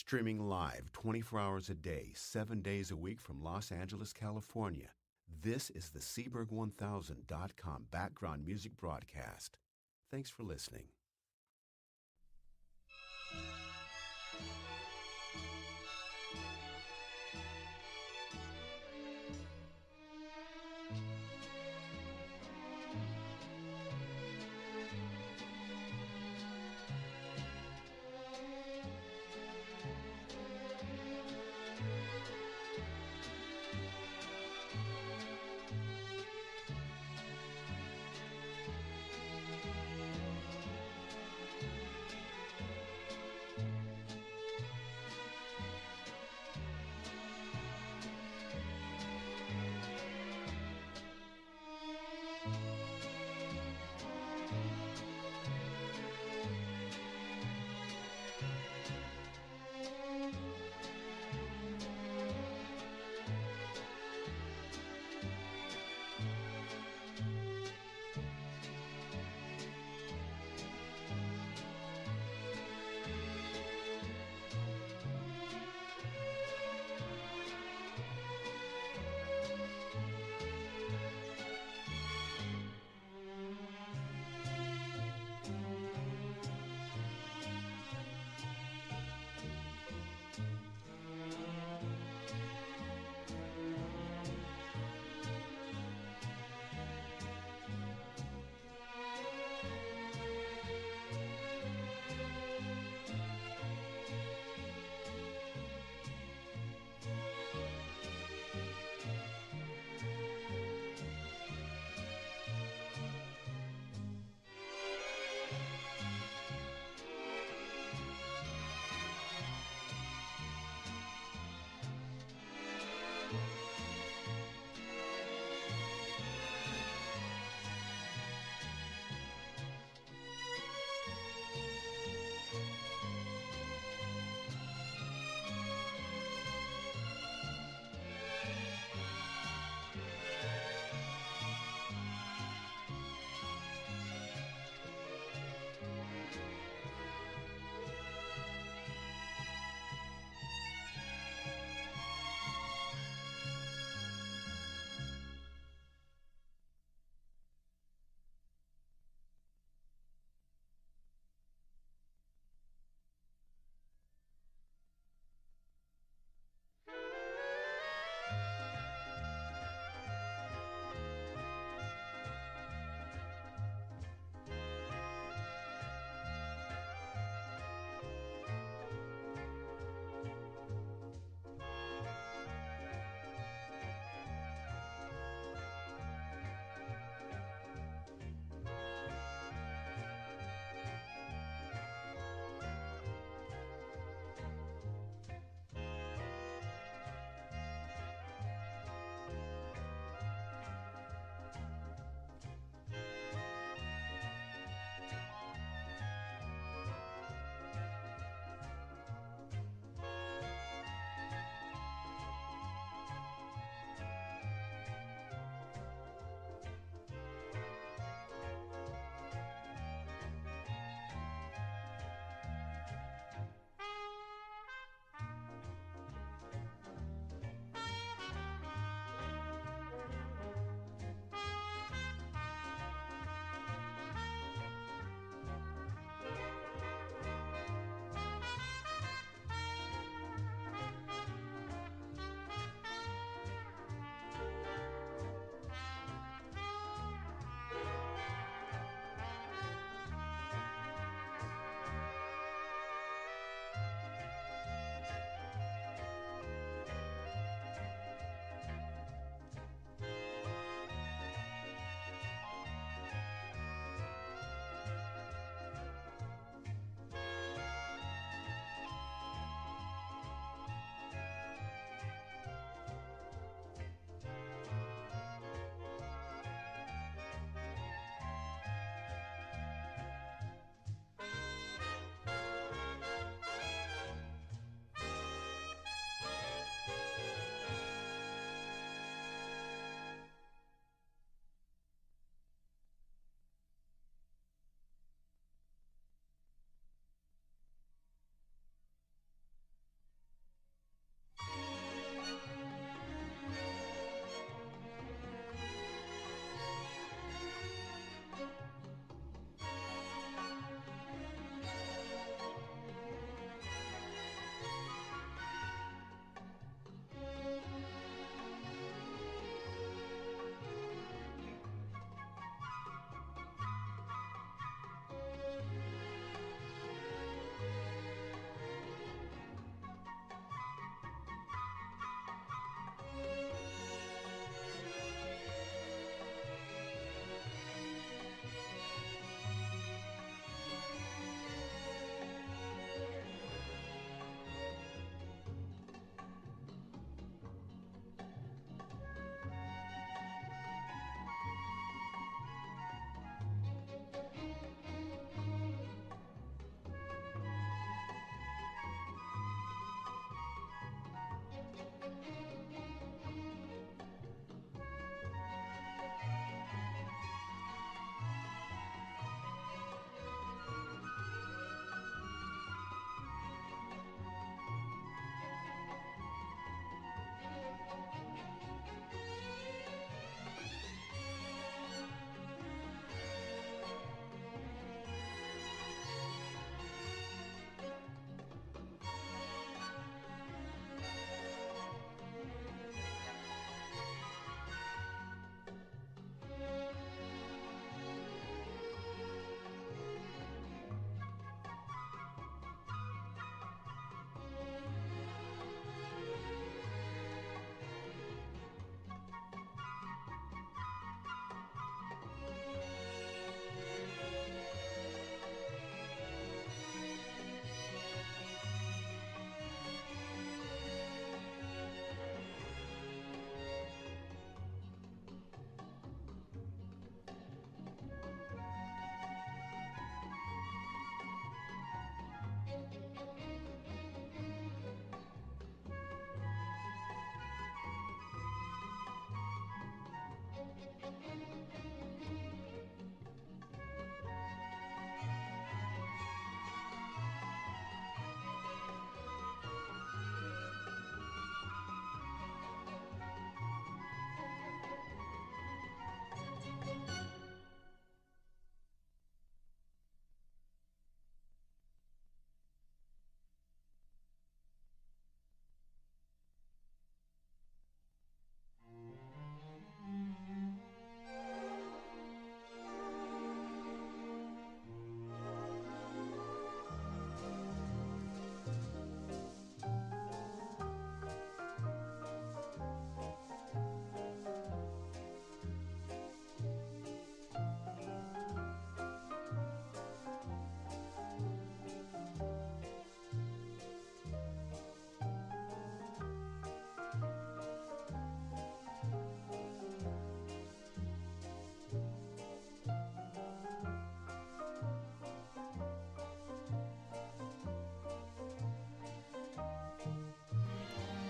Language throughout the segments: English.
Streaming live 24 hours a day, 7 days a week from Los Angeles, California. This is the Seaberg1000.com background music broadcast. Thanks for listening.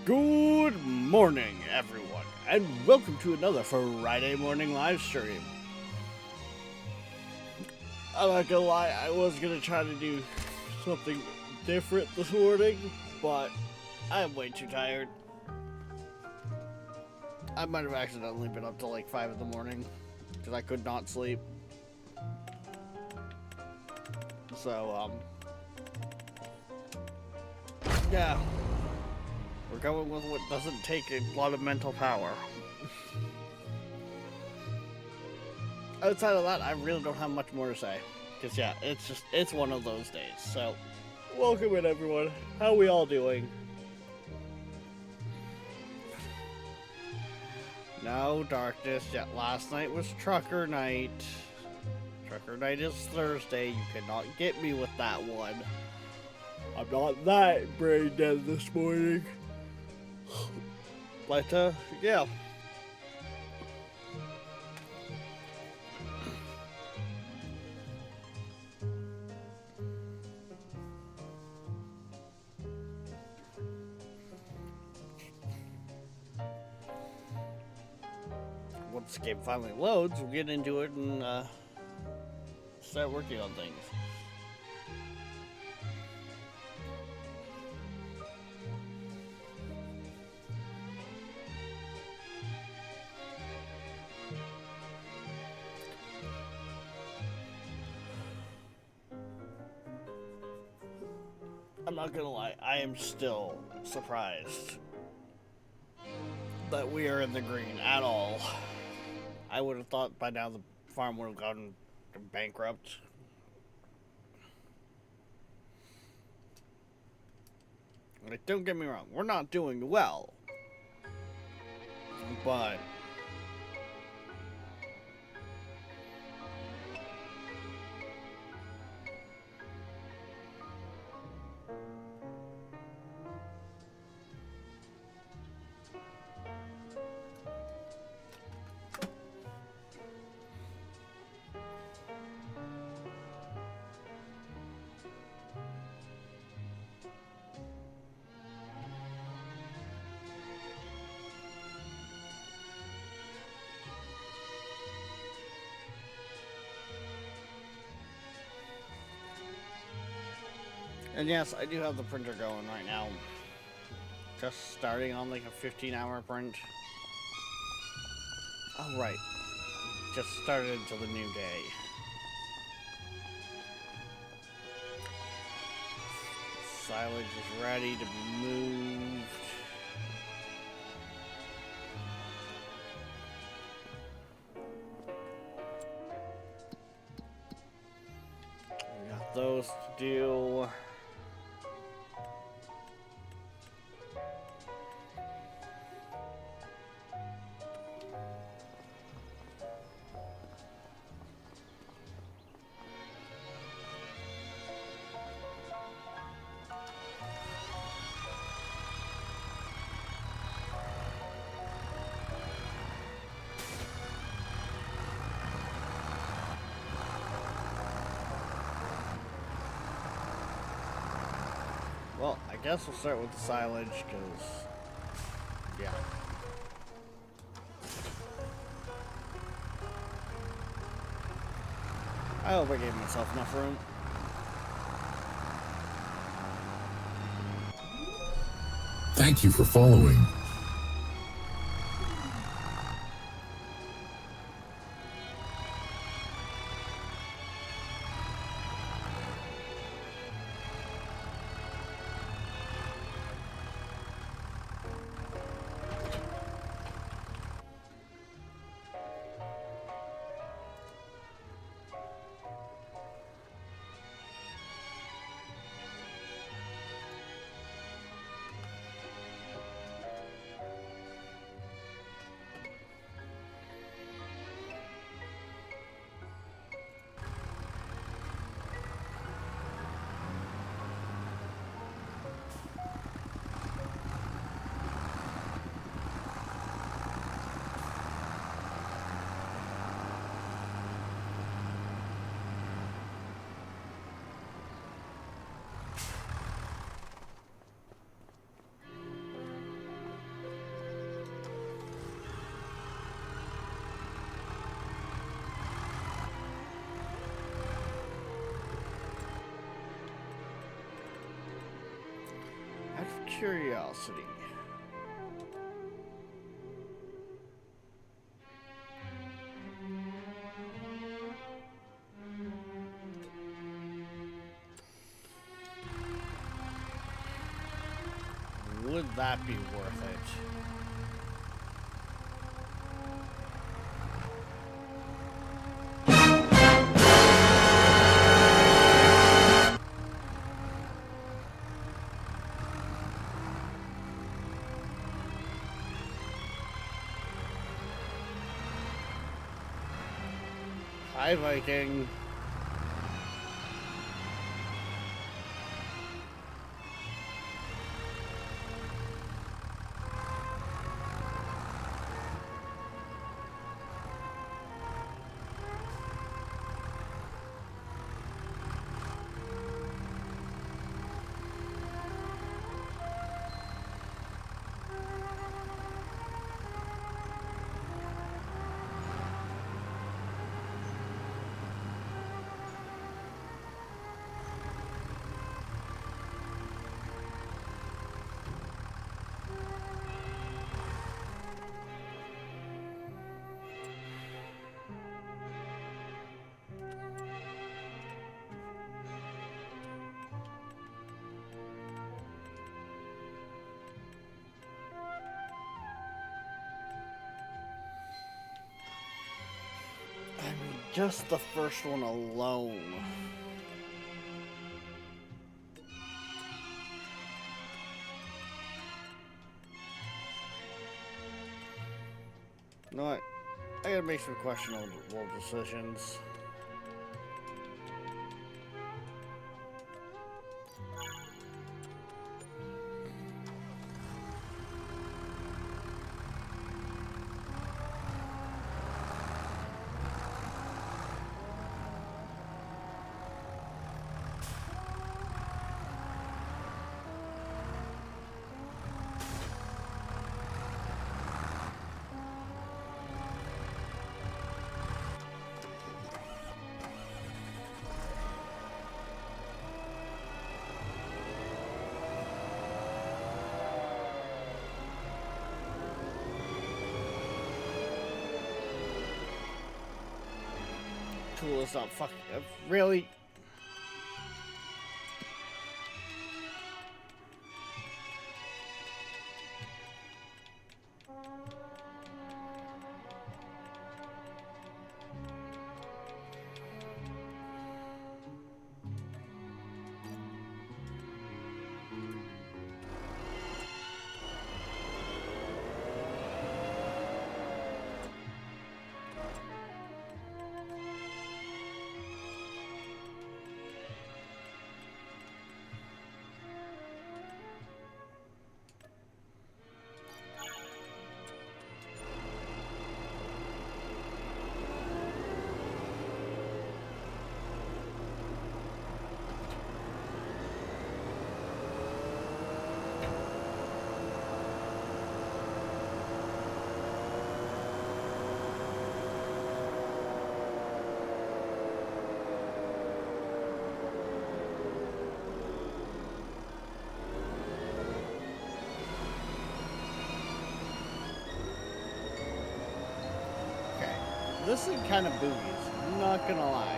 Good morning, everyone, and welcome to another Friday morning live stream. I'm not gonna lie, I was gonna try to do something different this morning, but I'm way too tired. I might have accidentally been up till like 5 in the morning, because I could not sleep. So, yeah. We're going with what doesn't take a lot of mental power. Outside of that, I really don't have much more to say. Because, yeah, it's one of those days. So, welcome in, everyone. How are we all doing? No darkness. Yeah, last night was Trucker Night. Trucker Night is Thursday. You cannot get me with that one. I'm not that brain dead this morning. But, yeah. Once the game finally loads, we'll get into it and, start working on things. I'm not gonna lie, I am still surprised that we are in the green at all. I would have thought by now the farm would have gone bankrupt. Like, don't get me wrong, we're not doing well. But and yes, I do have the printer going right now. Just starting on like a 15-hour print. Oh, right. Just started until the new day. Silage is ready to be moved. We got those to do. Well, I guess we'll start with the silage, because, yeah. I hope I gave myself enough room. Thank you for following. Out of curiosity. Would that be worth it? Hi, Viking. I mean, just the first one alone. You know what? I gotta make some questionable decisions. Tool is not fucking. Really? this thing kind of boogies. I'm not gonna lie.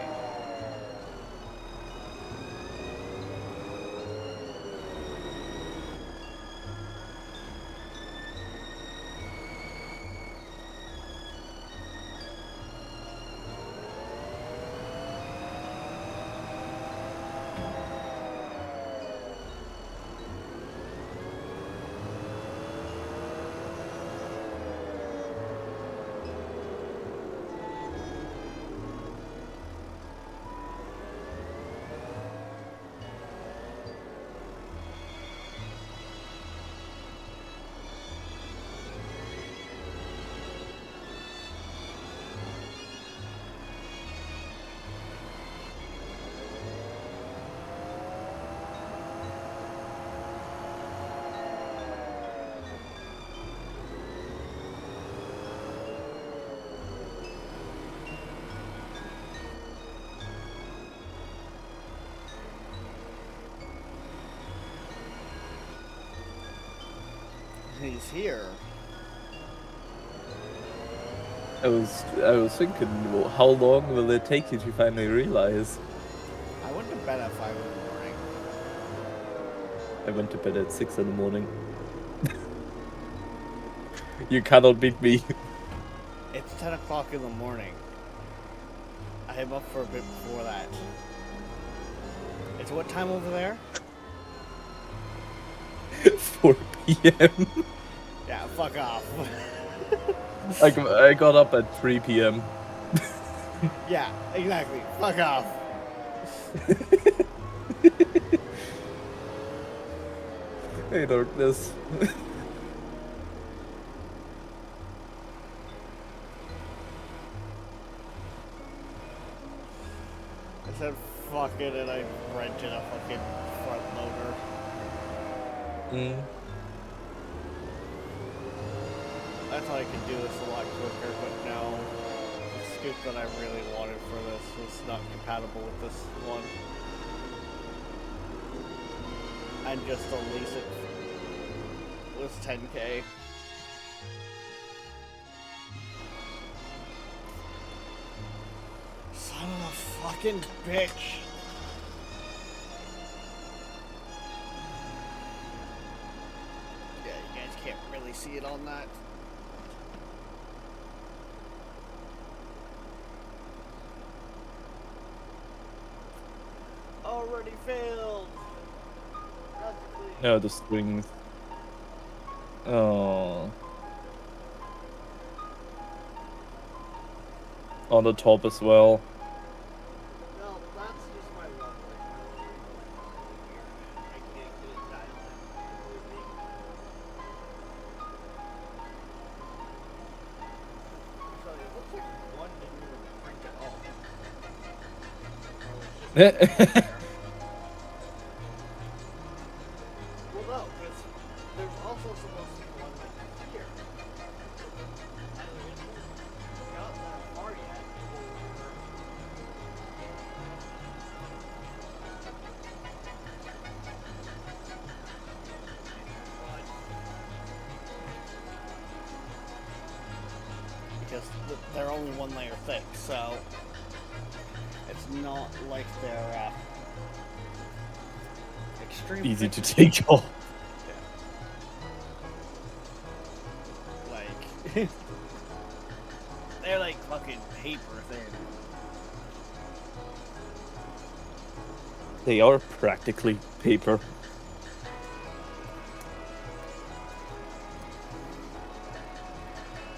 He's here. I was thinking, well, how long will it take you to finally realize? I went to bed at 5 in the morning. I went to bed at 6 in the morning. You cannot beat me. It's 10 o'clock in the morning. I am up for a bit before that. It's what time over there? 4 p.m. Yeah, fuck off. I got up at 3 p.m. Yeah, exactly. Fuck off. Hey, darkness. I said fuck it and I rented a fucking front loader. I thought I could do this a lot quicker, but no. The scoop that I really wanted for this was not compatible with this one. And just the lease it was 10K. Son of a fucking bitch. Yeah, you guys can't really see it on that. Already failed. Yeah, the strings. Oh. On the top as well. No, that's just my luck. I can't get it dialed in. So it looks like one didn't even print at all. Well, no, because there's also supposed to be one like here. Either it's not that far yet, because they're only one layer thick, so it's not like they're extremely Easy to take off. Like they're like fucking paper thin. They are practically paper.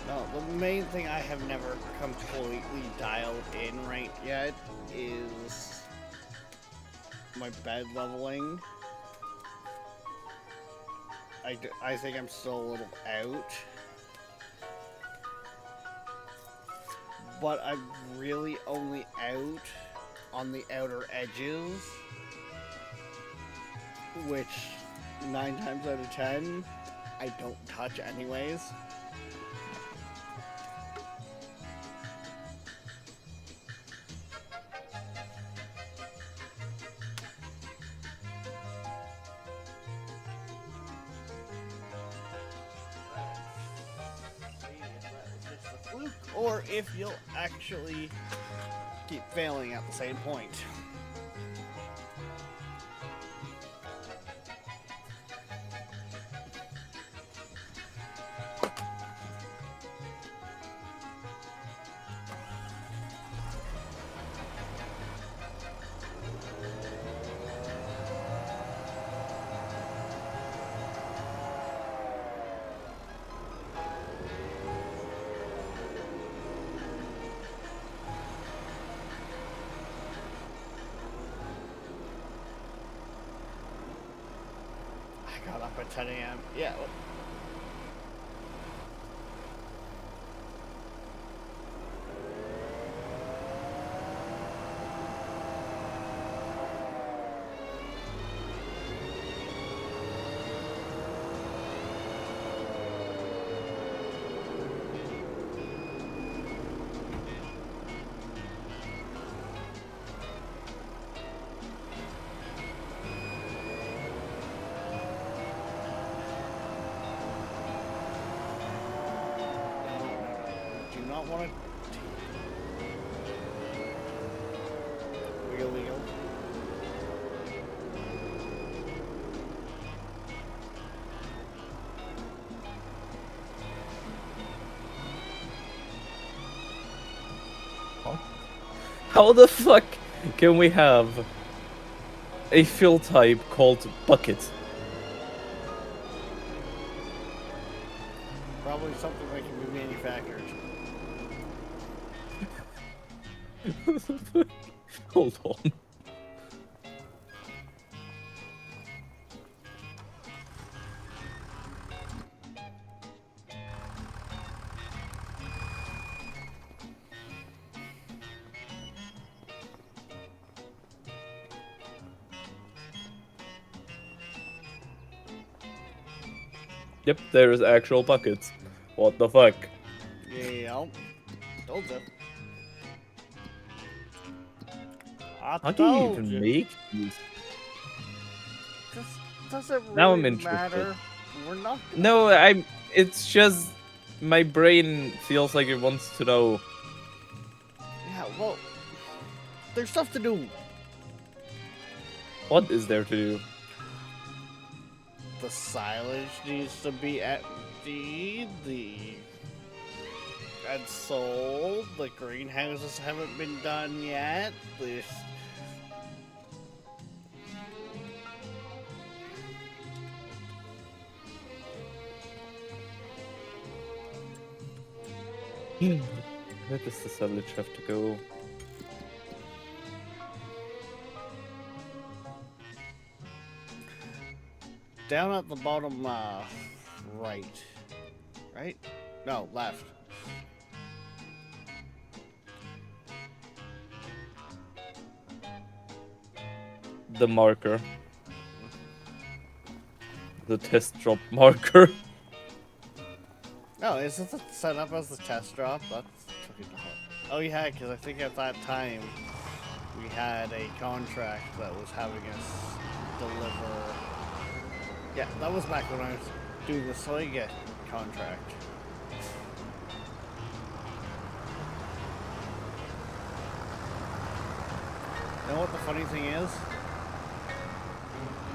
No, the main thing I have never completely dialed in right yet is my bed leveling. I think I'm still a little out. But I'm really only out on the outer edges, which 9 times out of 10 I don't touch anyways. or if you'll actually keep failing at the same point. I got up at 10 a.m. Yeah. Do not want to wiggle wiggle. How the fuck can we have a fill type called bucket? Probably something that can be manufactured. Hold on. Yep, there's actual buckets. What the fuck? Yeah. Told you. I How do you told even you. make these? This doesn't really Now I'm interested. matter. We're not. Gonna... No, it's just my brain feels like it wants to know. Yeah. Well, there's stuff to do. What is there to do? The silage needs to be emptied. And sold. The greenhouses haven't been done yet. There's... Where does the silage have to go? Down at the bottom, right. Right? No, left. The marker. The test drop marker. No, is it set up as the test drop? That's... Oh yeah, because I think at that time we had a contract that was having us deliver... Yeah, that was back when I was doing the Soiga contract. You know what the funny thing is?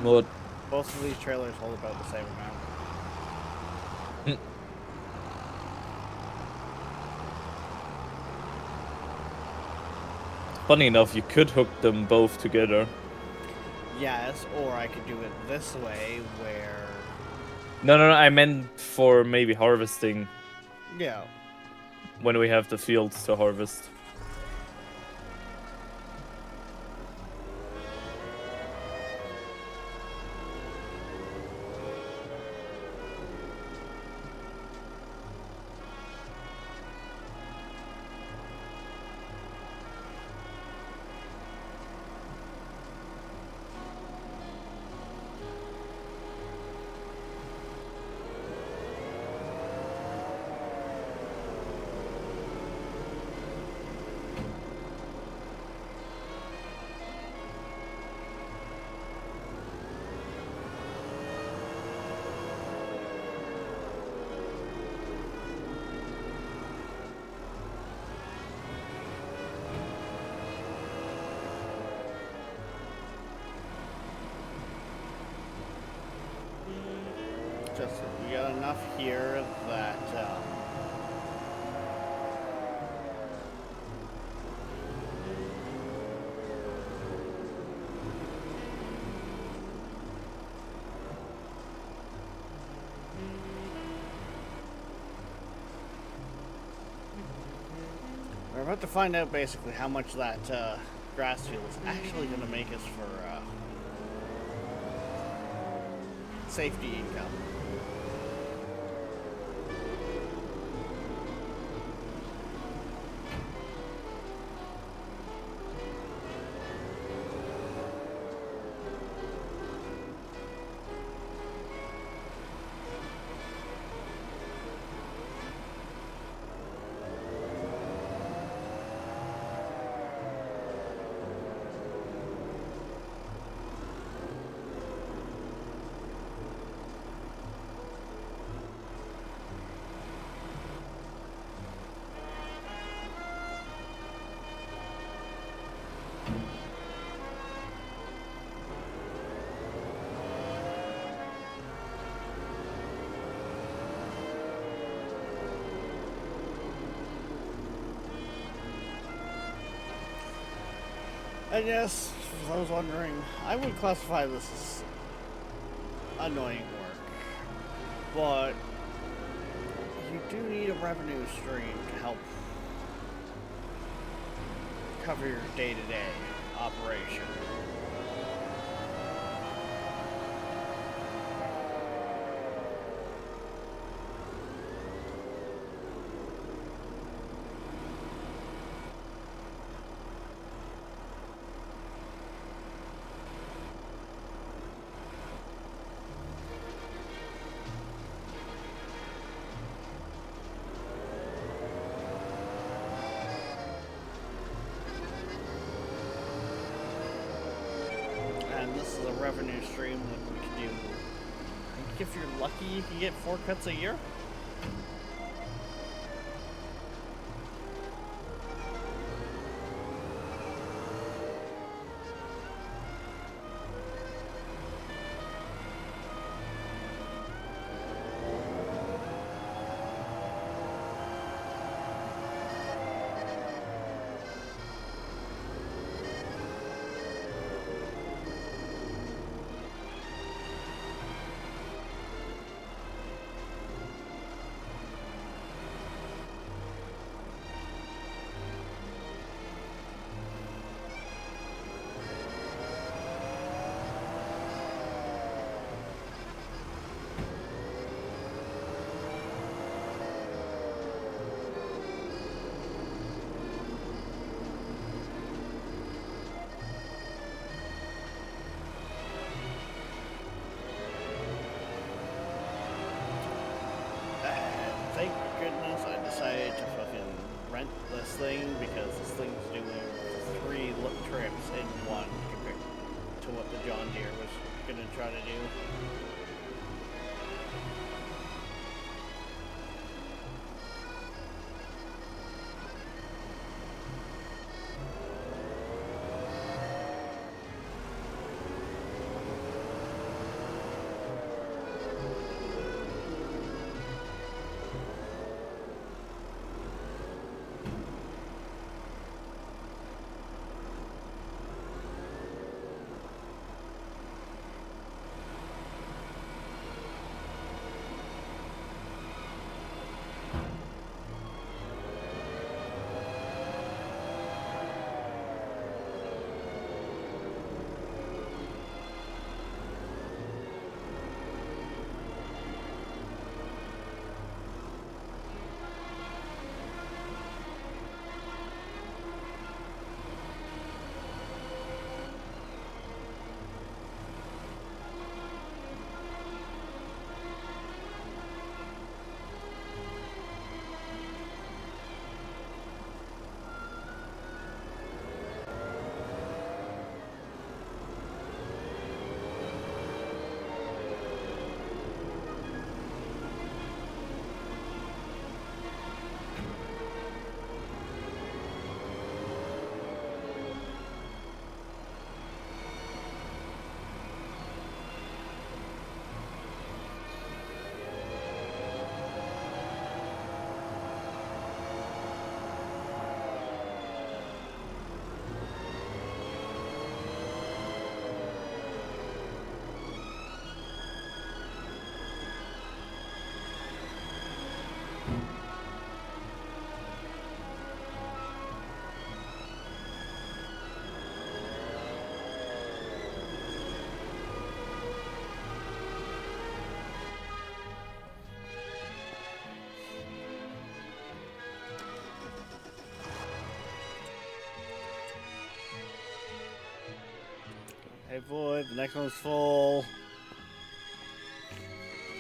What? Both of these trailers hold about the same amount. Funny enough, you could hook them both together. Yes, or I could do it this way, where... No, I meant for maybe harvesting Yeah. when we have the fields to harvest. got enough here that we're about to find out basically how much that grass field is actually going to make us for safety income. And yes, as I was wondering, I would classify this as annoying work, but you do need a revenue stream to help cover your day-to-day operation. And this is a revenue stream that we can do. I think if you're lucky, you can get 4 cuts a year. Thank goodness I decided to fucking rent this thing, because this thing's doing 3 trips in one compared to what the John Deere was gonna try to do. Hey boy, the next one's full.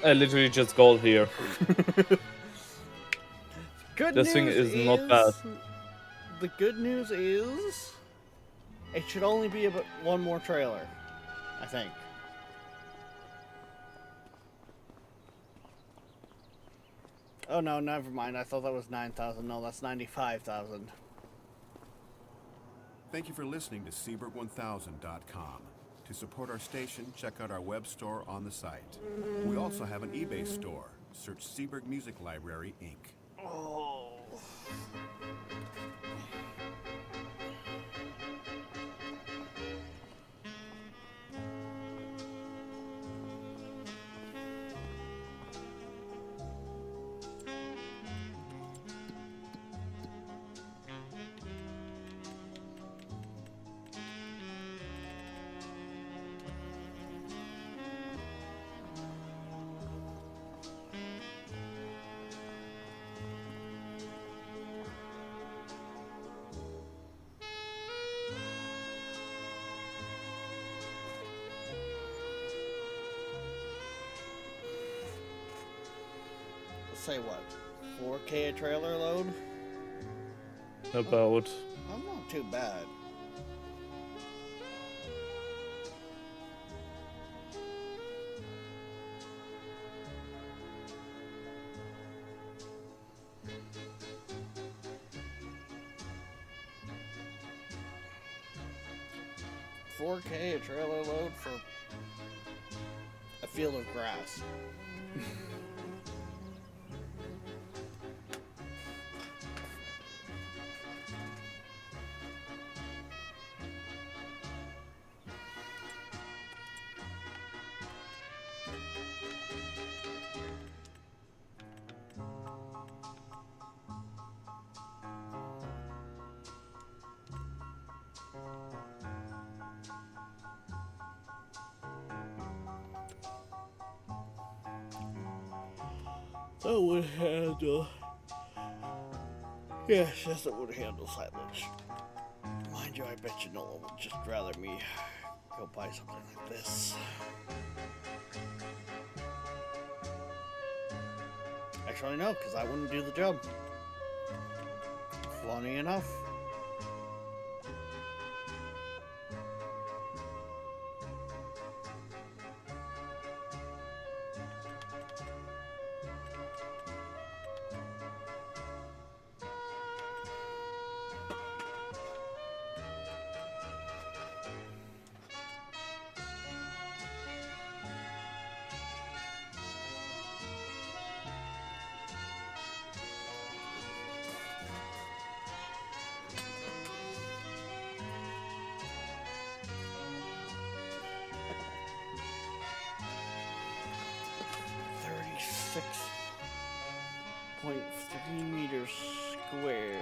I literally just got here. Good This thing news is not bad. The good news is it should only be about one more trailer, I think. Oh no, never mind. I thought that was 9,000. No, that's 95,000. Thank you for listening to Seaberg1000.com. To support our station, check out our web store on the site. We also have an eBay store. Search Seaberg Music Library, Inc. Oh. Say what? 4K a trailer load? About. I'm not too bad. $4K a trailer load for a field of grass. That would handle. Yes, yes, it would handle silage. Mind you, I bet you Nolan would just rather me go buy something like this. Actually, no, because I wouldn't do the job. Funny enough. Six 0.3 meters square.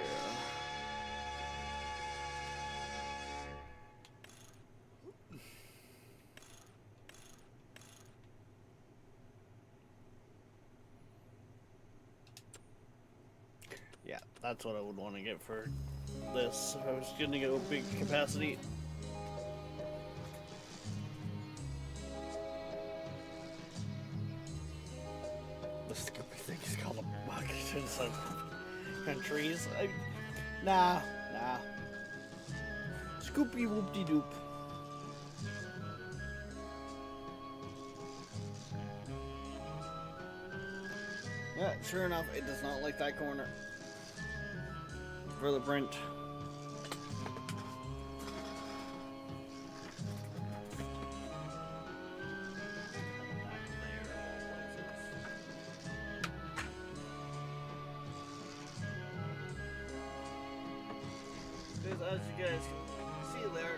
Yeah, that's what I would want to get for this. If I was going to go big capacity. The stupid thing is called a bucket in some countries. Nah. Scoopy whoopty doop. Yeah, sure enough, it does not like that corner. For the print. As you guys can see there,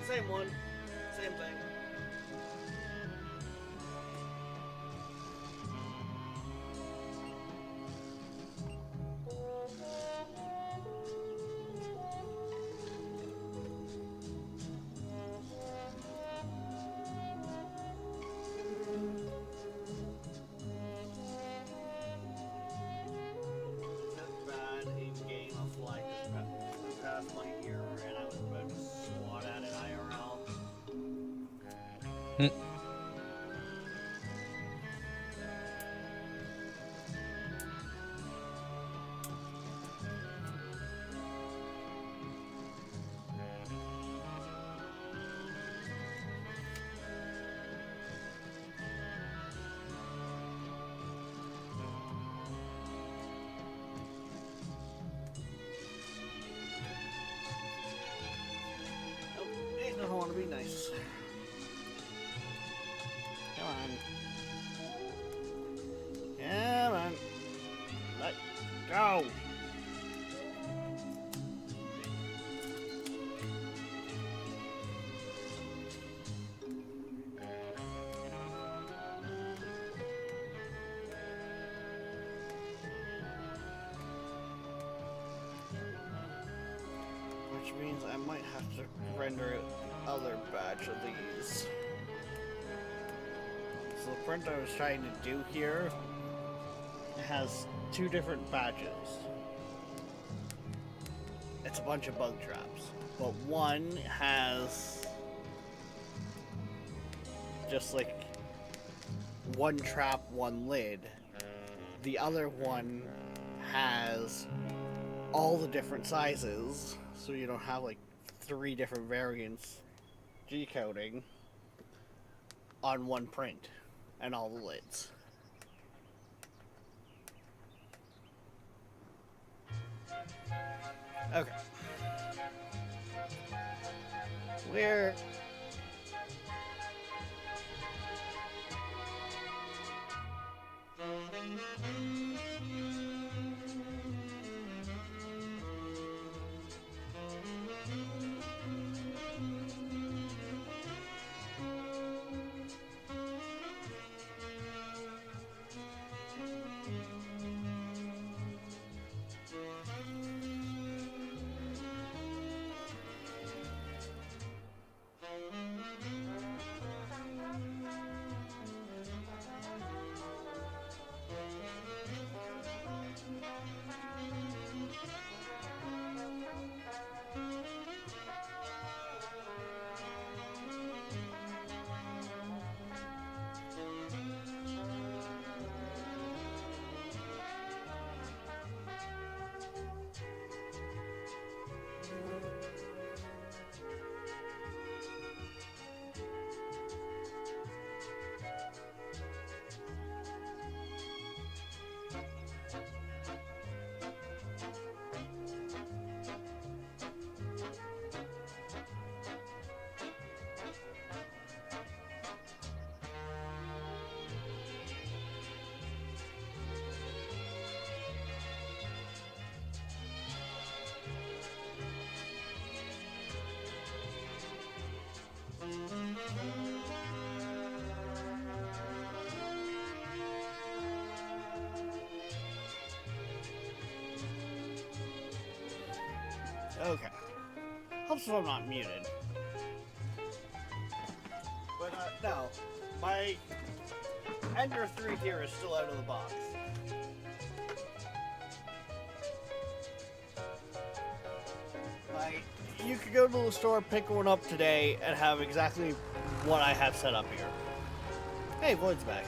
same one, same thing. My ear and I was about to swat at it IRL. Hmm. Oh, it doesn't want to be nice. Come on. Come on. Let go. Which means I might have to render other batch of these. So the print I was trying to do here has two different batches. It's a bunch of bug traps, but one has just like one trap, one lid. The other one has all the different sizes, so you don't have like 3 different variants G-coding on one print and all the lids. Okay. Where... Okay. Hopes I'm not muted. But, no. My Ender 3 here is still out of the box. Like, you could go to the store, pick one up today, and have exactly what I have set up here. Hey, Void's back.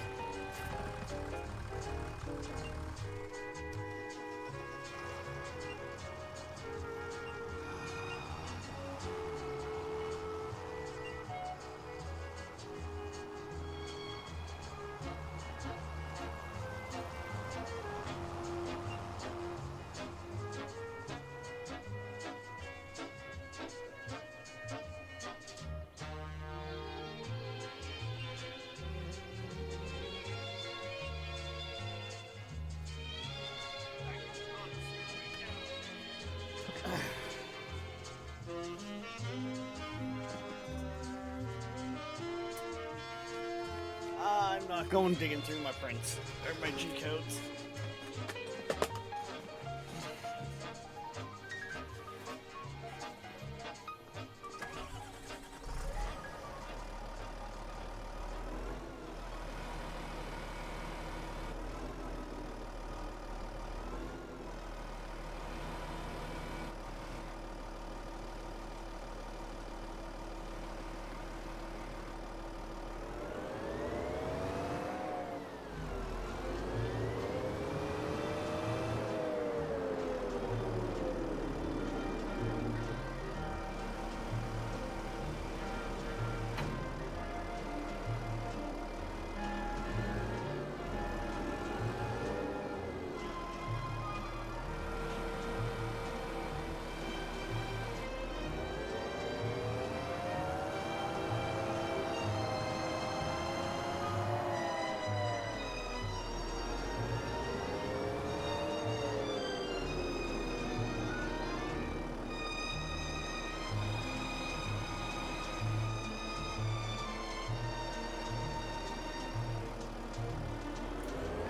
I'm not going digging through my prints or my G codes.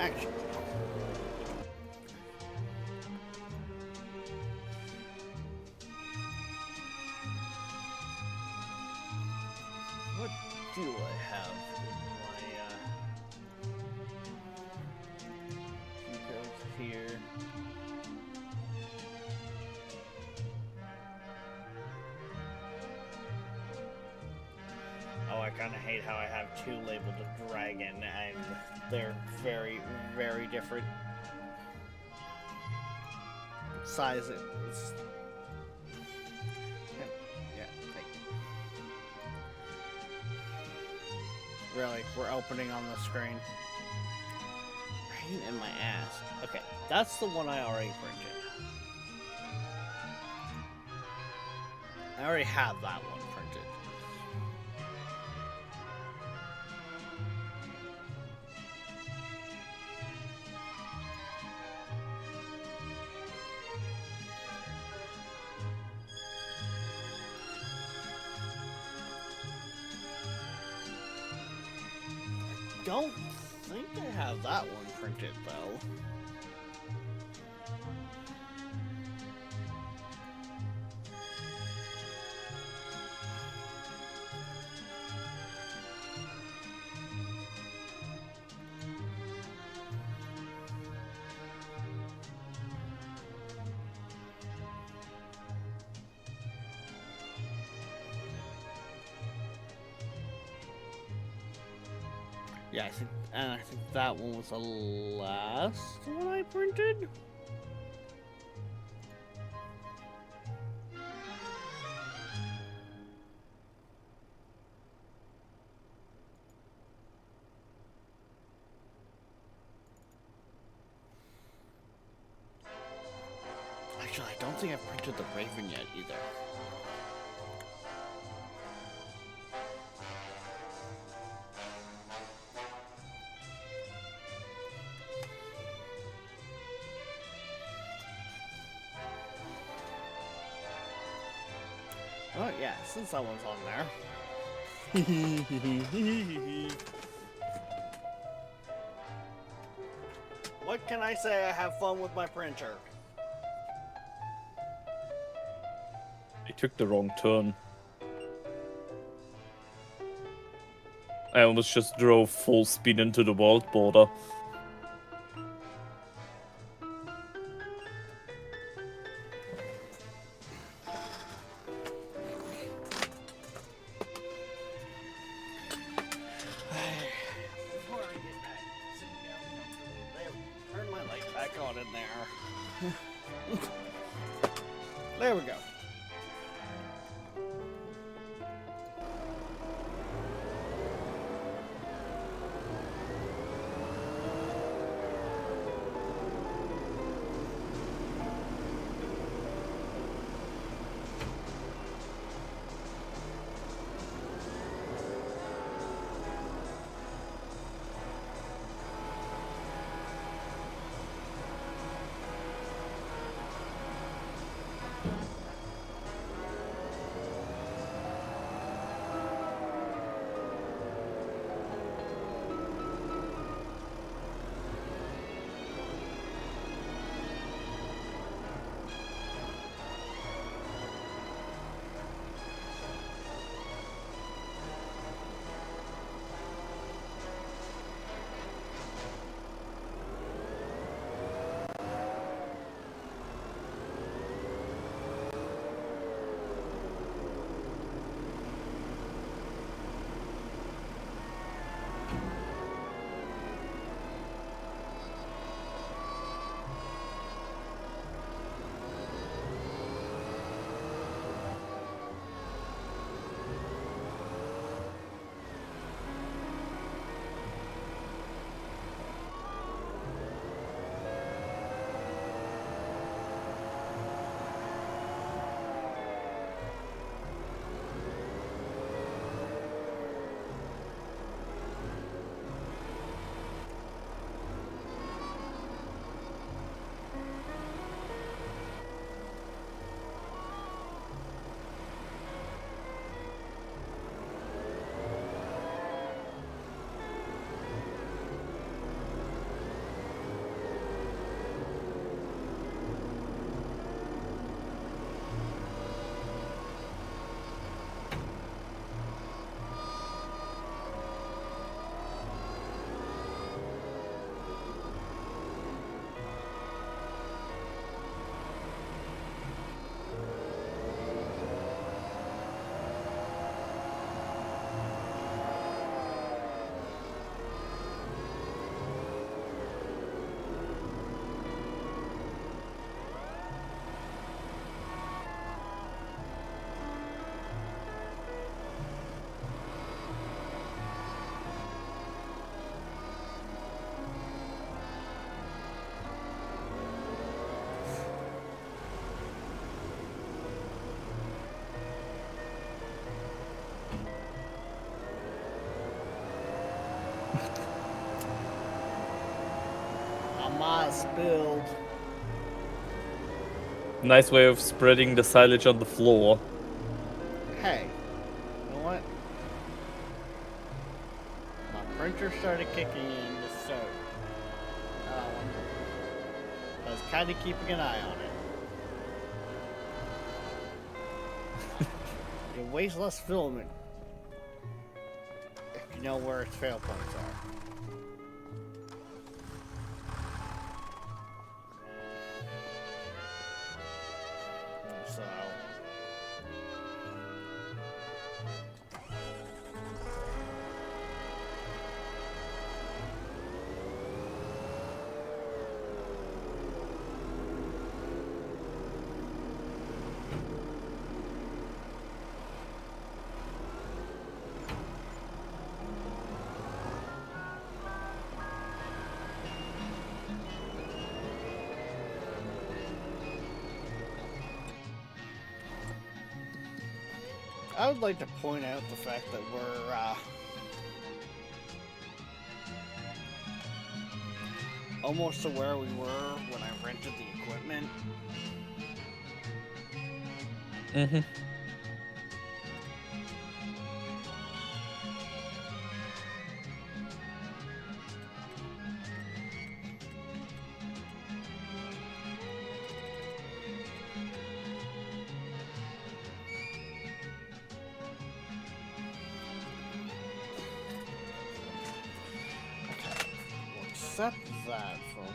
Action. What do I have in my goes here? Oh, I kind of hate how I have two labeled a dragon, and they're very, very different sizes. Yeah, thank you. Really, we're opening on the screen. Pain in my ass. Okay, that's the one I already printed. I already have that one printed. Don't think I have that one printed though. Yeah, I think that one was the last one I printed. Actually, I don't think I've printed the Raven yet either. Oh yeah, since that one's on there. What can I say? I have fun with my printer. I took the wrong turn. I almost just drove full speed into the world border. Before I get back, sitting down comfortably, turn my light back on in there. There we go. got spilled. Nice way of spreading the silage on the floor. Hey, you know what? My printer started kicking in, so I was kind of keeping an eye on it. It wastes less filament if you know where its fail points are. So. I would like to point out the fact that we're almost to where we were when I rented the equipment. Mm-hmm. We'll accept that from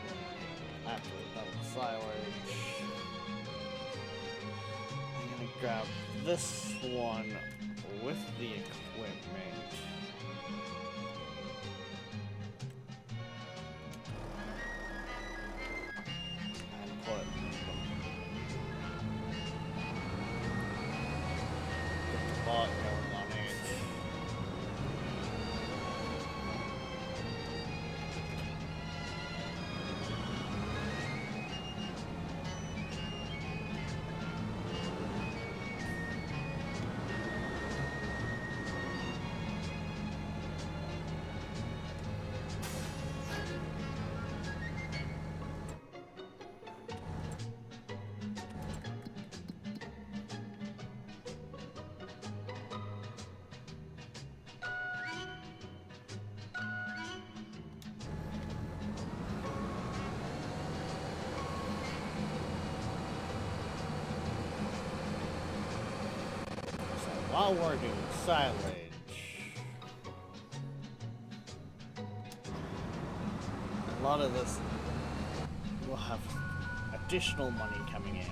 after we've done the silage. I'm gonna grab this one with the equipment. And put the bot going on it. While we're doing silage, a lot of this will have additional money coming in.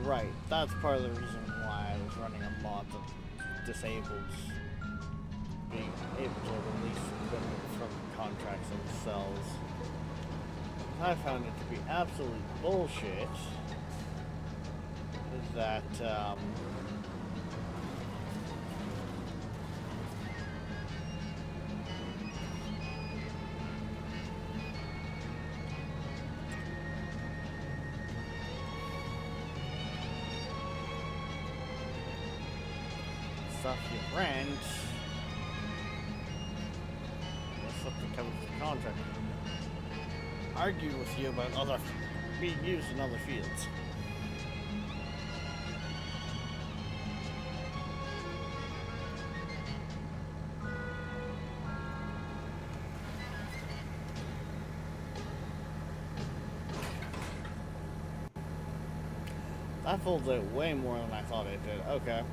Right, that's part of the reason why I was running a mod that disables being able to release equipment from contracts themselves. I found it to be absolute bullshit that stuff you rent, that's stuff that comes with the contract, argue with you about other being used in other fields. That folds out way more than I thought it did. Okay.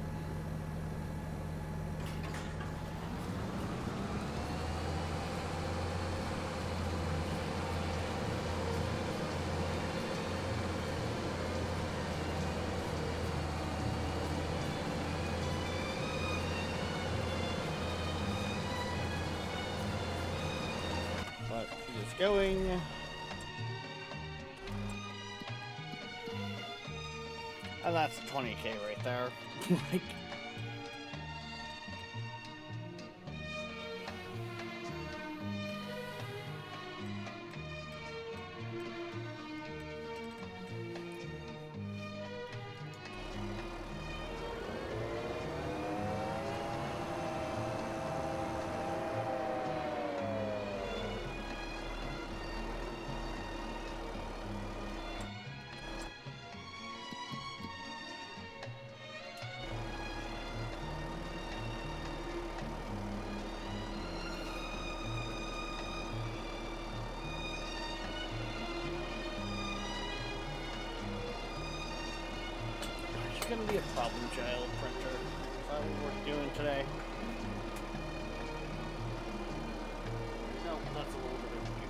But it's going. And that's 20k right there. Like, it's gonna be a problem child printer. Is that what we're doing today? No, that's a little bit of you.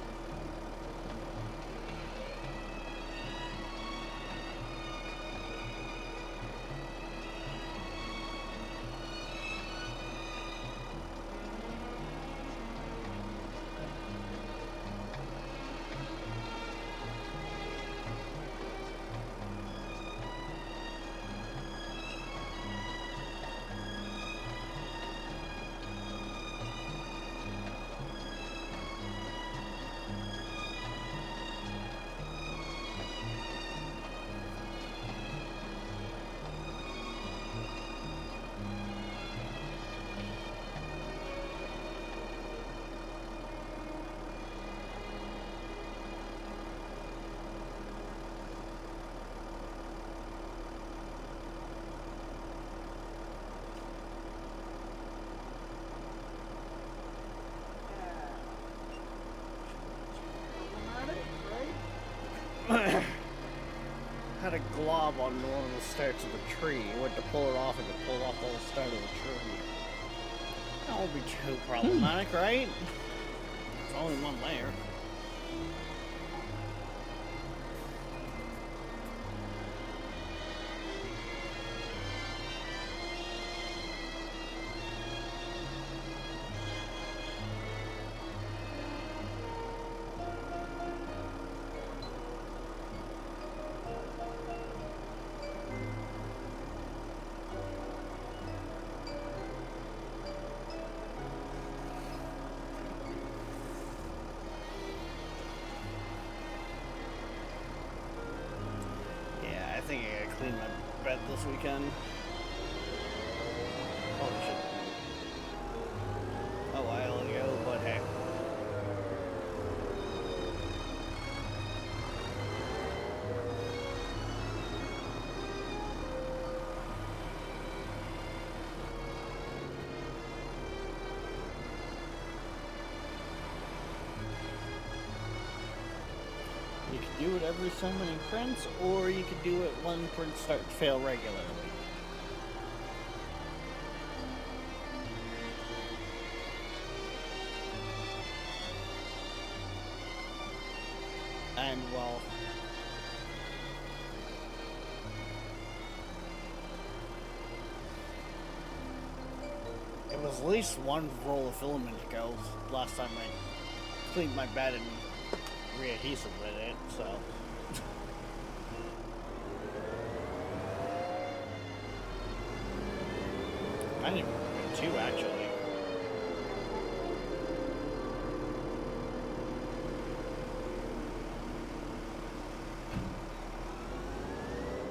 Had a glob on one of the starts of the tree. Went to pull it off and it pulled off the whole start of the tree. That won't be too problematic, right? It's only one layer. Yeah, I think I gotta clean my bed this weekend. Probably should a while ago, but hey. You could do it every so many prints, or you could do it when prints start to fail regularly. And well, it was at least one roll of filament ago last time I cleaned my bed and re-adhesive with it, so. I didn't even remember two actually.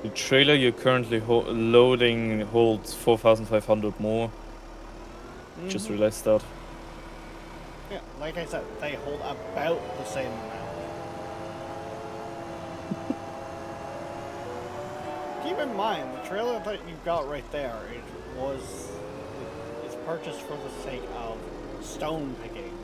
The trailer you're currently loading holds 4,500 more. Just realized that. Yeah, like I said, they hold about the same amount. Keep in mind, the trailer that you got right there, it's purchased for the sake of stone picking.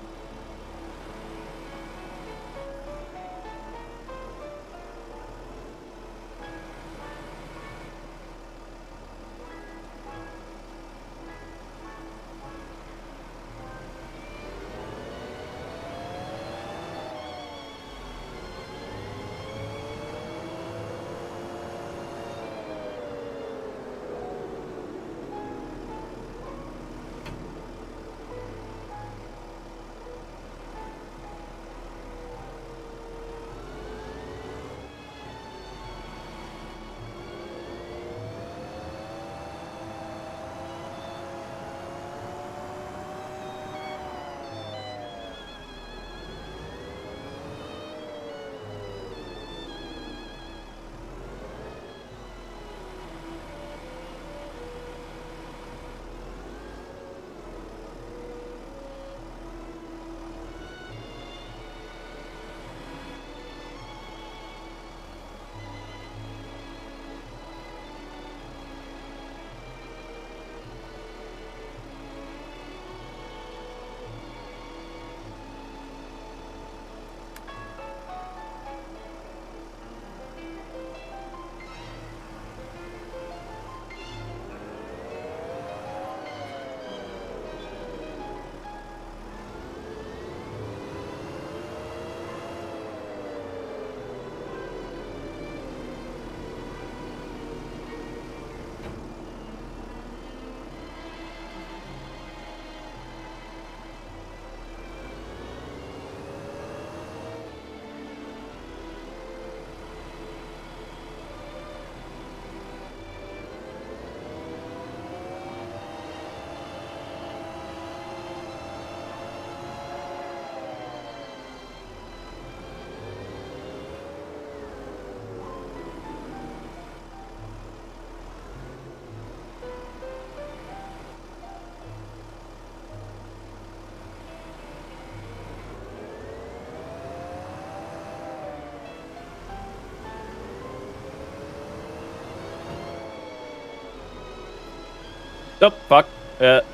Oh, fuck. That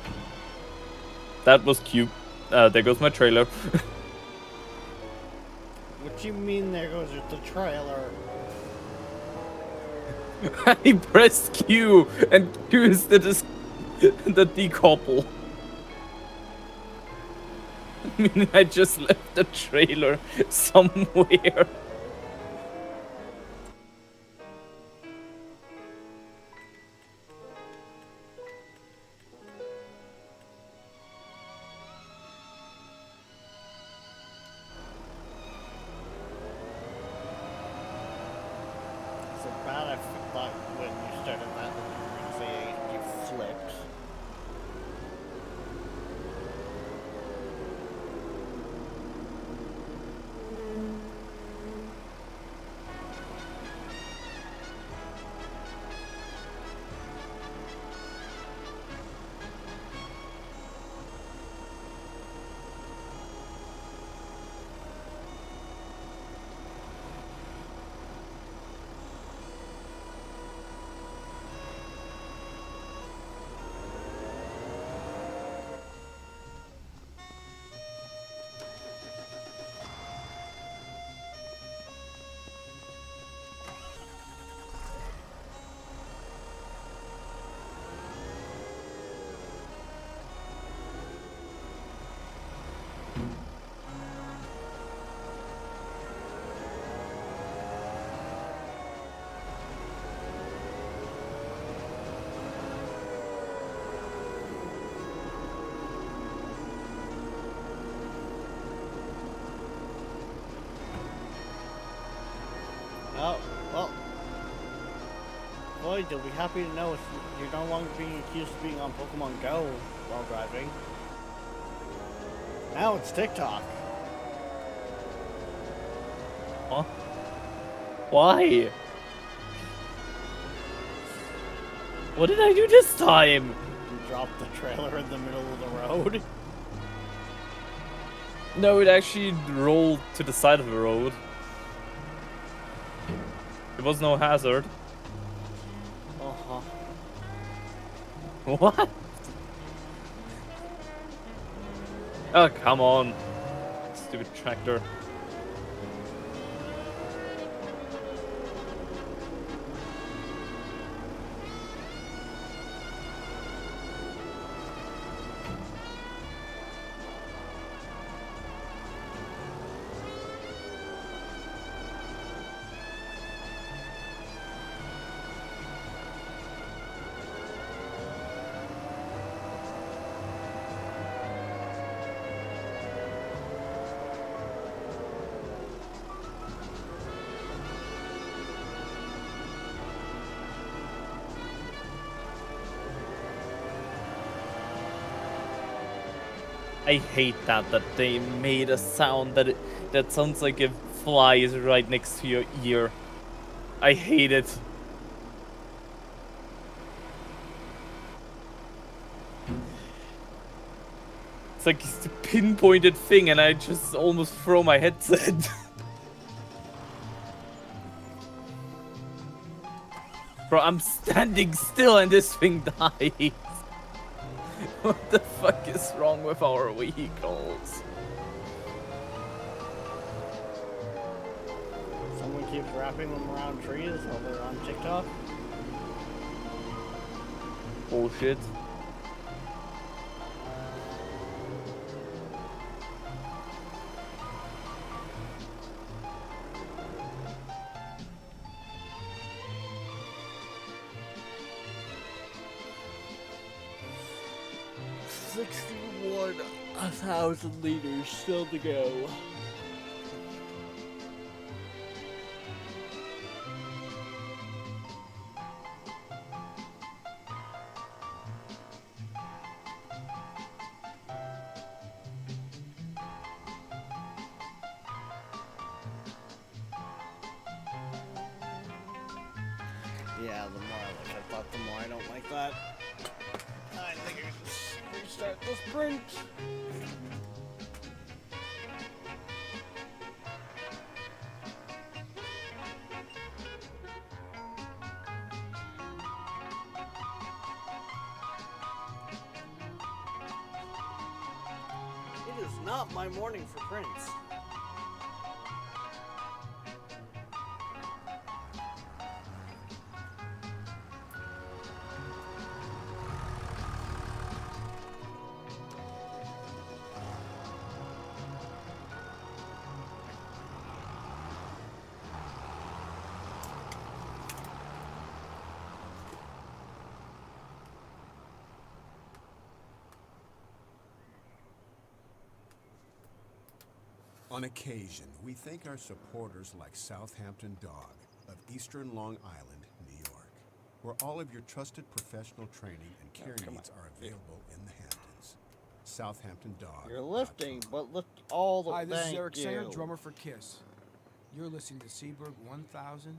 was cute. There goes my trailer. What you mean there goes with the trailer? I pressed Q, and Q is the decouple. I mean, I just left the trailer somewhere. So bad I thought when you started that you were gonna say you flipped. Oh, well. Boy, you'll be happy to know if you're no longer being accused of being on Pokemon Go while driving. Now it's TikTok. Huh? Why? What did I do this time? You dropped the trailer in the middle of the road. No, it actually rolled to the side of the road. There was no hazard. Uh-huh. What? Oh, come on. Stupid tractor. I hate that they made a sound that sounds like a fly is right next to your ear. I hate it. It's like it's a pinpointed thing and I just almost throw my headset. Bro, I'm standing still and this thing dies. What the fuck is wrong with our vehicles? Someone keeps wrapping them around trees while they're on TikTok. Bullshit. $61,000 liters still to go. Yeah, the more I look at that, the more I don't like that. I think I should restart the sprint. It is not my morning for Prince. On occasion, we thank our supporters like Southampton Dog of Eastern Long Island, New York, where all of your trusted professional training and care needs are available in the Hamptons. Southampton Dog. You're lifting, but lift all the. Hi, this is thank Eric you. Singer, drummer for Kiss. You're listening to Seaberg1000.com.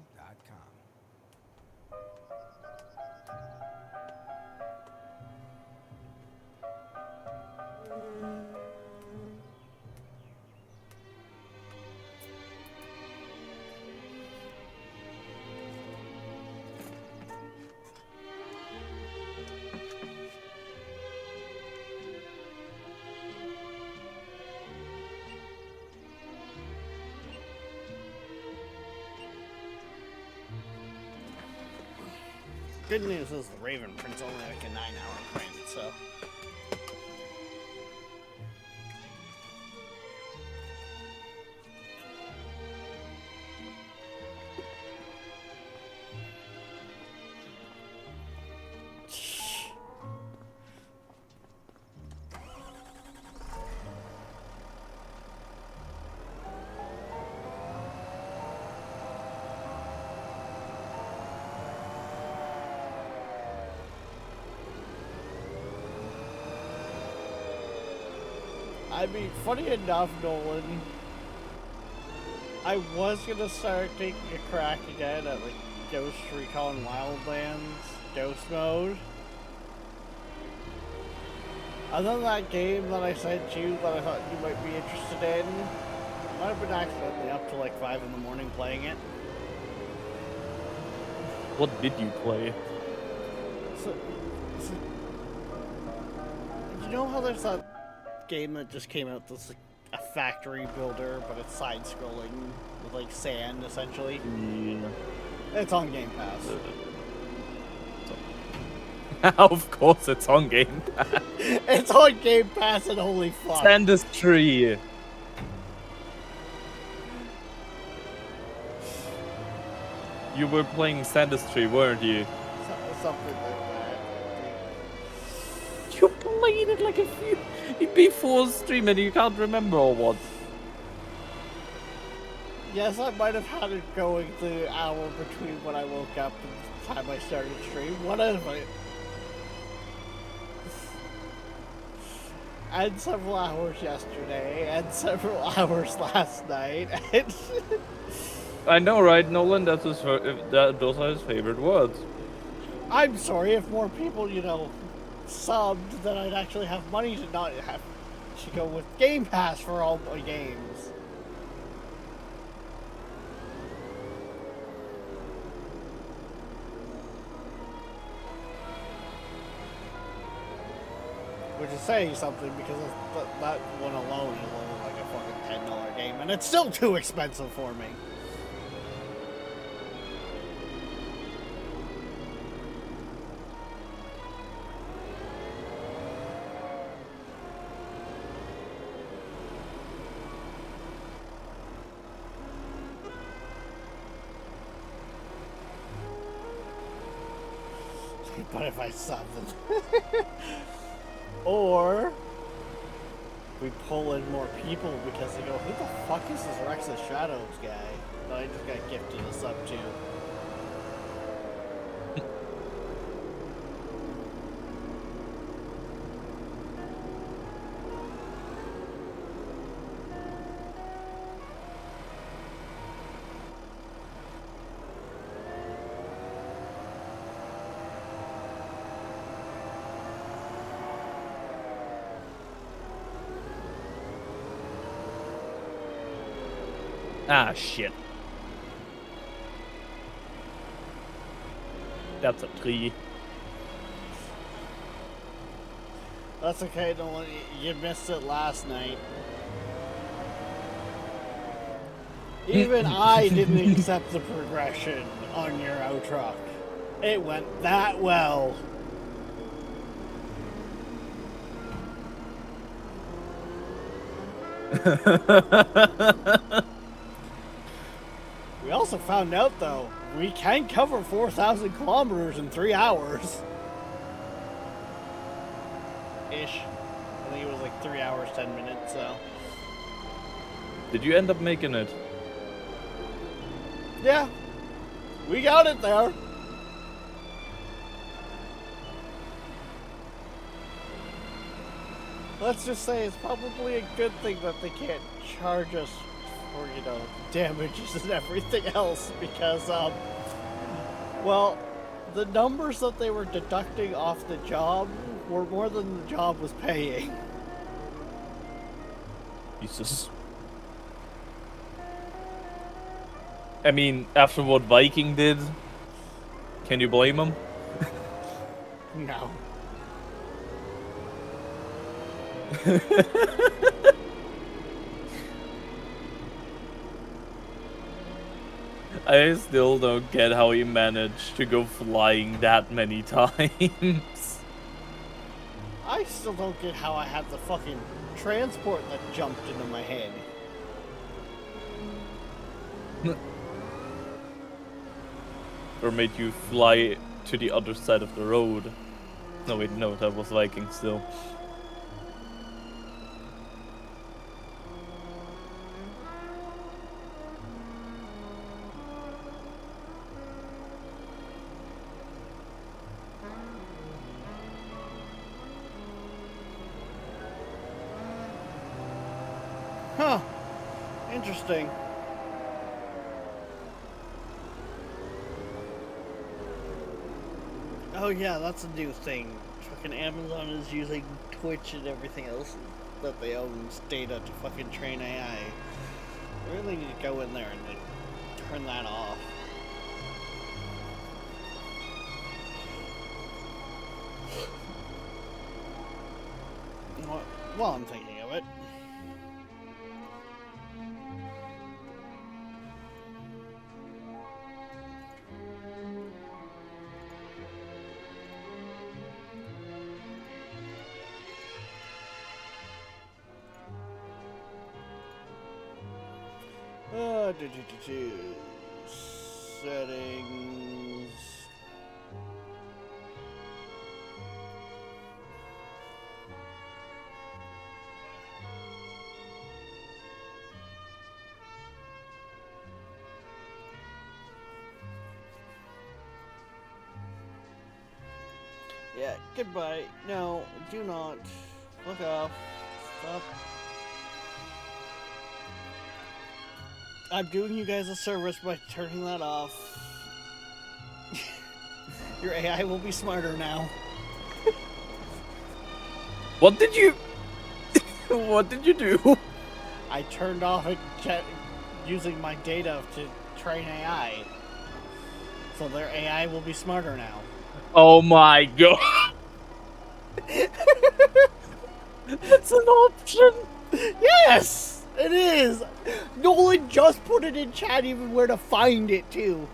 Good news is the Raven Print's only like a 9-hour print, so. I mean, funny enough, Nolan, I was gonna start taking a crack again at like Ghost Recon Wildlands Ghost Mode. And then that game that I sent you that I thought you might be interested in, I might have been accidentally up till like 5 in the morning playing it. What did you play? So, you know how there's that game that just came out that's like a factory builder, but it's side-scrolling with like sand, essentially? Yeah. It's on Game Pass. Of course it's on Game Pass. It's on Game Pass, and holy fuck. Industry. You were playing Sandustry, weren't you? Something like that. You played it like a few before stream and you can't remember or what? Yes, I might have had it going the hour between when I woke up and the time I started stream. Whatever. And several hours yesterday, and several hours last night. And I know, right, Nolan? That's his, those are his favorite words. I'm sorry if more people, you know, subbed, then I'd actually have money to not have to go with Game Pass for all my games. Which is saying something because that one alone is only like a fucking $10 game, and it's still too expensive for me. But if I sub them. Or we pull in more people because they go, who the fuck is this Rex's Shadows guy that I just got gifted a sub to? Ah, shit. That's a tree. That's okay, Nolan. You missed it last night. Even I didn't accept the progression on Euro Truck. It went that well. We also found out, though, we can cover 4,000 kilometers in 3 hours. Ish. I think it was like 3 hours, 10 minutes, so. Did you end up making it? Yeah. We got it there. Let's just say it's probably a good thing that they can't charge us for, you know, damages and everything else because, well, the numbers that they were deducting off the job were more than the job was paying. Jesus. I mean, after what Viking did, can you blame him? No. I still don't get how he managed to go flying that many times. I still don't get how I had the fucking transport that jumped into my head. Or made you fly to the other side of the road. No, wait, no, that was Viking still. Huh. Interesting. Oh yeah, that's a new thing. Fucking Amazon is using Twitch and everything else that they own's data to fucking train AI. I really need to go in there and like, turn that off. While I'm thinking of it. Settings. Yeah, goodbye. No, do not. Look off. Stop. I'm doing you guys a service by turning that off. Your AI will be smarter now. What did you... what did you do? I turned off it using my data to train AI. So their AI will be smarter now. Oh my god. That's an option. Yes! It is! Nolan just put it in chat even where to find it too.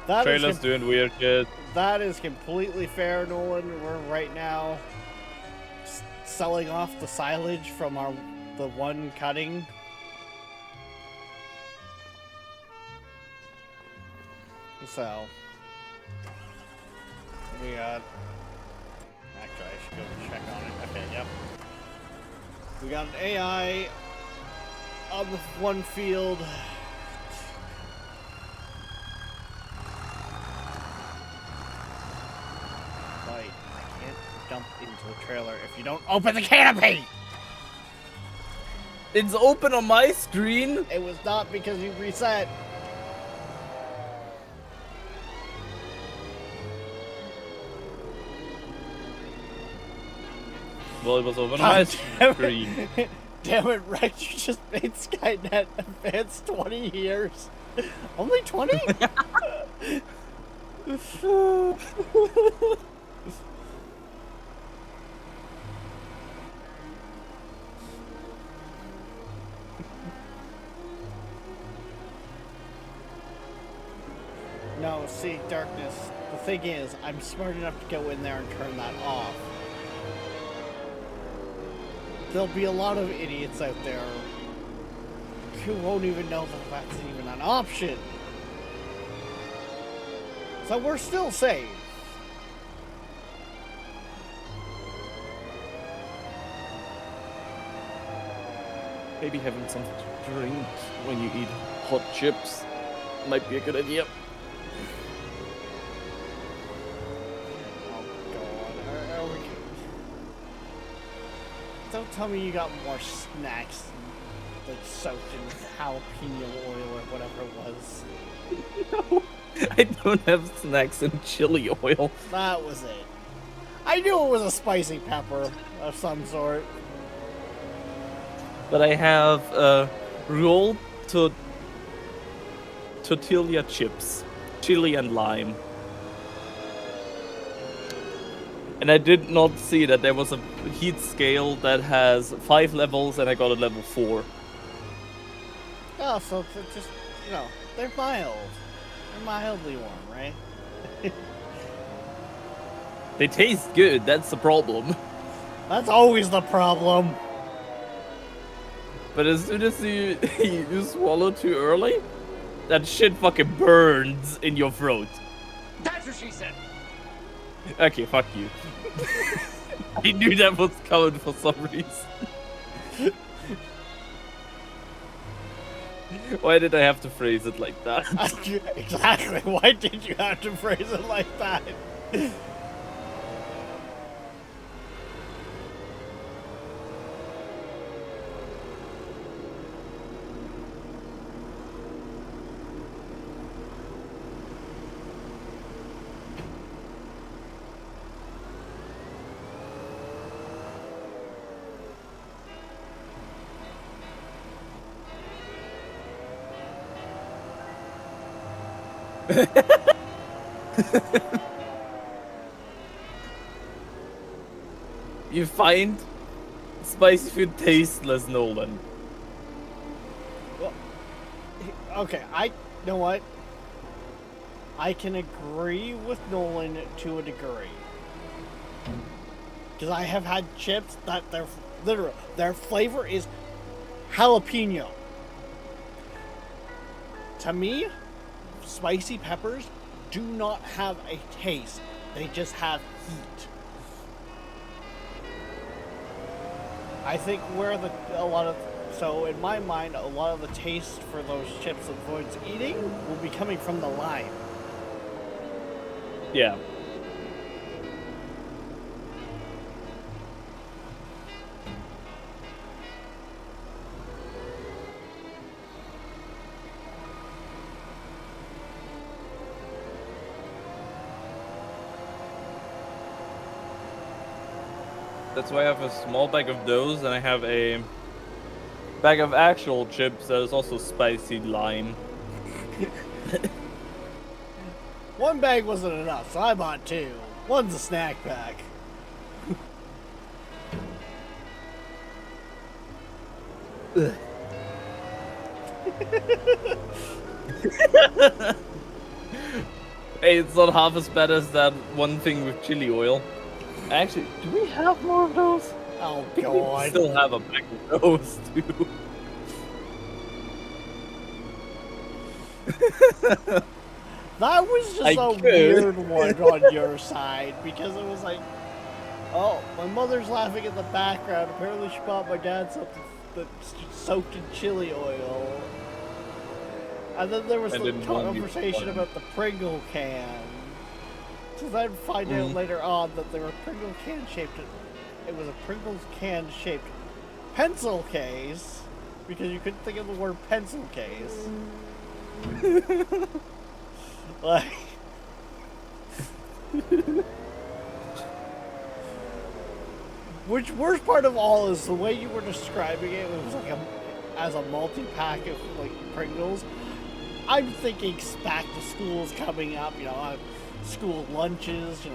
Trailer's doing weird shit. That is completely fair, Nolan. We're right now selling off the silage from the one cutting. So we got. Actually, I should go check on it. Okay, yep. We got an AI on the one field. Like, I can't jump into the trailer if you don't open the canopy! It's open on my screen. It was not because you reset. Well, it was open on my screen. damn it, Rex, you just made Skynet advance 20 years. Only 20? No, see, Darkness, the thing is, I'm smart enough to go in there and turn that off. There'll be a lot of idiots out there who won't even know that that's even an option. So we're still safe. Maybe having some drink when you eat hot chips might be a good idea. Oh god, are we... Don't tell me you got more snacks like soaked in jalapeno oil or whatever it was. No, I don't have snacks and chili oil. That was it. I knew it was a spicy pepper of some sort. But I have rolled tortilla chips, chili and lime. And I did not see that there was a heat scale that has 5 levels, and I got a level 4. Oh, so they're just, you know, they're mild. They're mildly warm, right? They taste good, that's the problem. That's always the problem. But as soon as you, you swallow too early, that shit fucking burns in your throat. That's what she said. Okay, fuck you. I knew that was coming for some reason. Why did I have to phrase it like that? Exactly. Why did you have to phrase it like that? You find spicy food tasteless, Nolan. Well, okay, you know what? I can agree with Nolan to a degree. Because I have had chips that their flavor is jalapeno. To me, spicy peppers do not have a taste. They just have heat. I think so in my mind, a lot of the taste for those chips that Void's eating will be coming from the lime. Yeah. That's why I have a small bag of those, and I have a bag of actual chips that is also spicy lime. One bag wasn't enough, so I bought 2. One's a snack pack. Hey, it's not half as bad as that one thing with chili oil. Actually, do we have more of those? Oh We god. still have a bag of those too. That was just I a could. weird one on your side, because it was like, oh, my mother's laughing in the background. Apparently she bought my dad something that's soaked in chili oil. And then there was I the didn't want you to conversation find. about the Pringle can. To then find out later on that they were Pringle can shaped. It was a Pringles can shaped pencil case, because you couldn't think of the word pencil case. Like, Which worst part of all is the way you were describing it was like as a multi-pack of like Pringles. I'm thinking back to school's coming up, school lunches,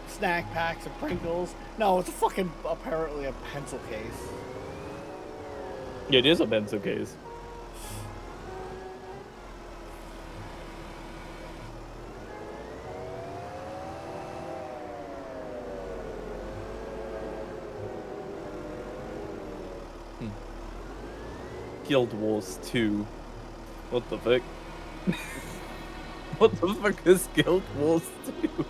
snack packs of Pringles. No, it's apparently a pencil case. Yeah, it is a pencil case. Guild Wars 2. What the fuck? What the fuck is Guild Wars 2?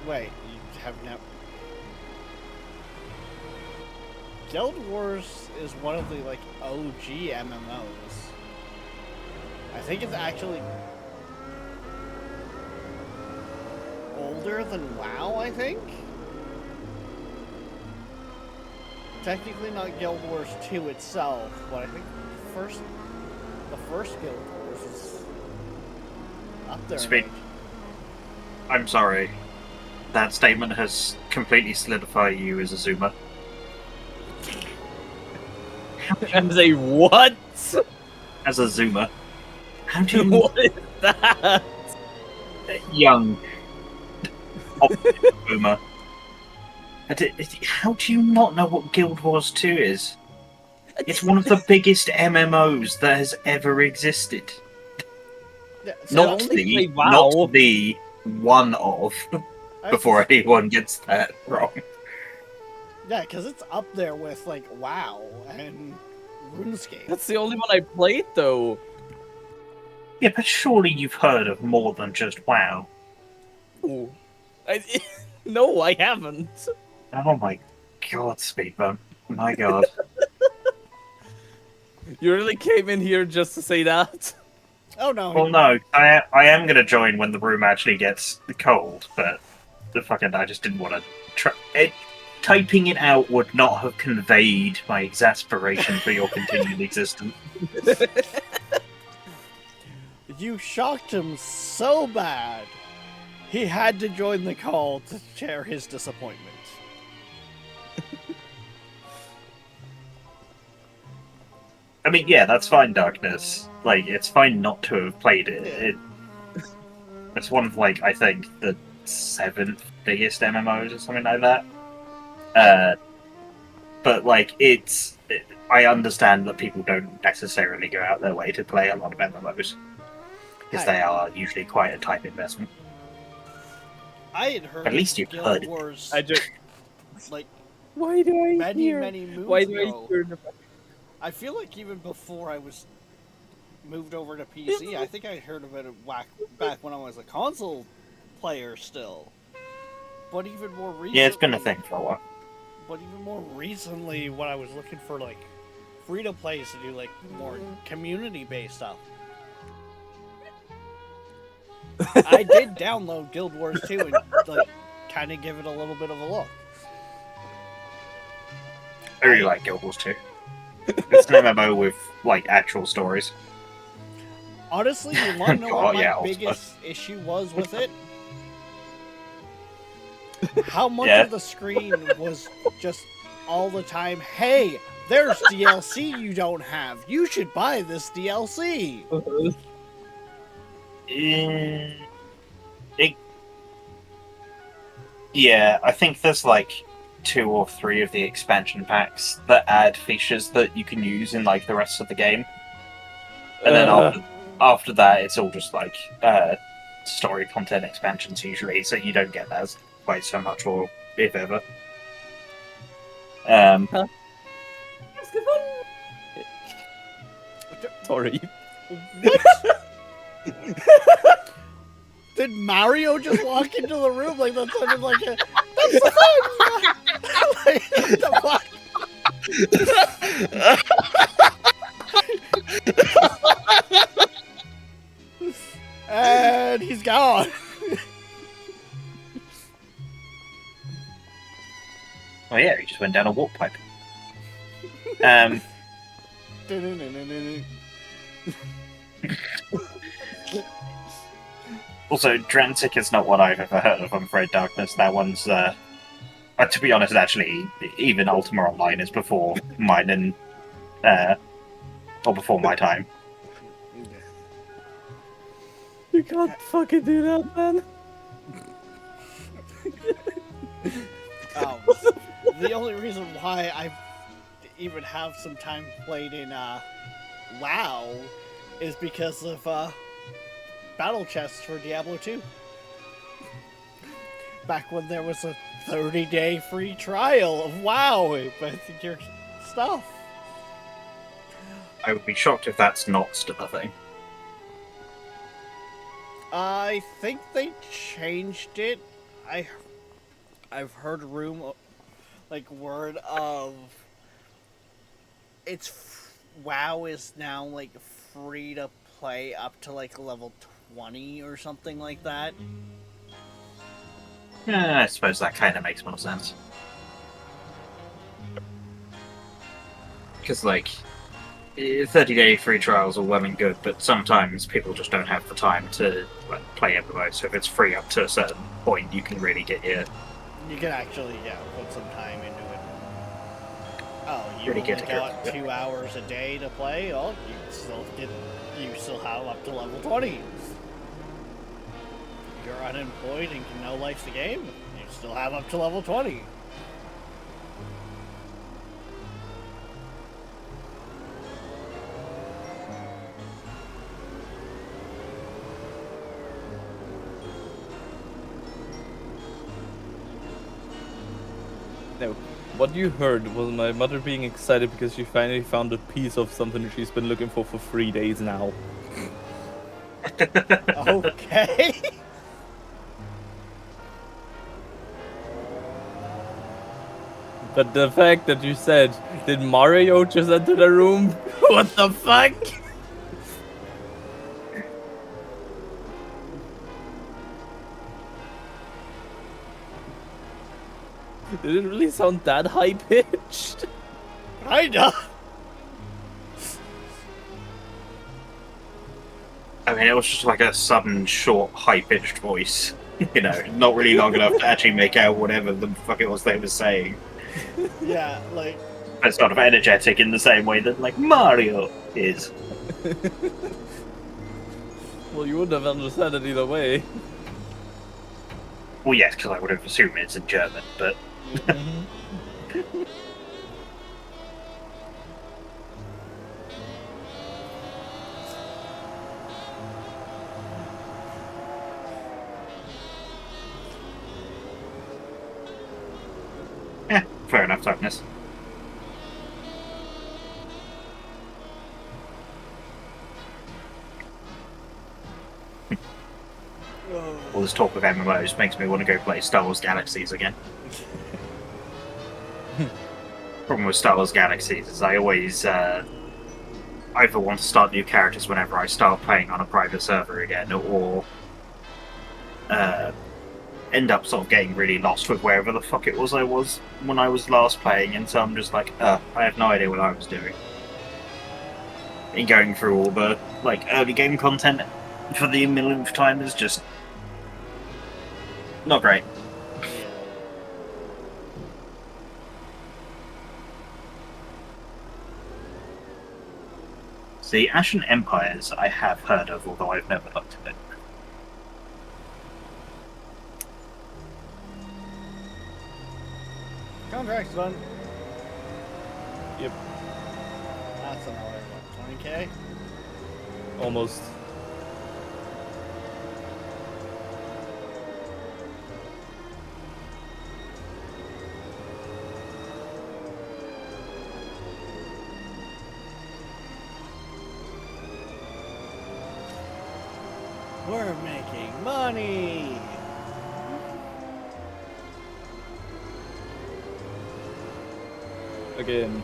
Wait, you have never... Guild Wars is one of the, OG MMOs. I think it's actually older than WoW, I think? Technically not Guild Wars 2 itself, but I think the first Guild Wars is up there. Speed. I'm sorry. That statement has completely solidified you as a Zoomer. As a what? As a Zoomer. How do you... What is that? Young. Boomer. How do you not know what Guild Wars 2 is? It's one of the biggest MMOs that has ever existed. Yeah, Not only the, play WoW. not the one of, before anyone gets that wrong. Yeah, because it's up there with, WoW and RuneScape. That's the only one I played, though. Yeah, but surely you've heard of more than just WoW. Ooh. No, I haven't. Oh my god, Speedbump. My god. You really came in here just to say that? Oh, no. Well, no, I am going to join when the room actually gets cold, but I just didn't want to try. Typing it out would not have conveyed my exasperation for your continued existence. You shocked him so bad, he had to join the call to share his disappointment. I mean, yeah, that's fine, Darkness. It's fine not to have played it. It's one of, I think, the 7th biggest MMOs or something like that. But, I understand that people don't necessarily go out their way to play a lot of MMOs. Because they are usually quite a time investment. I had heard At least you've Guild heard it. Wars, I just... Why do I many moons Why do ago. I hear the... I feel like even before I was moved over to PC, I think I heard of it back when I was a console player still. But even more recently... Yeah, it's been a thing for a while. But even more recently, when I was looking for, free-to-plays to do, more community-based stuff, I did download Guild Wars 2 and, kind of give it a little bit of a look. I really like Guild Wars 2. It's an MMO with, actual stories. Honestly, you want to know Oh, what my yeah, also. biggest issue was with it? How much Yeah. of the screen was just all the time, hey, there's DLC you don't have. You should buy this DLC. Yeah, I think there's 2 or 3 of the expansion packs that add features that you can use in the rest of the game. And then after that, it's all just story content expansions usually, so you don't get that quite so much, or if ever. Sorry. What? Did Mario just walk into the room like that? Sounded like a. That's the fun. What the fuck? And he's gone. Oh yeah, he just went down a warp pipe. Also, Drantic is not one I've ever heard of, I'm afraid, Darkness. That one's To be honest, actually, even Ultima Online is before mine and or before my time. You can't fucking do that, man. The only reason why I even have some time played in WoW is because of battle chests for Diablo 2. Back when there was a 30-day free trial of WoW with your stuff. I would be shocked if that's not still a thing. I think they changed it. I've heard word of WoW is now like free to play up to like level 20 or something like that. Yeah, I suppose that kind of makes more sense. Because, like, 30-day free trials are well and good, but sometimes people just don't have the time to play MMO. So if it's free up to a certain point, you can really get your... You can actually, put some time into it. Oh, you Really only get to got grip. 2 hours a day to play? Oh, you still have up to level 20. You're unemployed and can know life's the game, you still have up to level 20. No. What you heard was my mother being excited because she finally found a piece of something she's been looking for 3 days now. Okay. But the fact that you said, did Mario just enter the room? What the fuck? Did it really sound that high pitched? Kinda. I mean, it was just like a sudden, short, high-pitched voice. You know, not really long enough to actually make out whatever the fuck it was they were saying. Yeah, like, But sort of energetic in the same way that, like, Mario is. Well, you wouldn't have understood it either way. Well, yes, because I would have assumed it's in German, but... fair enough, Darkness. All this talk of MMOs makes me want to go play Star Wars Galaxies again. Problem with Star Wars Galaxies is I always either want to start new characters whenever I start playing on a private server again, or end up sort of getting really lost with wherever the fuck it was I was when I was last playing, and so I'm just like, I have no idea what I was doing. And going through all the like early game content for the millionth time is just not great. The Ashen Empires I have heard of, although I've never looked at it. contract's done. Yep, That's another, what, 20k? almost. We're making money! Again.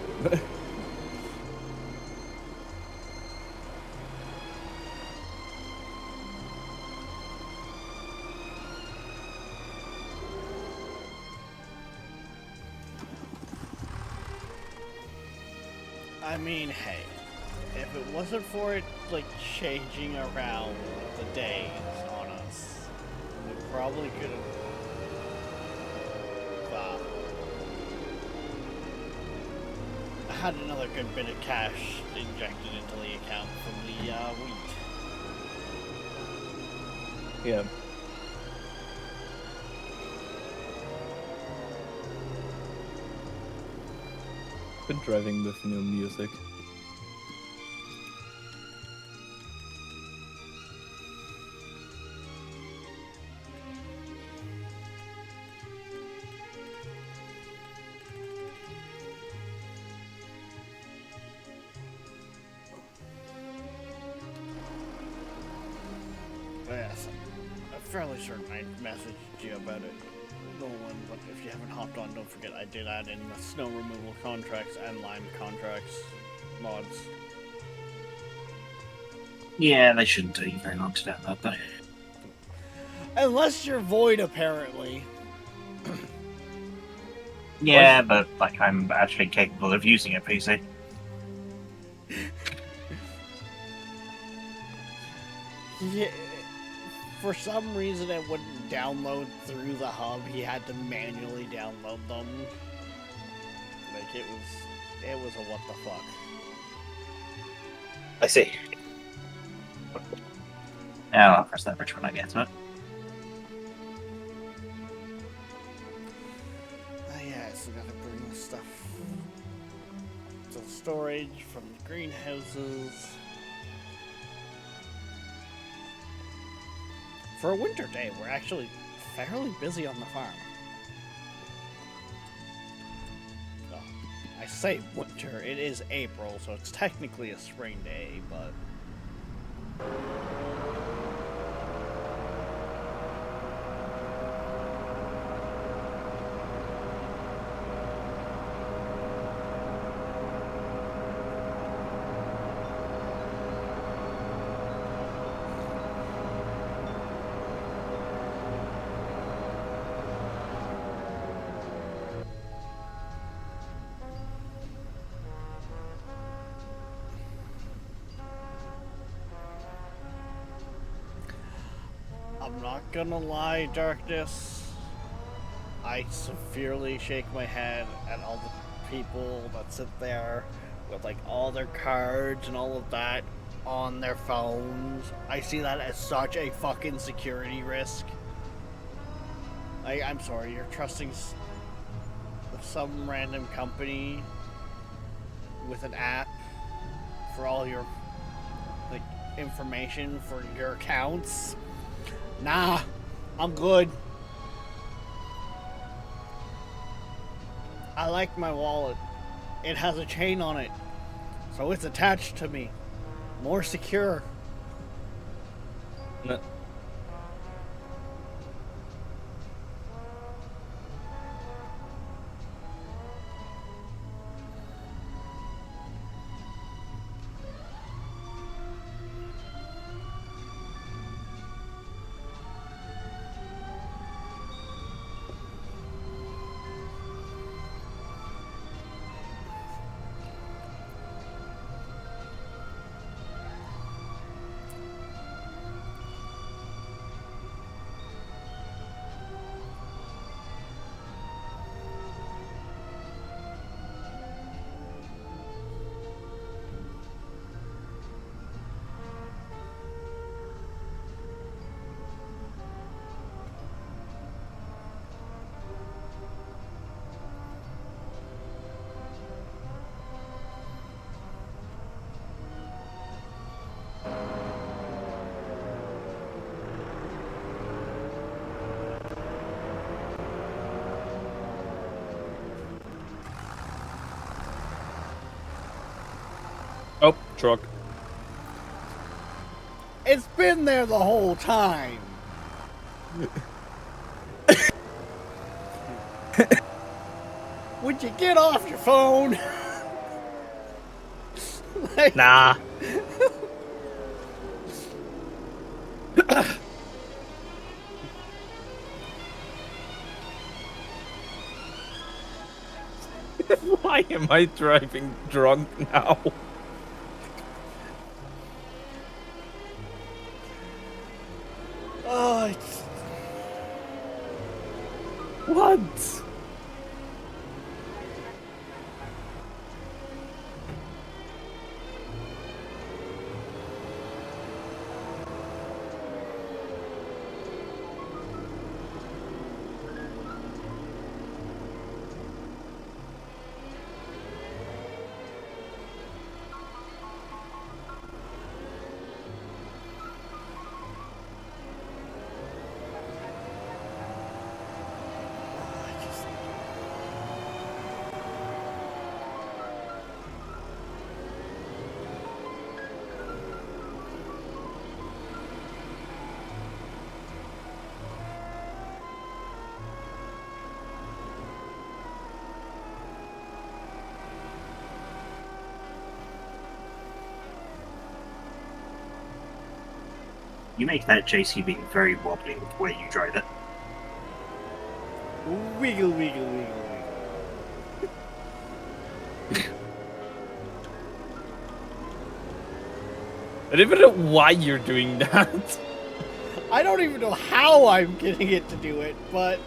I mean, hey, if it wasn't for it, like, changing around the days on us, we probably could have had another good bit of cash injected into the account from the wheat. Yeah. Been driving with no music. Yes, I'm fairly certain I messaged you about it, Nolan, but if you haven't hopped on, don't forget I did add in the snow removal contracts and lime contracts mods. Yeah, they shouldn't take you very long to download though. Unless you're void, apparently. Yeah, but like I'm actually capable of using a PC. Yeah, for some reason it wouldn't download through the hub. He had to manually download them. Like it was a what the fuck. I see. Yeah, I'll press that bridge when I get to it. Yeah, I still gotta bring the stuff to the storage from the greenhouses. For a winter day, we're actually fairly busy on the farm. Well, I say winter, it is April, so it's technically a spring day, but... I'm not gonna lie, Darkness. I severely shake my head at all the people that sit there with like all their cards and all of that on their phones. I see that as such a fucking security risk. I'm sorry, you're trusting some random company with an app for all your like information for your accounts. Nah, I'm good. I like my wallet. It has a chain on it, so it's attached to me. More secure. No. Oh, truck. It's been there the whole time. Would you get off your phone? Like- Nah. Why am I driving drunk now? Oh, it's... What? You make that JCB very wobbly with the way you drive it. Wiggle, wiggle, wiggle, wiggle. I don't even know why you're doing that. I don't even know how I'm getting it to do it, but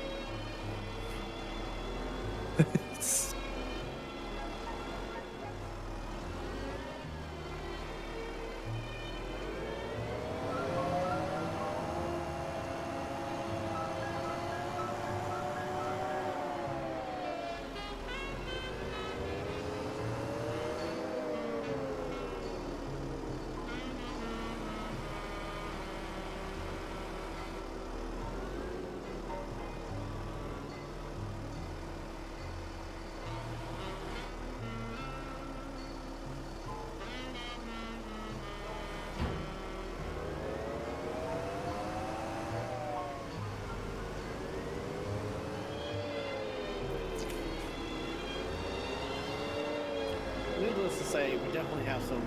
needless to say, we definitely have some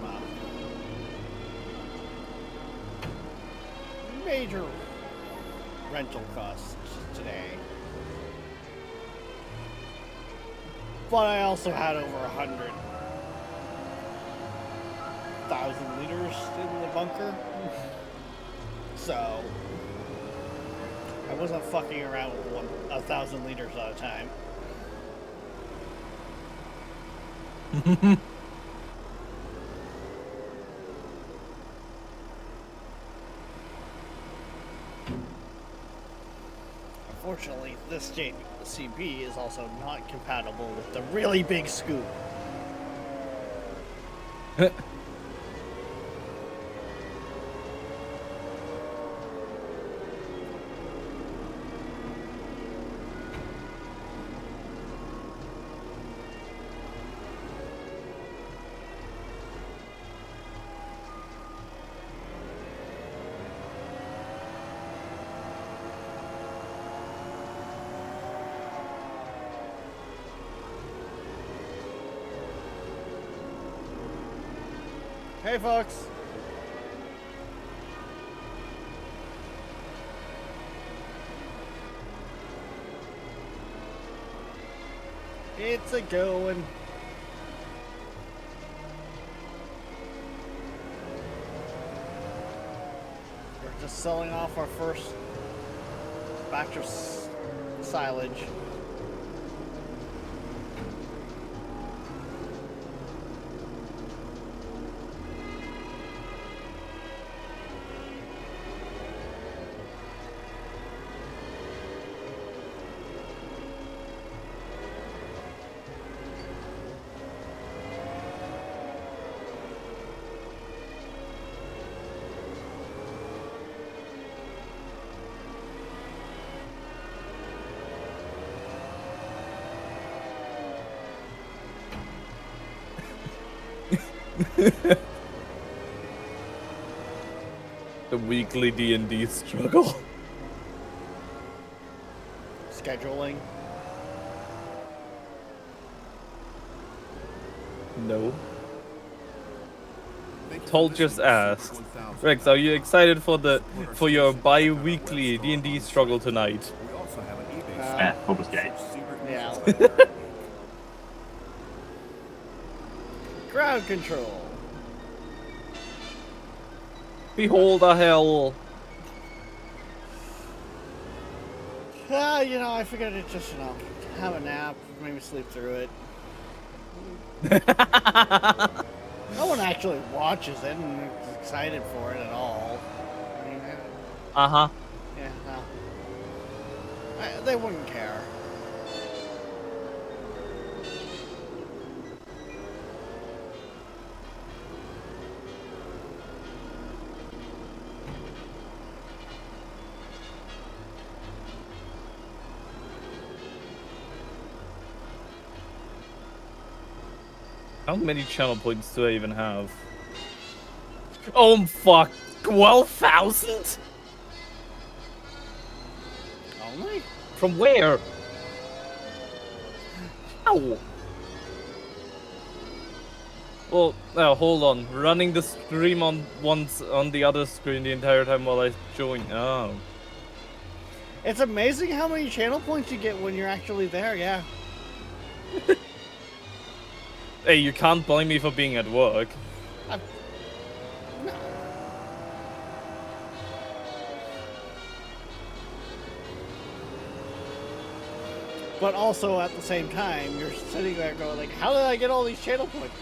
major rental costs today. But I also had over 100,000 liters in the bunker. So I wasn't fucking around with 1,000 liters at a time. Unfortunately, this JCB is also not compatible with the really big scoop. Hey, folks. It's a going. We're just selling off our first batch of silage. The weekly D&D struggle. Scheduling. No. Thank you for Told listening just to asked. Super 1000. Rex, are you excited for your bi-weekly D&D struggle tonight? We also have an eBay Yeah, what was gay? Yeah. Crowd control. Behold a hell. You know, I figured to just, have a nap, maybe sleep through it. No one actually watches it and is excited for it at all. I mean, Uh-huh. yeah, no. They wouldn't care. How many channel points do I even have? Oh fuck! 12,000? Only? From where? Ow! Well, hold on. Running the stream on the other screen the entire time while I join. Oh. It's amazing how many channel points you get when you're actually there, yeah. Hey, you can't blame me for being at work. No. But also at the same time, you're sitting there going like, how did I get all these channel points?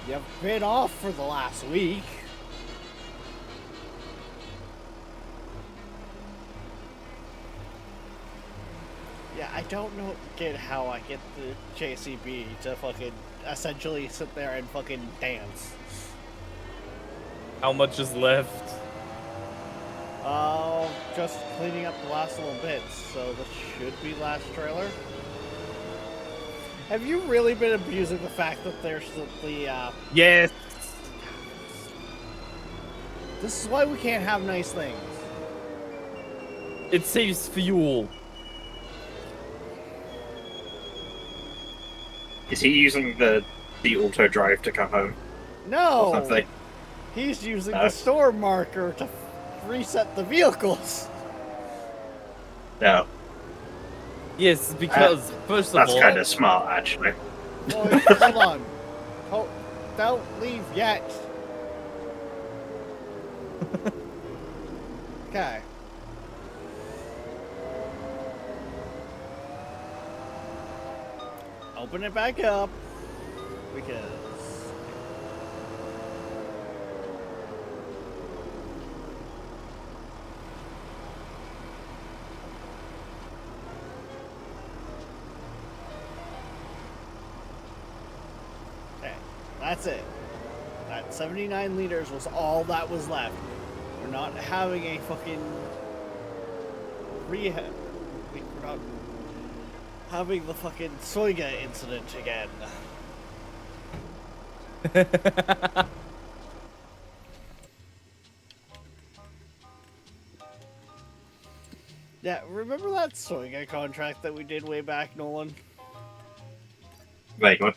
You've been off for the last week. Yeah, I don't get how I get the JCB to fucking essentially sit there and fucking dance. How much is left? Just cleaning up the last little bits, so this should be last trailer. Have you really been abusing the fact that there's the Yes. This is why we can't have nice things. It saves fuel. Is he using the auto drive to come home? Or No! something? He's using No. the store marker to reset the vehicles. No. Yes, because first of That's all, kind of smart, actually. Oh, hold on. Don't leave yet. Okay. Open it back up. Because... Okay, that's it. That 79 liters was all that was left. We're not having a fucking rehab. We're not having the fucking Soiga incident again. Yeah, remember that Soiga contract that we did way back, Nolan? Wait, what?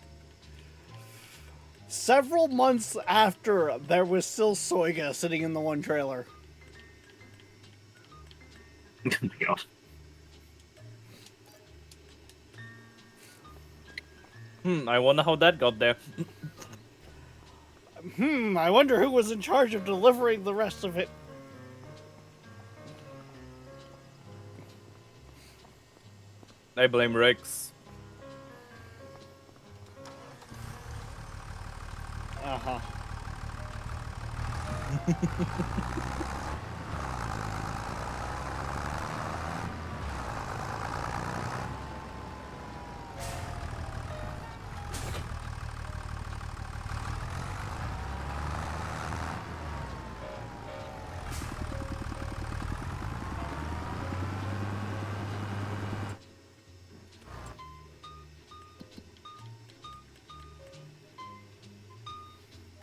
Several months after, there was still Soiga sitting in the one trailer. Oh my god. I wonder how that got there. I wonder who was in charge of delivering the rest of it. I blame Rex. Uh-huh.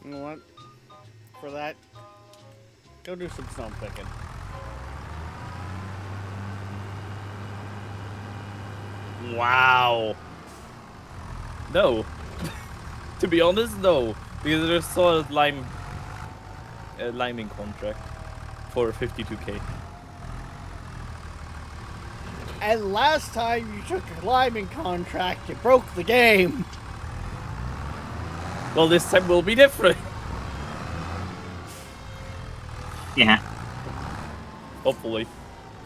You know what? For that, go do some stone picking. Wow. No. To be honest, no. Because there's sort of liming contract for 52k. And last time you took a climbing contract, you broke the game. Well, this time will be different. Yeah. Hopefully.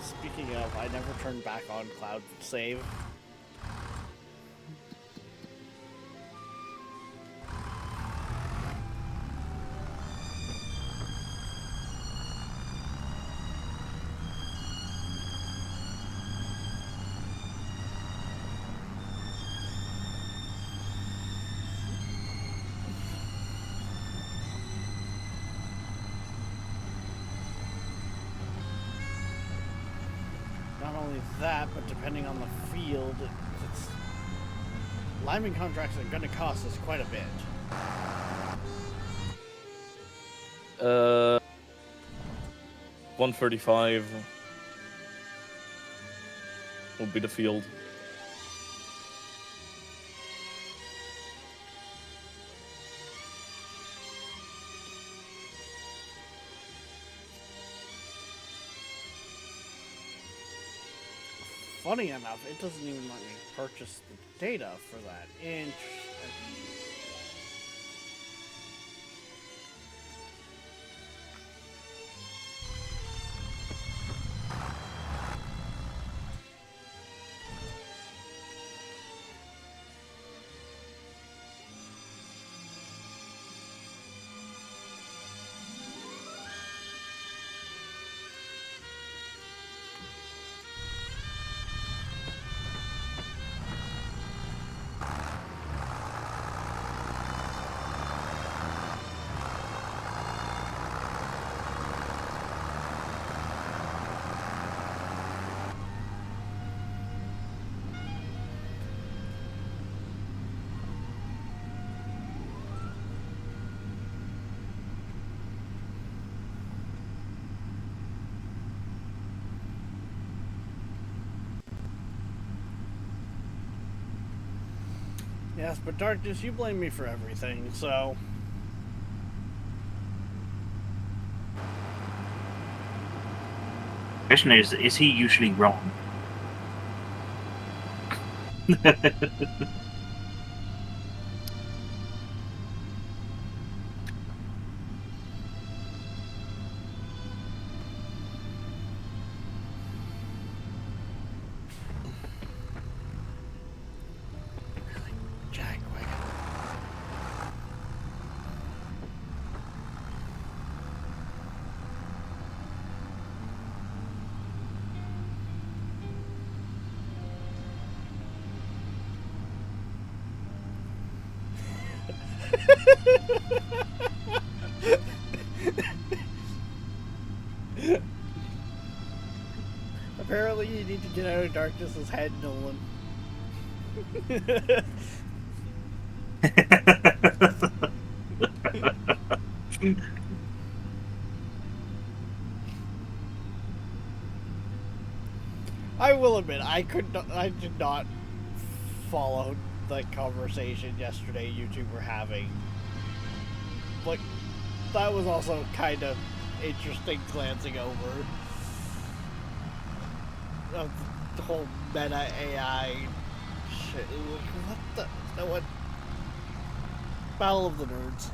Speaking of, I never turned back on cloud save. Not only that, but depending on the field, it's liming contracts are going to cost us quite a bit. 135 will be the field. funny enough, it doesn't even let me purchase the data for that. Yes, but Darkness, you blame me for everything, so... Question is he usually wrong? Apparently you need to get out of Darkness's head, Nolan. I will admit, I did not follow the conversation yesterday you two were having. Like, that was also kind of interesting glancing over. Of the whole meta AI shit. What the? No what? Battle of the Nerds.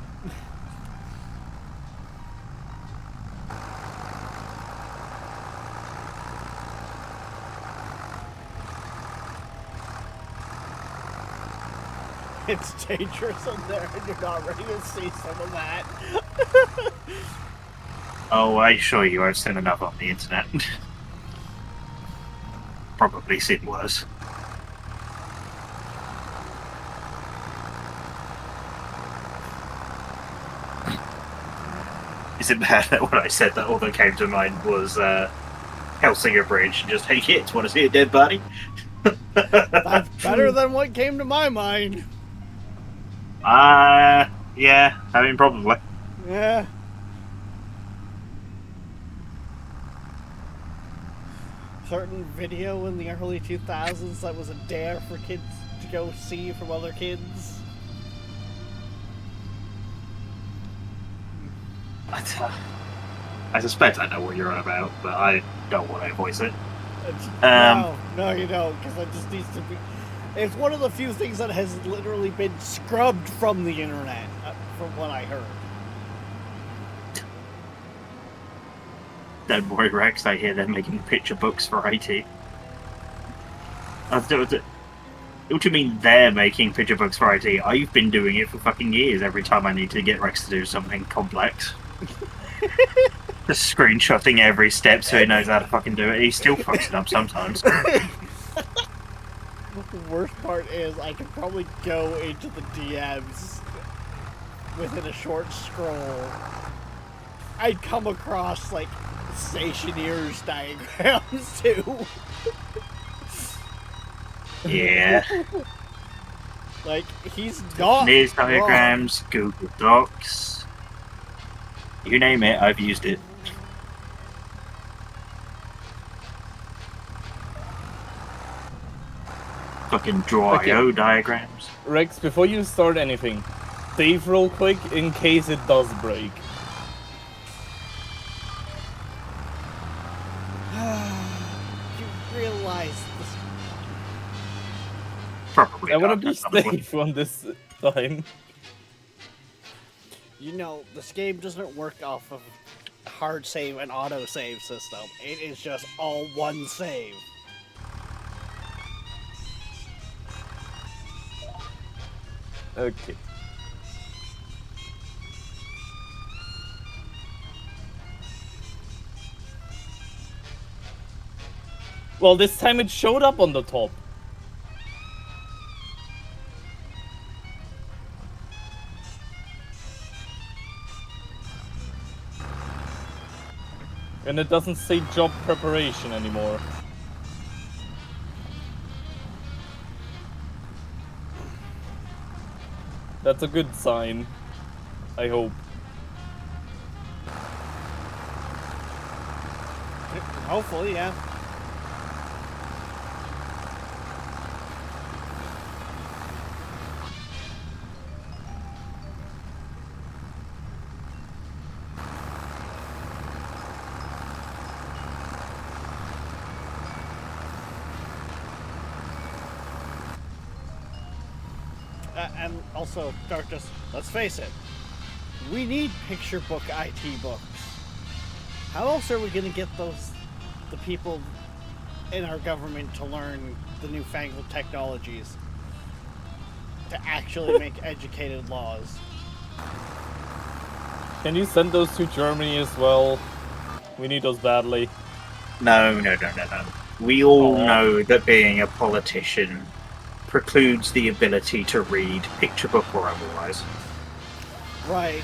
It's dangerous in there, and you're not ready to see some of that. Oh, I assure you, I've seen enough on the internet. Probably seen worse. Is it bad that when I said that all that came to mind was Helsinger Bridge and just, hey kids, want to see a dead body? That's better than what came to my mind. Yeah, I mean, probably. Yeah. Certain video in the early 2000s that was a dare for kids to go see from other kids. I suspect I know what you're on about, but I don't want to voice it. No, you don't, because it just needs to be... It's one of the few things that has literally been scrubbed from the internet, from what I heard. Don't worry, Rex, I hear they're making picture books for IT. What do you mean they're making picture books for IT? I've been doing it for fucking years every time I need to get Rex to do something complex. Just screenshotting every step so he knows how to fucking do it. He still fucks it up sometimes. The worst part is I could probably go into the DMs within a short scroll. I'd come across, like, Stationeer's diagrams, too. Yeah. Like, he's not News wrong. diagrams, Google Docs. You name it, I've used it. Fucking draw IO diagrams. Rex, before you start anything, save real quick in case it does break. You realize realize this. Probably. I want not, to be honestly. safe on this time. You know, this game doesn't work off of hard save and auto save system. It is just all one save. Okay. Well, this time it showed up on the top. And it doesn't say job preparation anymore. That's a good sign. I hope. Hopefully, yeah. And also, Darkness, let's face it, we need picture book IT books. How else are we going to get the people in our government to learn the newfangled technologies to actually make educated laws? Can you send those to Germany as well? We need those badly. No. We all Aw. know that being a politician precludes the ability to read picture book or otherwise. Right.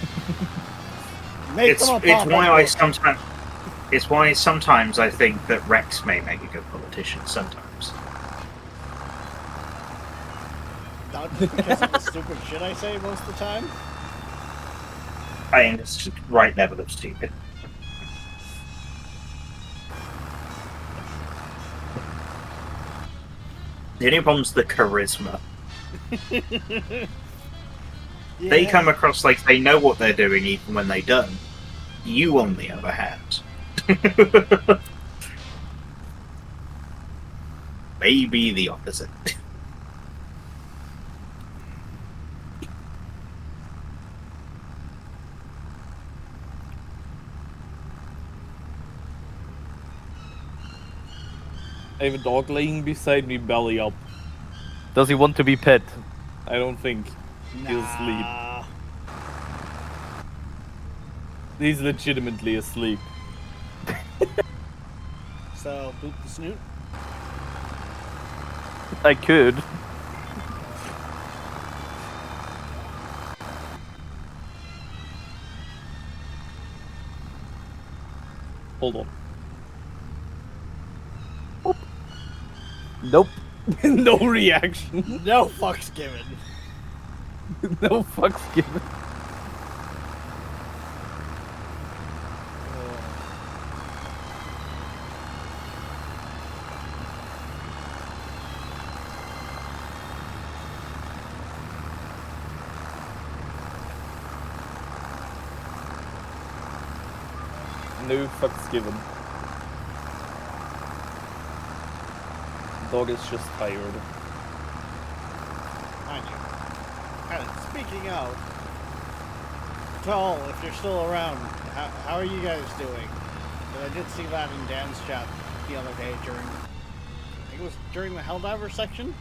Make It's them a it's pop-up why I book. sometimes it's why sometimes I think that Rex may make a good politician. Sometimes. Not because of the stupid shit I say most of the time. I think it's just right level of stupid. The only problem's the charisma. They Yeah. come across like they know what they're doing even when they don't. You, on the other hand. Maybe the opposite. I have a dog laying beside me, belly up. Does he want to be pet? I don't think. He's asleep. Nah. He's legitimately asleep. So, boop the snoot. I could. Hold on. Oop. Nope. No reaction. No fucks given. No fucks given. No fucks given. Dog is just tired. Mind you. And speaking of, Tall, if you're still around, how are you guys doing? 'Cause I did see that in Dan's chat the other day during, I think it was during the Helldiver section.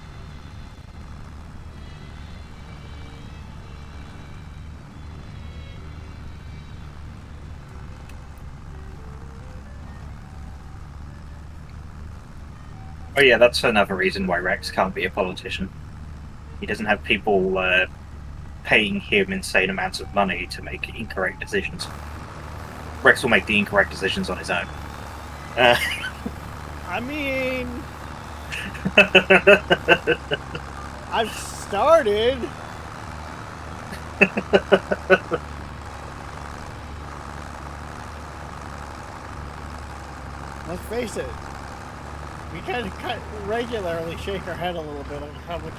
Oh yeah, that's another reason why Rex can't be a politician. He doesn't have people paying him insane amounts of money to make incorrect decisions. Rex will make the incorrect decisions on his own. I mean, I've started. Let's face it. We kind of regularly shake our head a little bit on how much,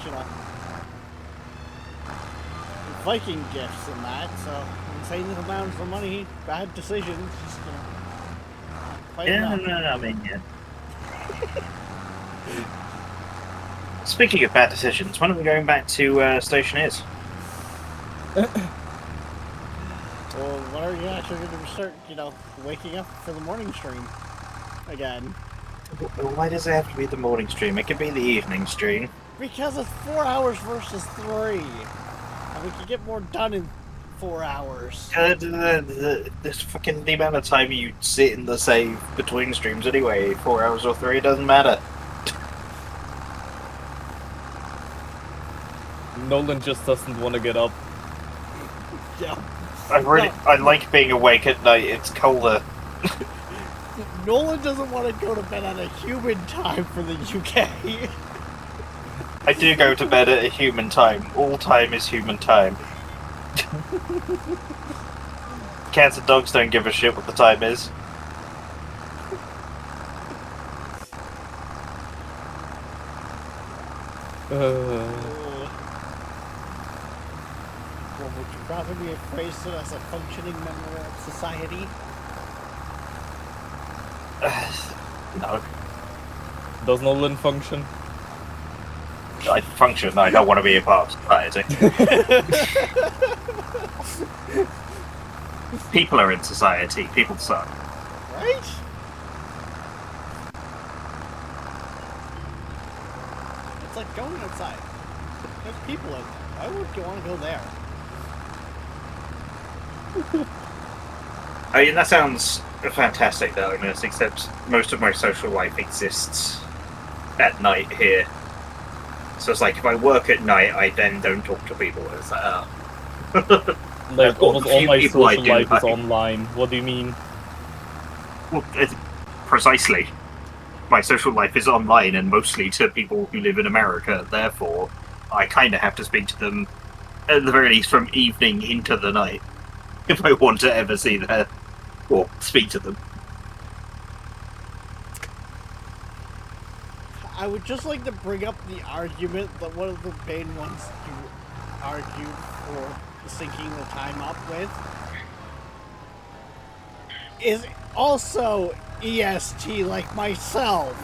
Viking gifts and that, so insane amounts of money, bad decisions, just, fighting Yeah, up. no, I mean, yeah. Speaking of bad decisions, when are we going back to Station Is? Well, when are you actually going to start, waking up for the morning stream again? Why does it have to be the morning stream? It could be the evening stream. Because it's 4 hours versus 3. And we can get more done in 4 hours. This fucking the amount of time you sit in the save between streams anyway, 4 hours or 3, it doesn't matter. Nolan just doesn't want to get up. Yeah. I like being awake at night. It's colder. Nolan doesn't want to go to bed at a human time for the UK. I do go to bed at a human time. All time is human time. Cats and dogs don't give a shit what the time is. Well, would you rather be appraised as a functioning member of society? No. Does Nolan function? I function, I don't want to be a part of society. People are in society, people suck. Right? It's like going outside. There's people out there. Why would you want to go there? I mean, that sounds fantastic though, except most of my social life exists at night here. So it's like, if I work at night, I then don't talk to people. It's like, Like, Well, almost the all few my people I social do, life is I- online. What do you mean? well, precisely. My social life is online and mostly to people who live in America. Therefore, I kind of have to speak to them, at the very least, from evening into the night, if I want to ever see them or speak to them. I would just like to bring up the argument that one of the main ones you argued for syncing the time up with is also EST like myself.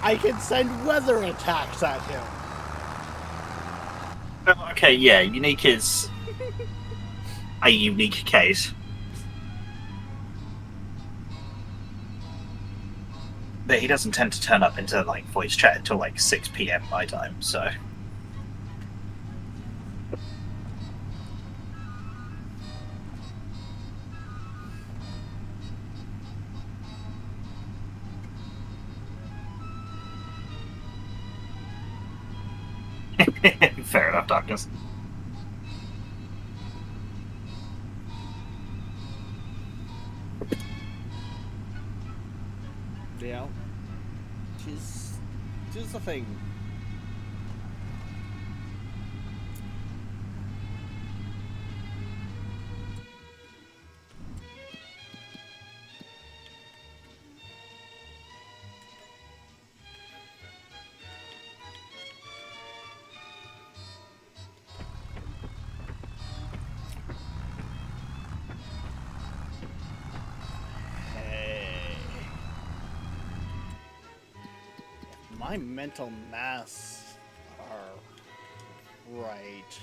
I can send weather attacks at him. Well, okay, yeah, unique is a unique case. But he doesn't tend to turn up into like voice chat until like 6 PM my time, so. Fair enough, Darkness. Yeah. She's the thing. My mental mass are right.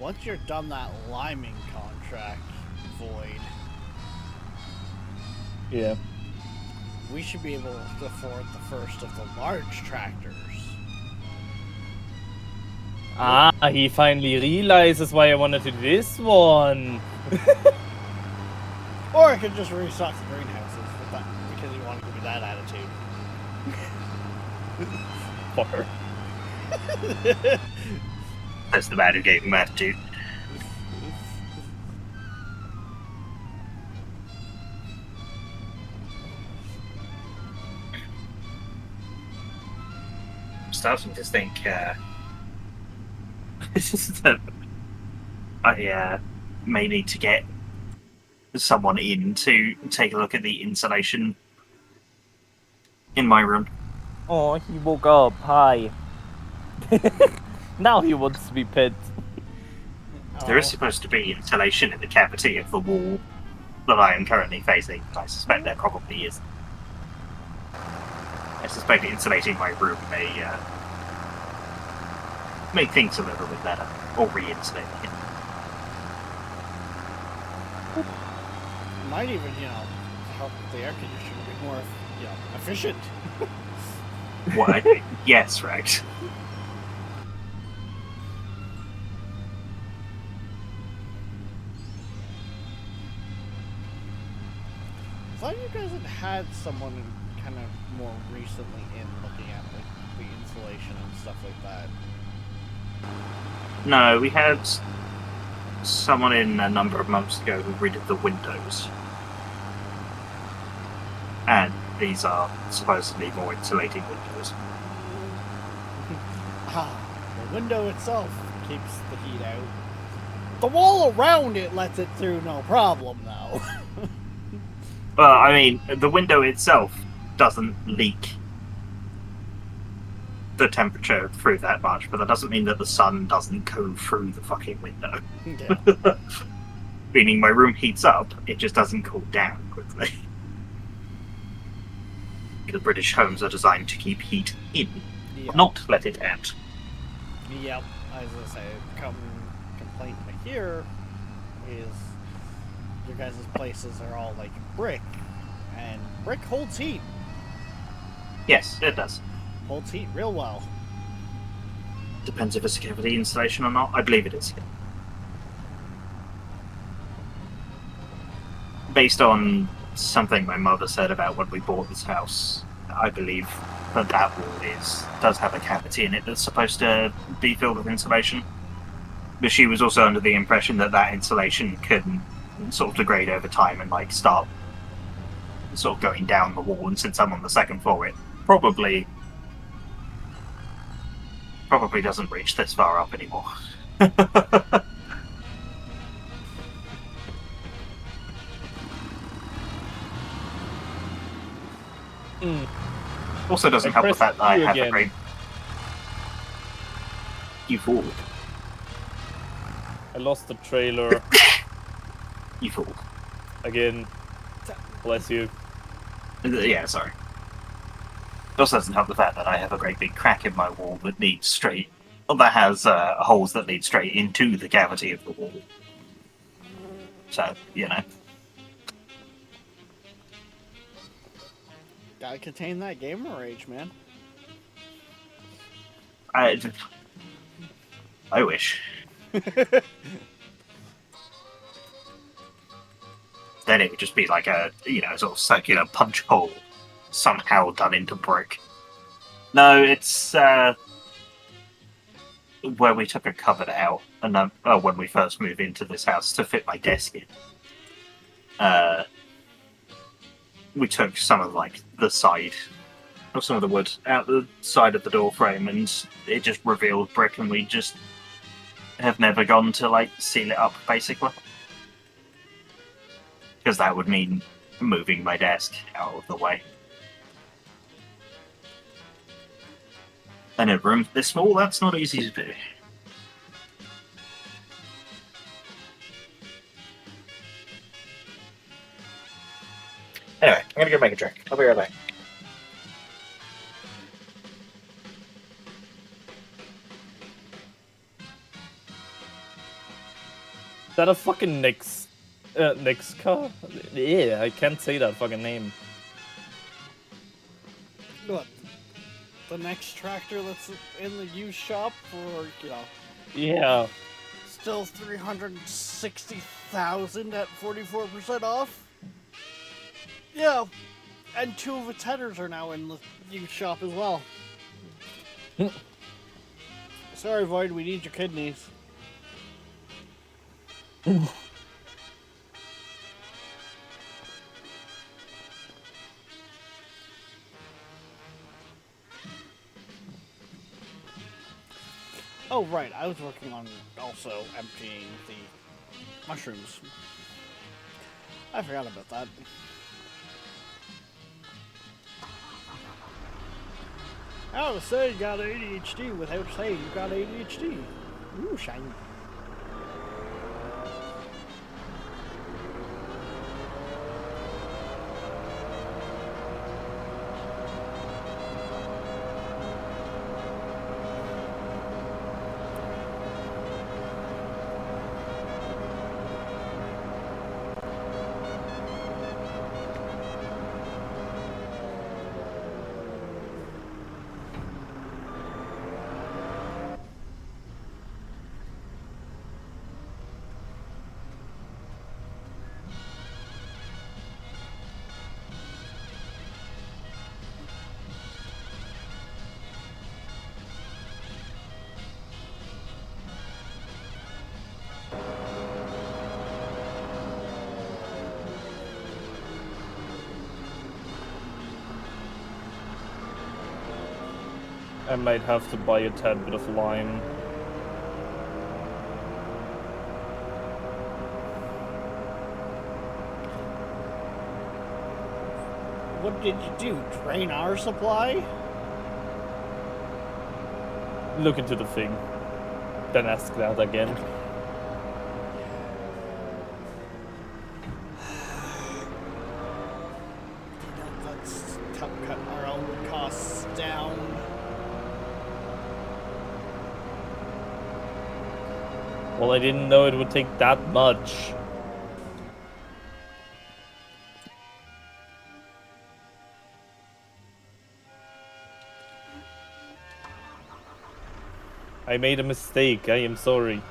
Once you're done that liming contract, Void, Yeah. we should be able to afford the first of the large tractors. Ah, he finally realizes why I wanted to do this one. Or I could just restock the greenhouses with that, because you want to give me that attitude. Fucker. That's the man who gave him attitude. I'm starting to think, that I may need to get someone in to take a look at the insulation in my room. Oh, he woke up. Hi. Now he wants to be pet. There is supposed to be insulation in the cavity of the wall that I am currently facing. I suspect there probably is. I suspect insulating my room may make things a little bit better, or re-insulating it. Might even, help the air conditioning be more, efficient. What? Yes, right. I thought you guys had someone kind of more recently in looking at like the insulation and stuff like that. No, we had someone in a number of months ago who redid the windows. And these are supposedly more insulating windows. The window itself keeps the heat out. The wall around it lets it through no problem, though. Well, I mean, the window itself doesn't leak the temperature through that much, but that doesn't mean that the sun doesn't go through the fucking window. Yeah. Meaning my room heats up, it just doesn't cool down quickly. Because British homes are designed to keep heat in, Yep. not let it out. Yep. As I say, complaint I hear is your guys' places are all like brick, and brick holds heat. Yes, it does. Holds heat real well. Depends if it's cavity insulation or not. I believe it is. Based on something my mother said about when we bought this house, I believe that wall does have a cavity in it that's supposed to be filled with insulation. But she was also under the impression that insulation can sort of degrade over time and like start sort of going down the wall, and since I'm on the second floor, it probably doesn't reach this far up anymore. Also doesn't help the fact that I have a great... You fool. I lost the trailer You fool. again. Bless you. Yeah, sorry. It also doesn't help the fact that I have a great big crack in my wall that leads straight... Well, that has holes that lead straight into the cavity of the wall. So, you know. Gotta contain that gamer rage, man. I wish. Then it would just be like a, sort of circular punch hole somehow done into brick. No, it's where we took a cupboard out, and when we first moved into this house to fit my desk in. We took some of the side of some of the wood out the side of the door frame, and it just revealed brick, and we just have never gone to seal it up, basically, because that would mean moving my desk out of the way. And in a room this small, that's not easy to do. Anyway, I'm gonna go make a drink. I'll be right back. Is that a fucking Nix car? Yeah, I can't say that fucking name. What? The next tractor that's in the used shop for, Yeah. still 360,000 at 44% off? Yeah, and 2 of its headers are now in the used shop as well. Sorry, Void, we need your kidneys. Oh, right, I was working on also emptying the mushrooms. I forgot about that. How to say you got ADHD without saying you got ADHD. Ooh, shiny. I might have to buy a tad bit of lime. What did you do? Drain our supply? Look into the thing. Then ask that again. Let's cut our own costs down. Well, I didn't know it would take that much. I made a mistake. I am sorry.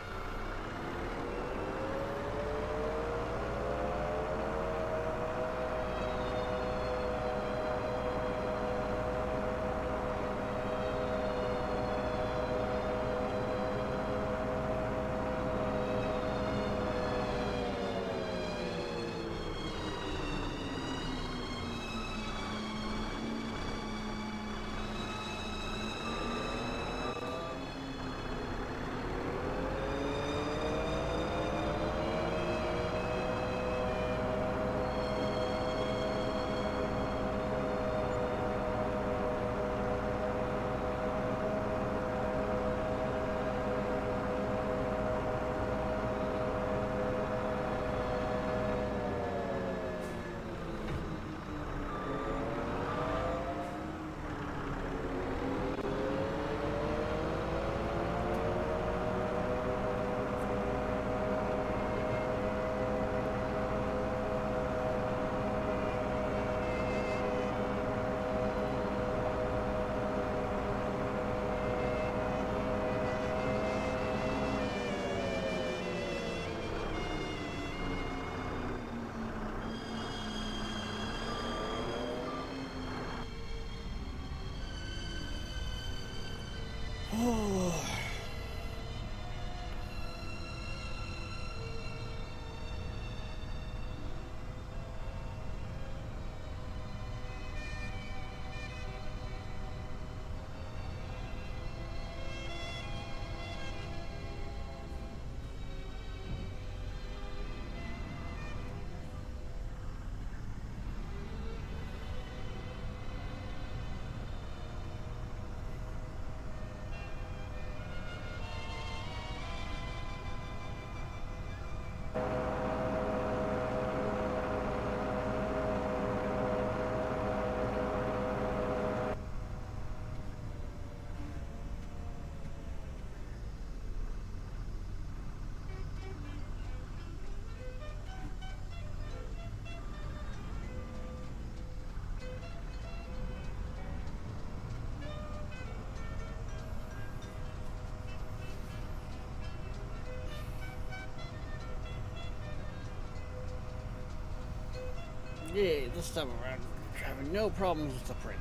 Yeah, this time around, we're having no problems with the print.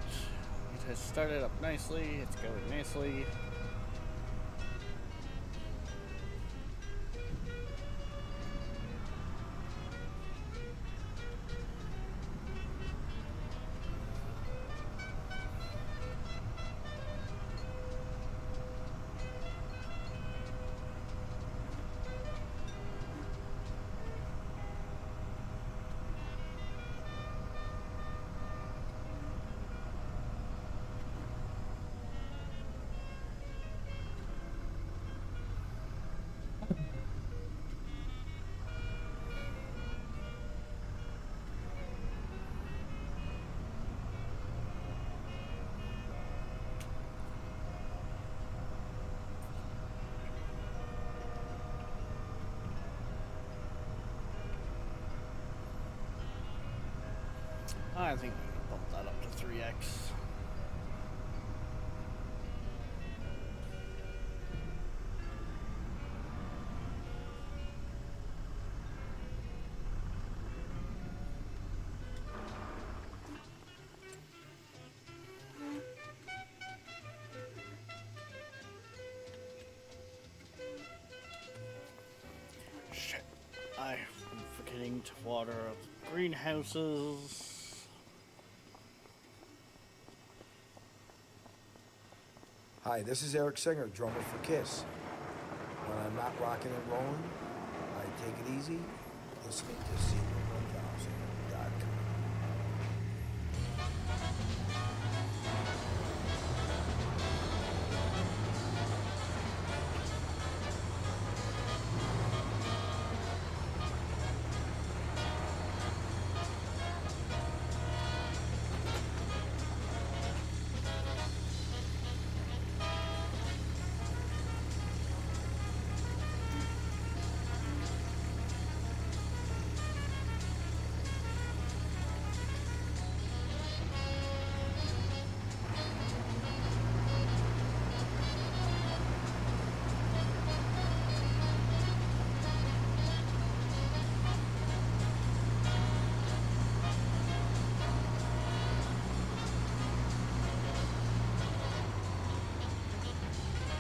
It has started up nicely, it's going nicely. I think we can bump that up to 3x. Shit. I'm forgetting to water the greenhouses. Hi, this is Eric Singer, drummer for Kiss. When I'm not rocking and rolling, I take it easy, listening to Seabird1000.com.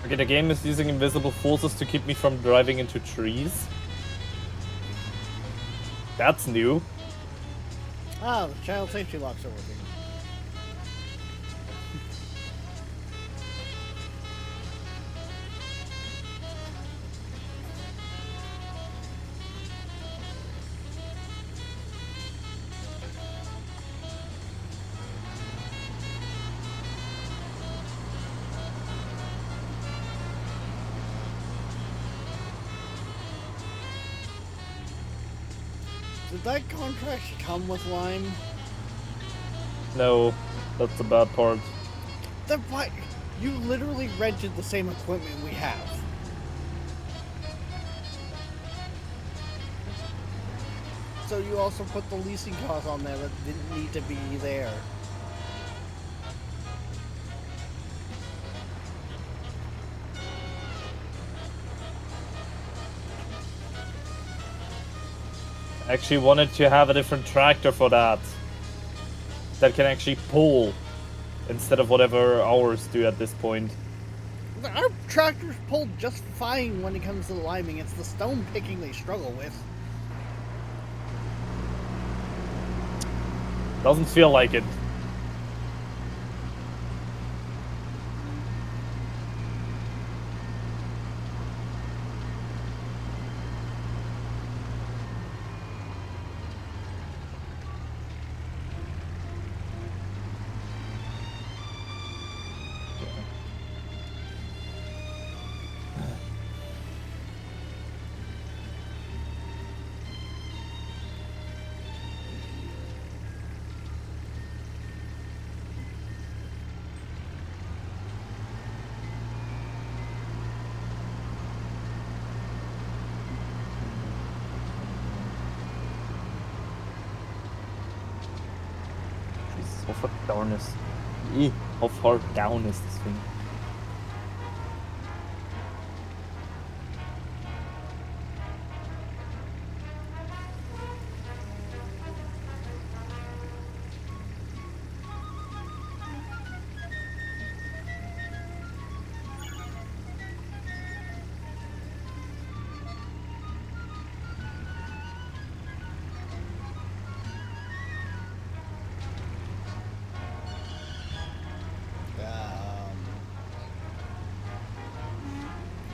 Okay, the game is using invisible forces to keep me from driving into trees. That's new. Ah, the child safety locks are working. Did that contract come with Lime? No, that's the bad part. Then why? You literally rented the same equipment we have. So you also put the leasing cost on there that didn't need to be there. I actually wanted to have a different tractor for that. That can actually pull instead of whatever ours do at this point. Our tractors pull just fine when it comes to the liming. It's the stone picking they struggle with. Doesn't feel like it. Jesus, how far down ist. How far down ist das Ding?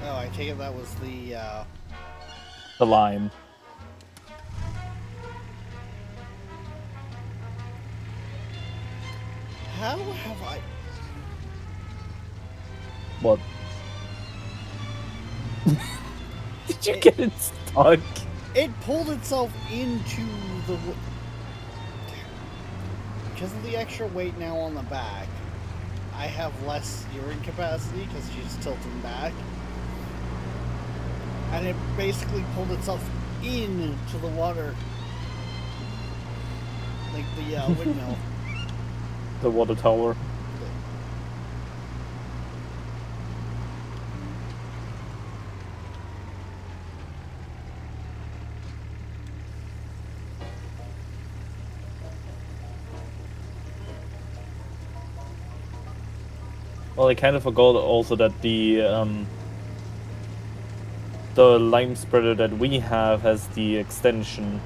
No, I take it that was The lime. How have I... What? Did you get it stuck? It pulled itself into the... Because of the extra weight now on the back, I have less steering capacity because she's tilting back. And it basically pulled itself into the water. Like the windmill. The water tower. Well, I kind of forgot also that the lime spreader that we have has the extension.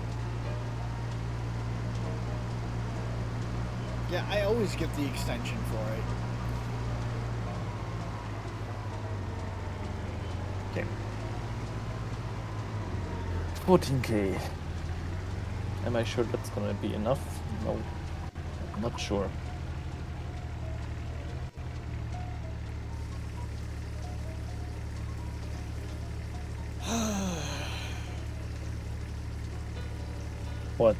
Yeah, I always get the extension for it. Okay. 14k. Am I sure that's gonna be enough? No. I'm not sure. What?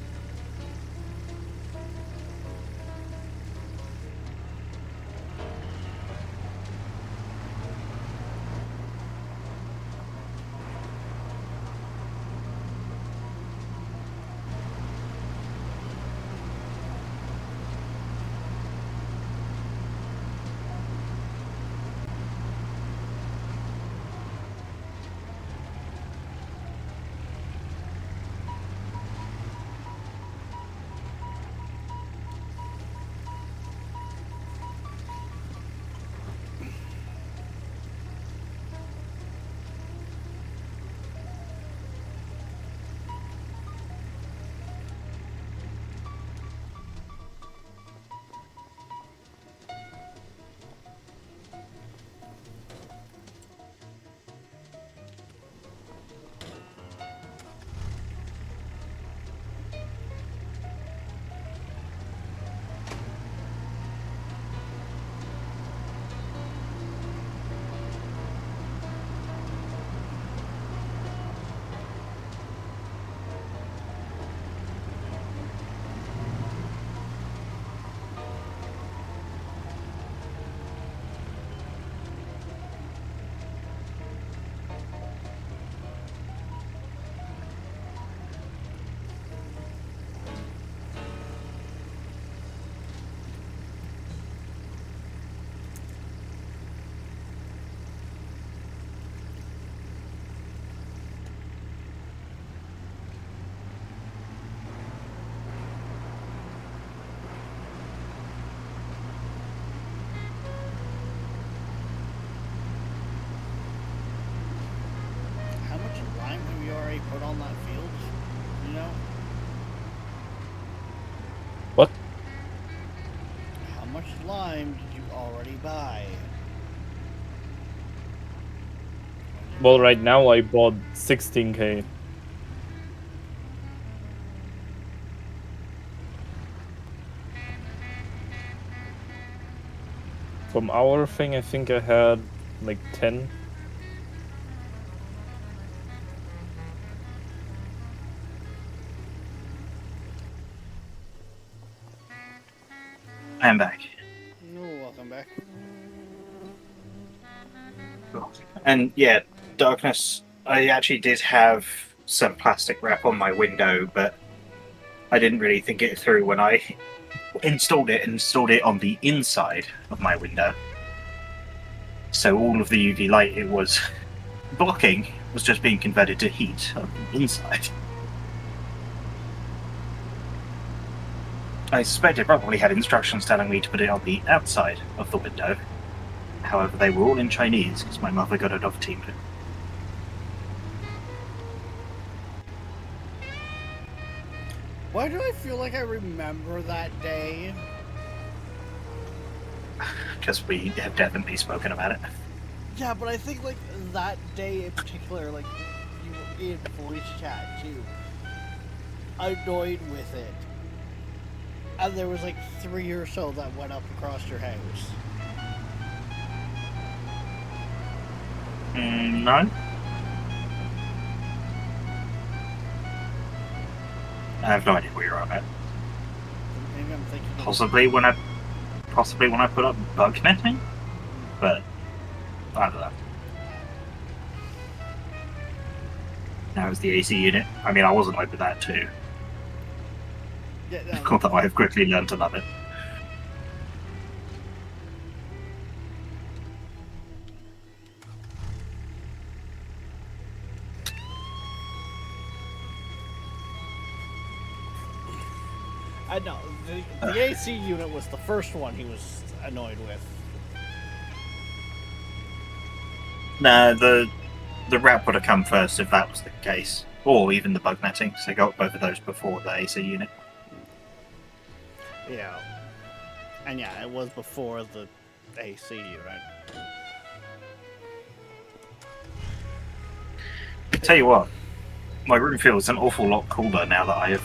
How much lime have you already put on that field? You know? What? How much lime did you already buy? Well, right now I bought 16k. From our thing, I think I had like 10. I'm back. Oh, welcome back. And yeah, Darkness, I actually did have some plastic wrap on my window, but I didn't really think it through when I installed it on the inside of my window. So all of the UV light it was blocking was just being converted to heat on the inside. I suspect it probably had instructions telling me to put it on the outside of the window. However, they were all in Chinese because my mother got it off Team. Why do I feel like I remember that day? Because we have definitely spoken about it. Yeah, but I think like that day in particular, like you were in voice chat too, annoyed with it, and there was like 3 or so that went up across your house. No. I have no idea where you're at. Maybe I'm thinking of- Possibly when I put up bug netting, but I don't know. Now it's the AC unit. I mean, I wasn't open that too. Yeah, no, Although I have quickly learned to love it. I know the AC unit was the first one he was annoyed with. Nah, the wrap would have come first if that was the case, or even the bug netting. So I got both of those before the AC unit. Yeah, and yeah, it was before the AC unit. tell you what, my room feels an awful lot cooler now that I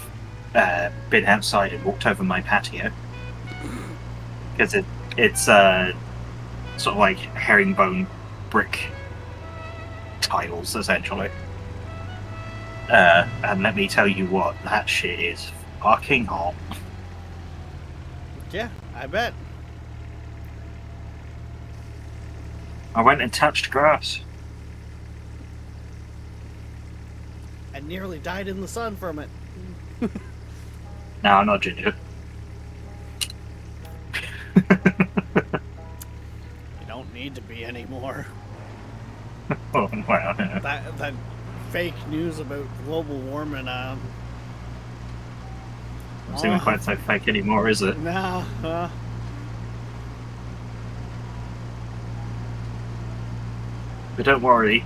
have been outside and walked over my patio. Because it's sort of like herringbone brick tiles, essentially. And let me tell you what, that shit is fucking hot. Yeah, I bet. I went and touched grass. I nearly died in the sun from it. No, I'm not ginger. You don't need to be anymore. Oh, wow. That fake news about global warming, It's even quite so fake anymore, is it? nah, But don't worry,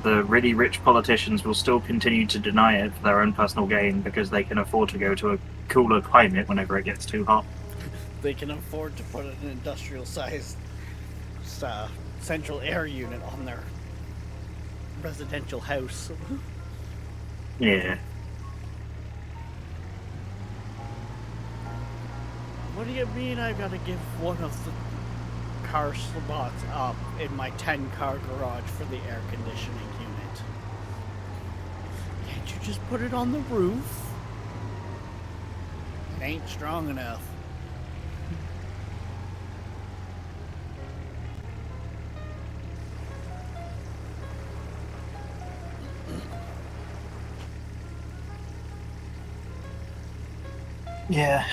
the really rich politicians will still continue to deny it for their own personal gain because they can afford to go to a cooler climate whenever it gets too hot. they can afford to put an industrial-sized central air unit on their residential house. Yeah. What do you mean I gotta give one of the car slots up in my 10-car garage for the air conditioning unit? Can't you just put it on the roof? It ain't strong enough. Yeah,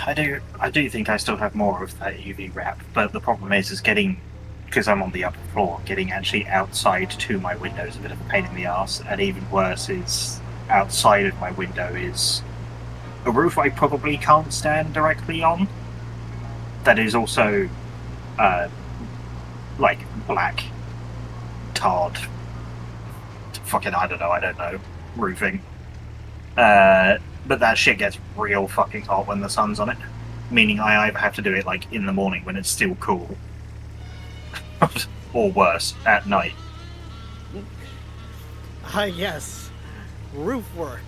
I do think I still have more of that UV wrap, but the problem is getting, because I'm on the upper floor, getting actually outside to my window is a bit of a pain in the ass, and even worse is outside of my window is a roof I probably can't stand directly on. That is also, like black, tarred, fucking I don't know, roofing. But that shit gets real fucking hot when the sun's on it. Meaning I either have to do it like in the morning when it's still cool, or worse, at night. Yes, roof work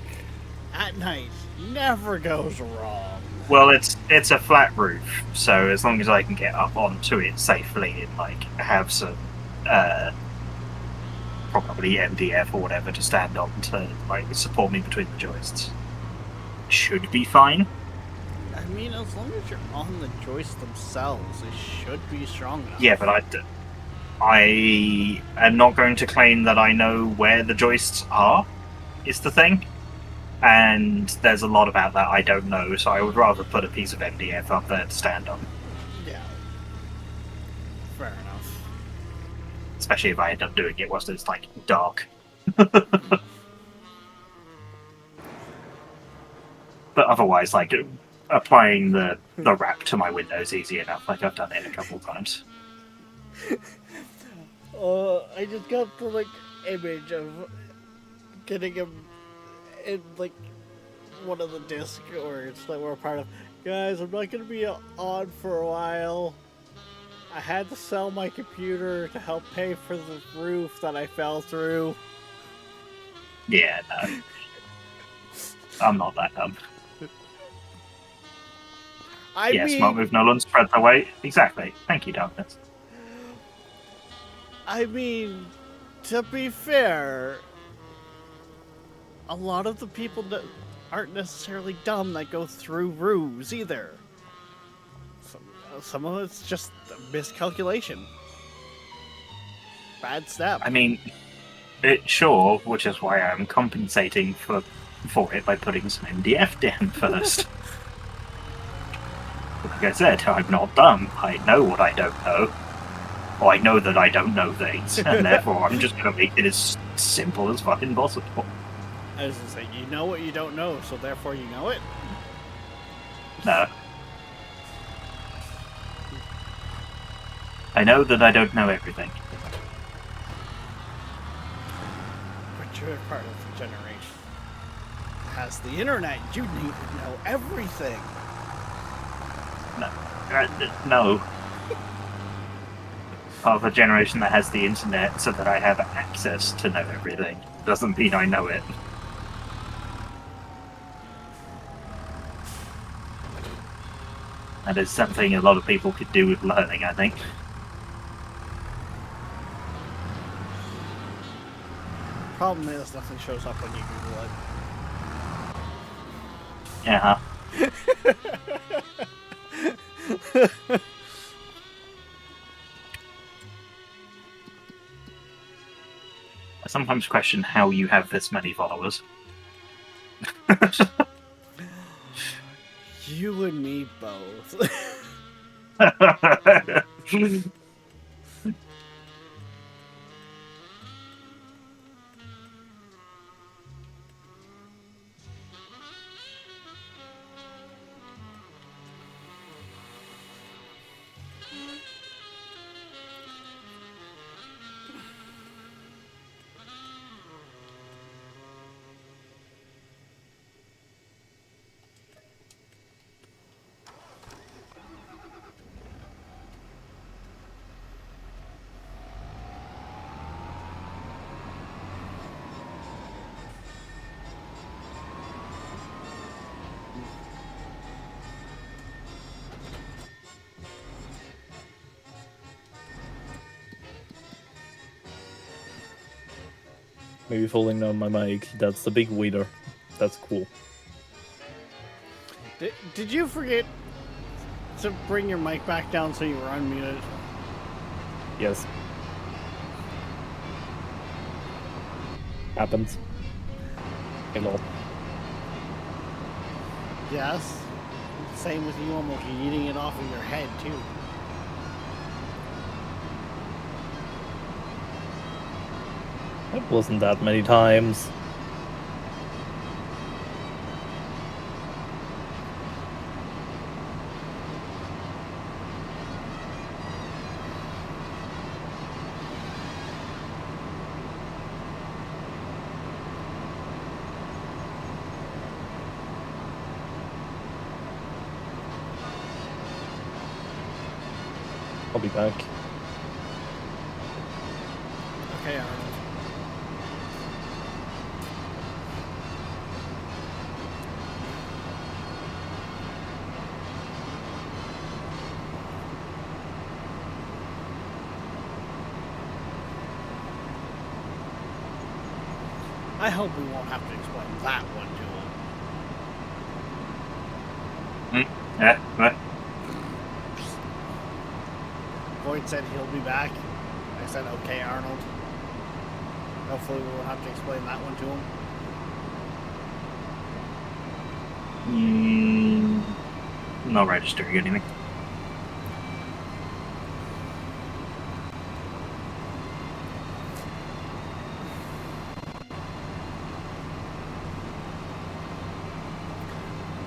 at night never goes wrong. Well, it's a flat roof, so as long as I can get up onto it safely and like have some probably MDF or whatever to stand on to like support me between the joists, should be fine. I mean, as long as you're on the joists themselves, it should be strong enough. Yeah, but I am not going to claim that I know where the joists are, is the thing. And there's a lot about that I don't know, so I would rather put a piece of MDF up there to stand on. Yeah. Fair enough. Especially if I end up doing it whilst it's, like, dark. But otherwise, like, applying the wrap to my window is easy enough. Like, I've done it a couple of times. I just got the, like, image of getting him in, like, one of the Discords that we're a part of. Guys, I'm not gonna be on for a while. I had to sell my computer to help pay for the roof that I fell through. Yeah, no. I'm not that dumb. I yeah, mean, smart move, Nolan. Spread the weight. Exactly. Thank you, Darkness. I mean, to be fair, a lot of the people that aren't necessarily dumb that go through roofs either. Some of it's just a miscalculation. Bad step. I mean, sure, which is why I'm compensating for it by putting some MDF down first. Like I said, I'm not dumb. I know what I don't know. Or I know that I don't know things, and therefore I'm just going to make it as simple as fucking possible. I was gonna say, you know what you don't know, so therefore you know it? No. I know that I don't know everything. But you're part of the generation that has the internet. You need to know everything. No. part of a generation that has the internet so that I have access to know everything. Doesn't mean I know it. And it's something a lot of people could do with learning, I think. Problem is, nothing shows up when you Google it. Yeah. I sometimes question how you have this many followers. You and me both. Maybe falling down my mic. That's the big weeder. That's cool. Did you forget to bring your mic back down so you were unmuted? Yes. Happens. Hello. Yes. Same with you almost eating it off of your head, too. It wasn't that many times. I'll be back. Okay, Arnold. I hope we won't have to explain that one to him. Yeah, right. Boyd said he'll be back. I said, okay, Arnold. Hopefully we won't have to explain that one to him. Not registering anything.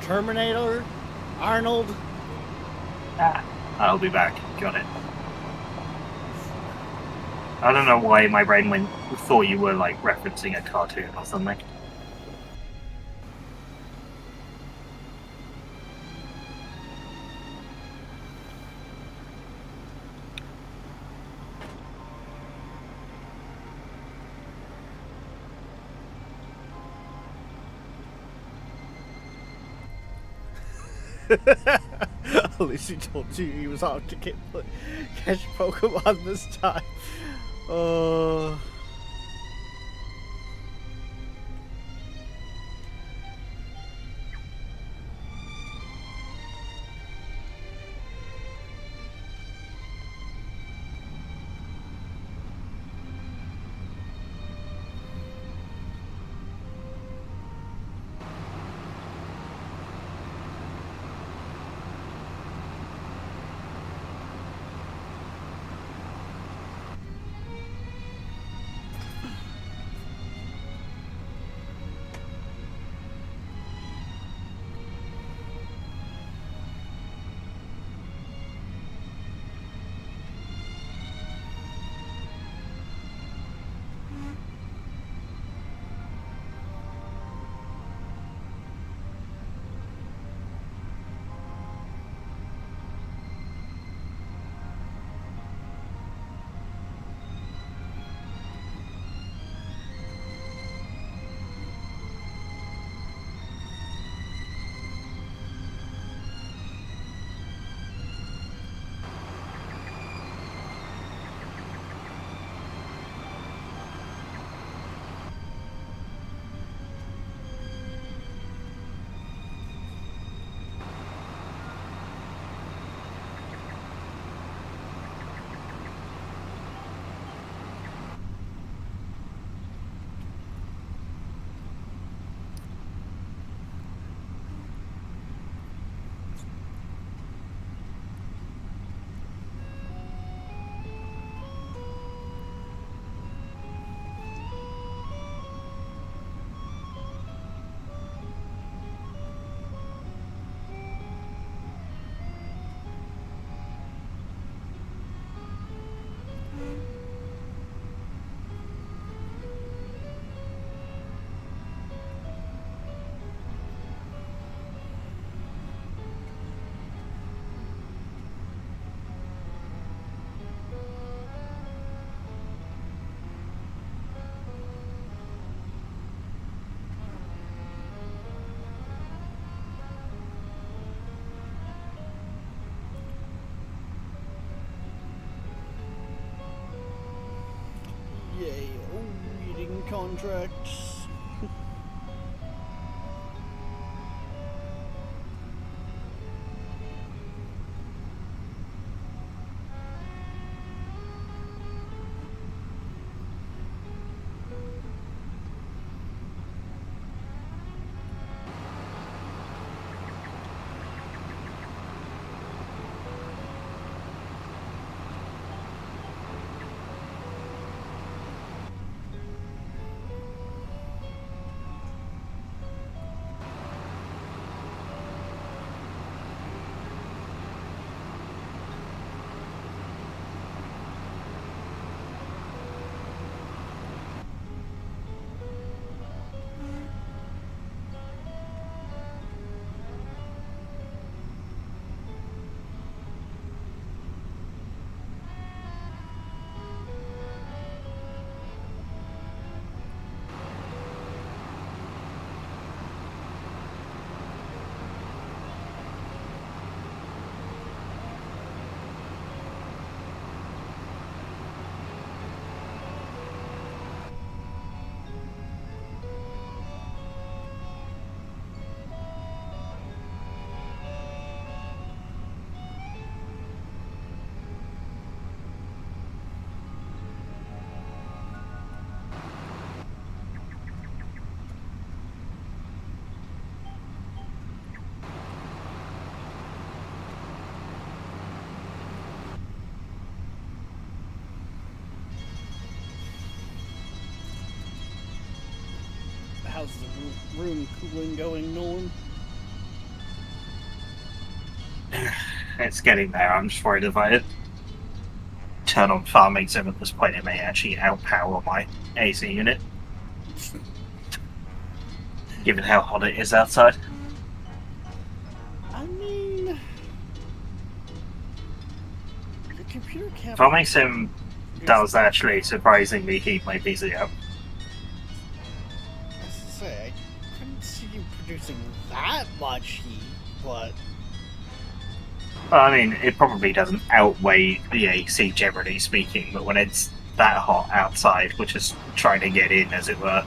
Terminator? Arnold? I'll be back. Got it. I don't know why my brain thought you were like referencing a cartoon or something. At least he told you he was out to catch Pokemon this time. contracts. How's the room cooling going, Nolan? It's getting there. I'm just worried if I turn on farming sim at this point, it may actually outpower my AC unit. Given how hot it is outside. I mean, the computer can't. Farming sim does actually surprisingly heat my PC up. As I say, I couldn't see you producing that much heat, but Well, I mean, it probably doesn't outweigh the AC generally speaking, but when it's that hot outside, we're just trying to get in, as it were.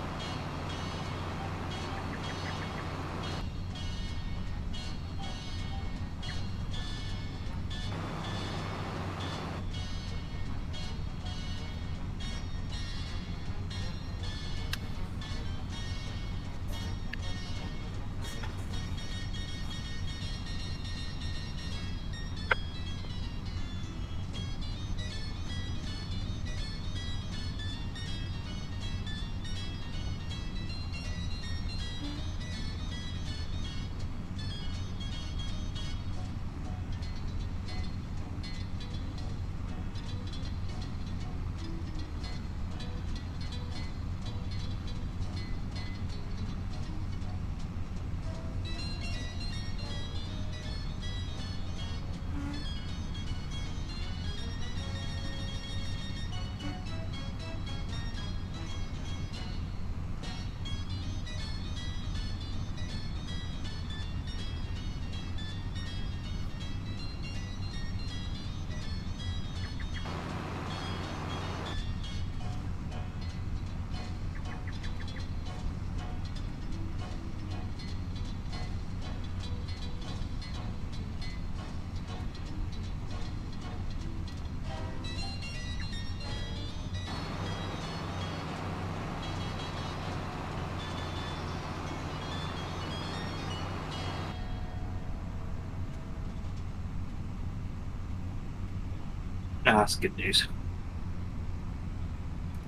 Ah, that's good news.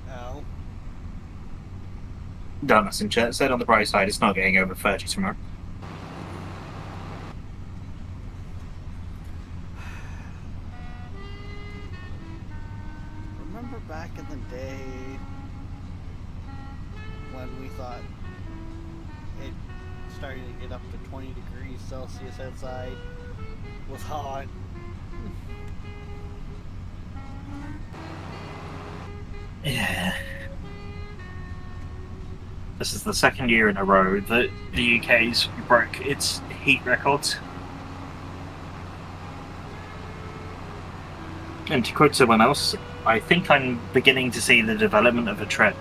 Al, Darkness in chat said on the bright side, it's not getting over 30 tomorrow. remember back in the day when we thought it started to get up to 20 degrees Celsius outside was hot? Yeah. This is the second year in a row that the UK's broke its heat records. And to quote someone else, I think I'm beginning to see the development of a trend.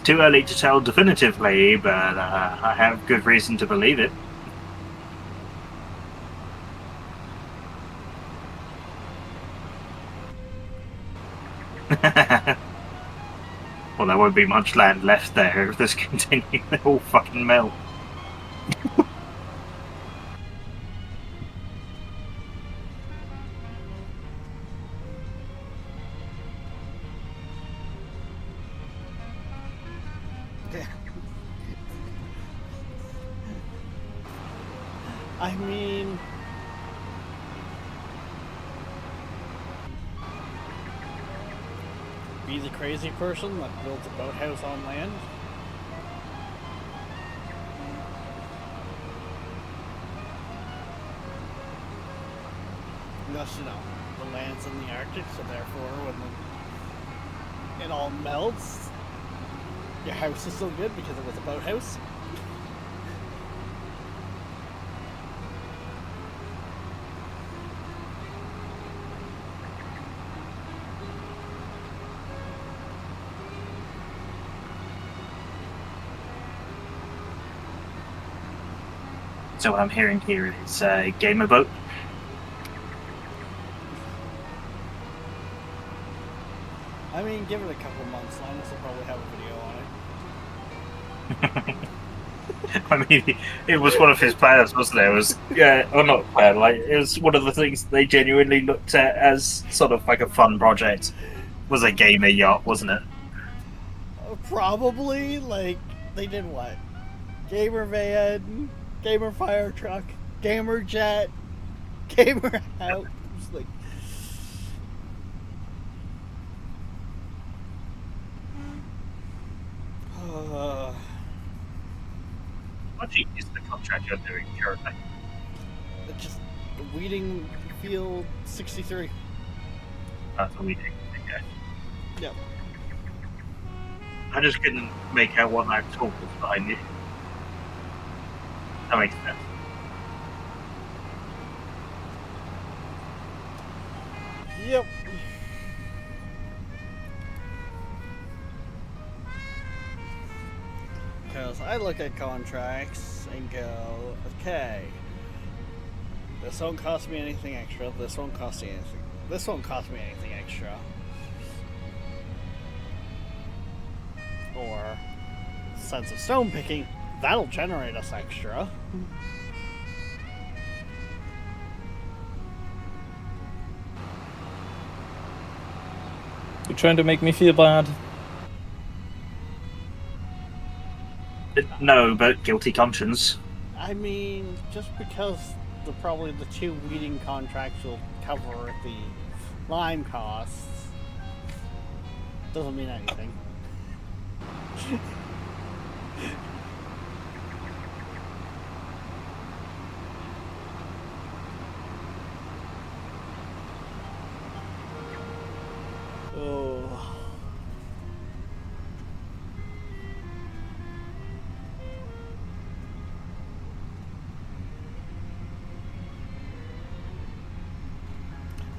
too early to tell definitively, but I have good reason to believe it. Well, there won't be much land left there if this continues. They all fucking melt. I mean, be the crazy person that built a boathouse on land. Thus, you know, the land's in the Arctic, so therefore, when it all melts, your house is still good because it was a boathouse. So what I'm hearing here is gamer boat. I mean, give it a couple months, Linus will probably have a video on it. I mean, it was one of his plans, wasn't it? It was, yeah, or not plan. Like, it was one of the things they genuinely looked at as sort of like a fun project. Was a gamer yacht, wasn't it? Probably, like, they did what? Gamer van, gamer fire truck, gamer jet, gamer house. Like, What is the contract you're doing currently? just Weeding Field 63. That's what we think. Okay. Yep. I just couldn't make out what that talk was behind it. That makes sense. Yep. Because I look at contracts and go, okay, this won't cost me anything extra, this won't cost me anything, this won't cost me anything extra. Or, sense of stone picking, that'll generate us extra. You're trying to make me feel bad. No, but guilty conscience. I mean, just because probably the two weeding contracts will cover the lime costs doesn't mean anything. Oh.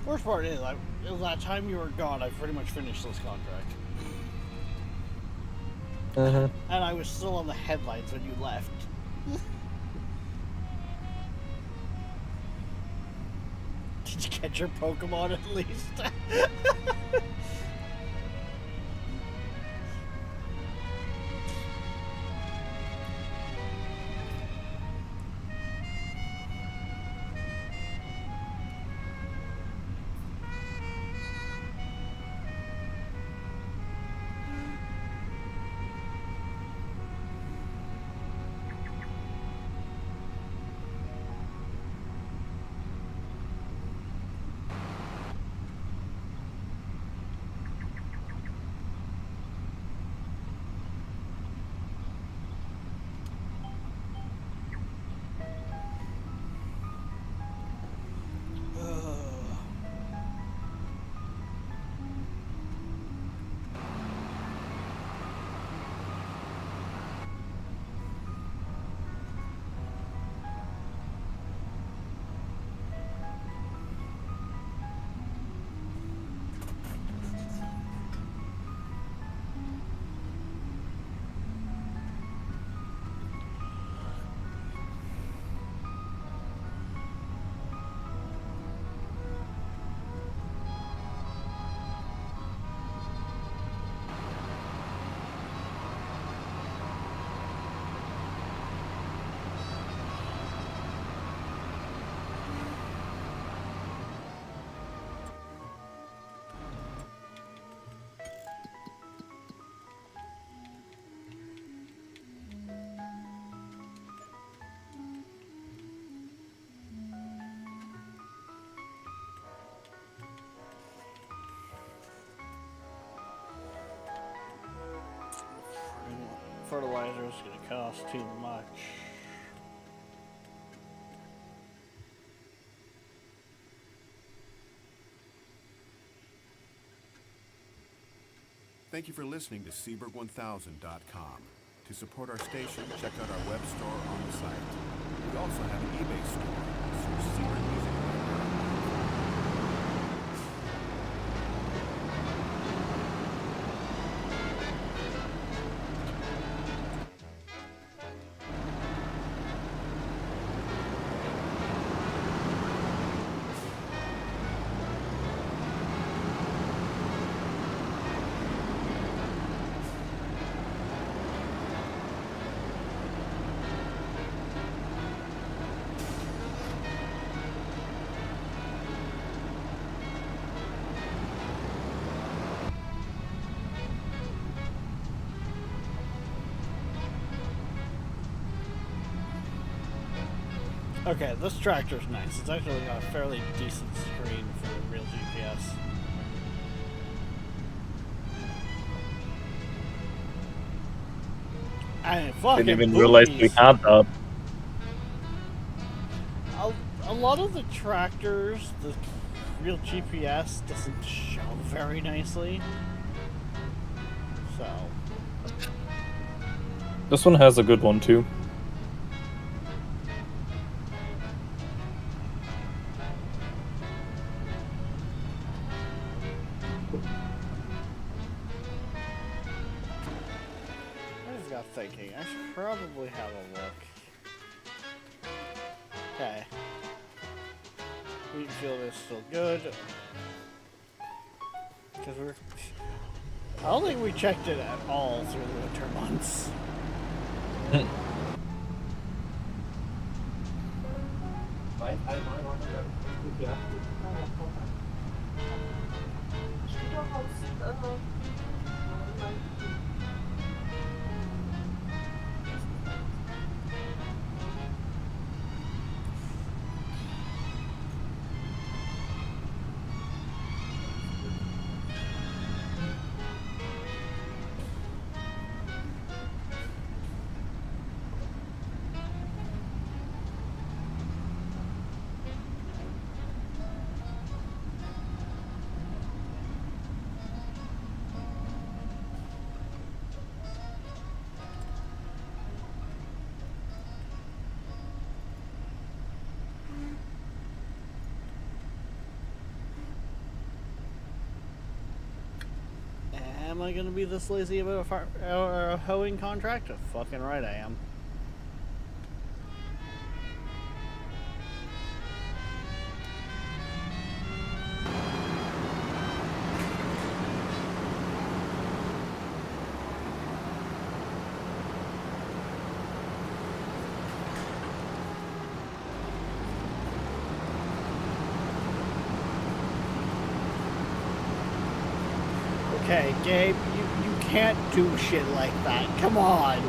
Worst part is, it was that time you were gone, I pretty much finished this contract. And I was still on the headlines when you left. Did you catch your Pokemon at least? tractor's gonna cost too much. Thank you for listening to Seaberg1000.com. To support our station, check out our web store on the site. We also have an eBay store. Search Seaberg Music. Okay, this tractor's nice. It's actually got a fairly decent screen for a real GPS. And it fucking Didn't even realize we boomies. had that. A lot of the tractors, the real GPS doesn't show very nicely. So, This one has a good one too. I just got thinking, I should probably have a look. Okay. Wheatfield is still good. Because we're... I don't think we checked it at all through the winter months. Am I gonna be this lazy about a hoeing contract? Fucking right I am. Okay, Gabe, you can't do shit like that. Come on.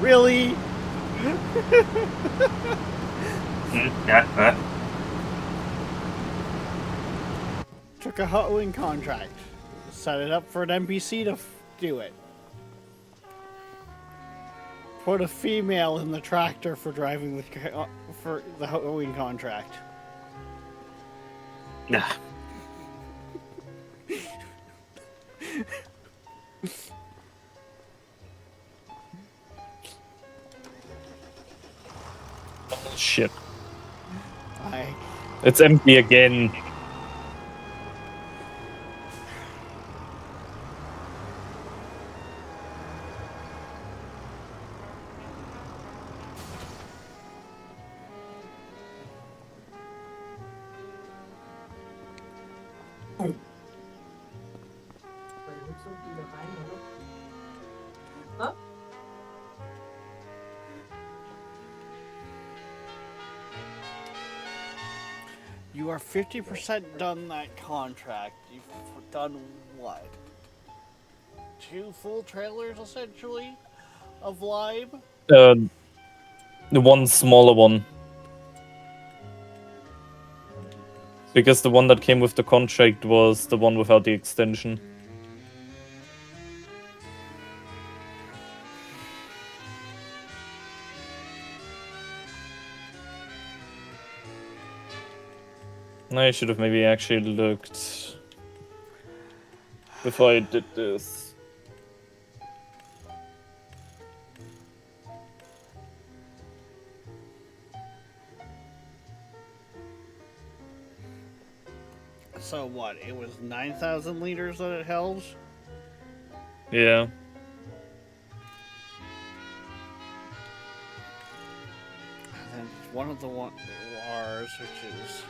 Really? Yeah. Took a hoeing contract. Set it up for an NPC to do it. Put a female in the tractor for driving for the hoeing contract. Yeah. Shit. I It's empty again. You are 50% done that contract. You've done what? 2 full trailers essentially of Lime? The one smaller one. Because the one that came with the contract was the one without the extension. I should have maybe actually looked before I did this. So what? It was 9,000 liters that it held? Yeah. And then one of the wars, which is...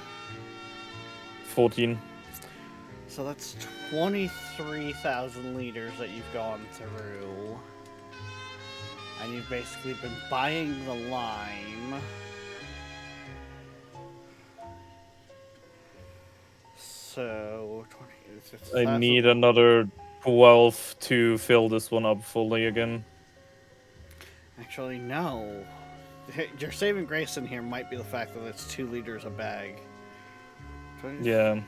14. So that's 23,000 liters that you've gone through. And you've basically been buying the lime. So, 20, I need another 12 to fill this one up fully again. Actually, no. Your saving grace in here might be the fact that it's 2 liters a bag. 20, Yeah.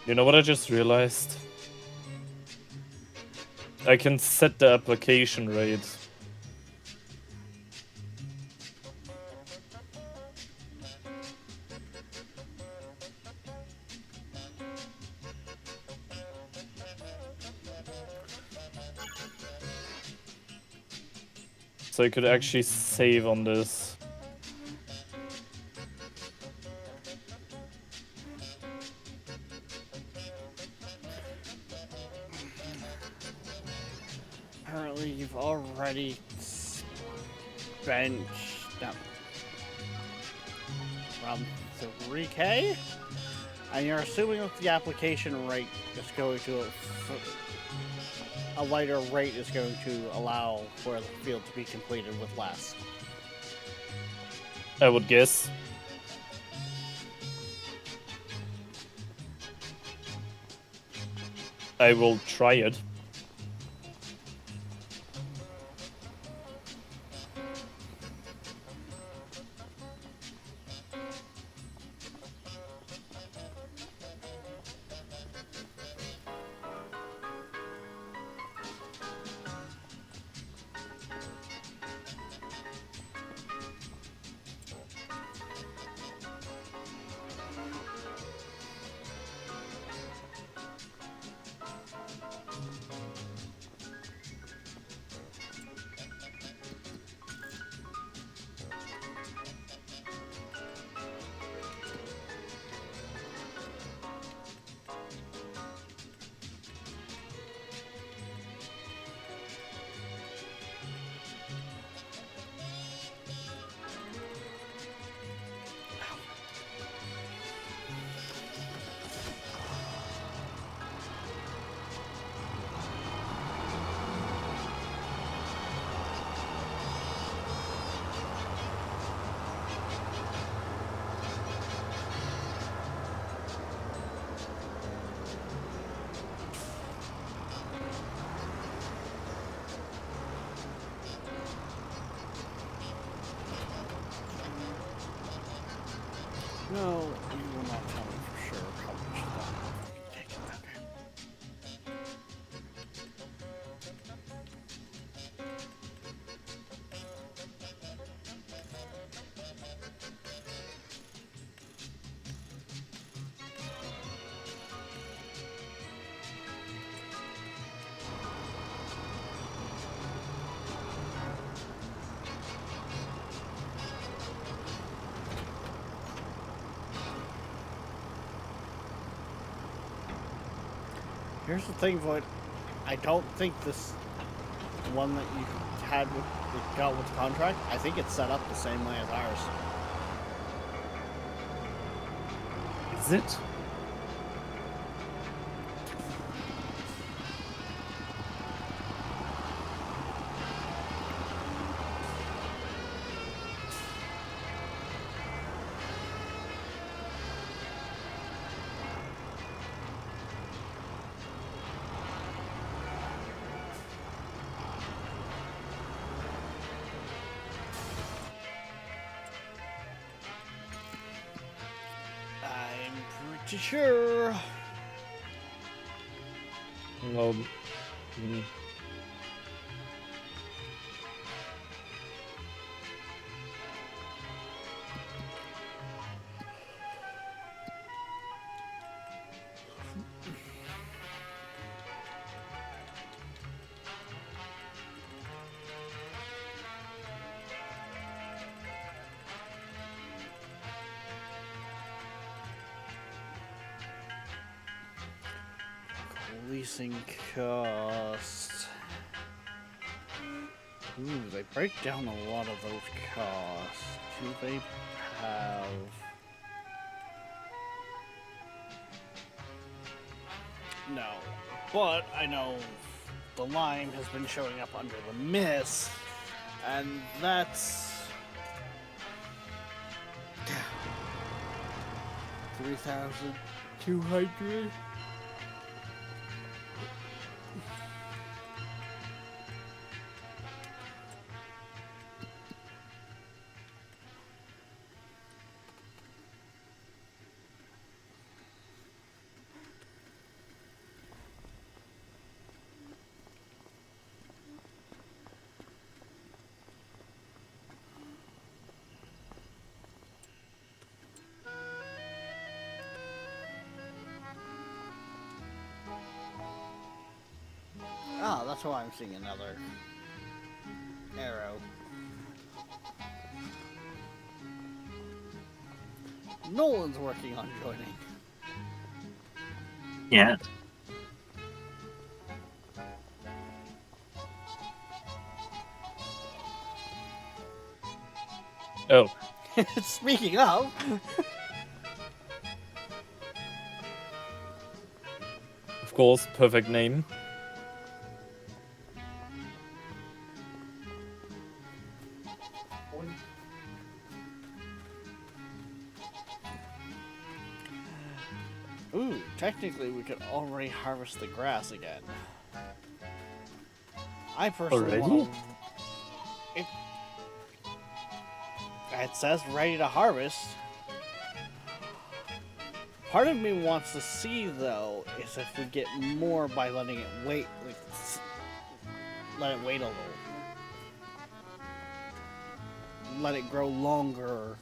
You know what I just realized? I can set the application rate. So I could actually save on this. Apparently, you've already spent around 3K, and you're assuming that the application rate is going to a lighter rate is going to allow for the field to be completed with less. I would guess. I will try it. No, you will not tell me for sure how much that will take. Okay. Here's the thing, Void. I don't think this one that you had with that got with the contract, I think it's set up the same way as ours. Is it? too sure. Well, Leasing costs. Ooh, they break down a lot of those costs. Do they have... No. But I know the lime has been showing up under the mist, and that's... 3,200. Oh, that's why I'm seeing another arrow. Nolan's working on joining. Yeah. oh, Speaking of, of course, perfect name. ooh, technically we could already harvest the grass again. I personally Already? want it says ready to harvest. Part of me wants to see though is if we get more by letting it wait, like let it wait a little, let it grow longer,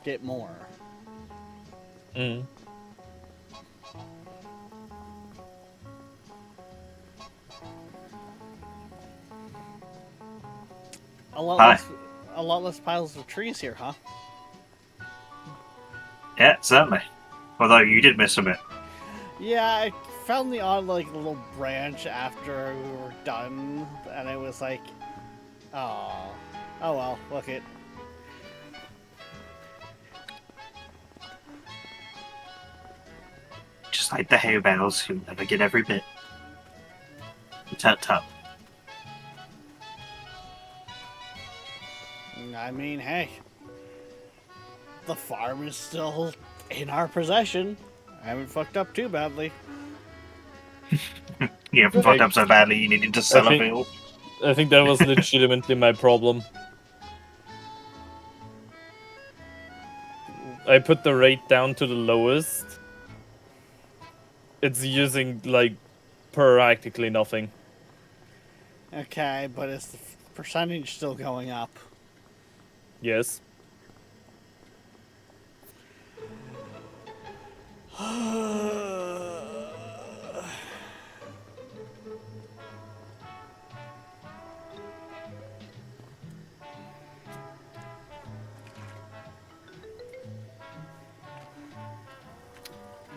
get more. Mm. A lot Hi. less, a lot less piles of trees here, huh? Yeah, certainly. Although you did miss a bit. Yeah, I found the odd like little branch after we were done, and it was like, oh well, look it. Just like the hay bales who never get every bit. Tut tut. I mean, hey, the farm is still in our possession. I haven't fucked up too badly. You haven't fucked up so badly you needed to sell a think- field. I think that was legitimately my problem. I put the rate down to the lowest. It's using, like, practically nothing. Okay, but is the percentage still going up? Yes.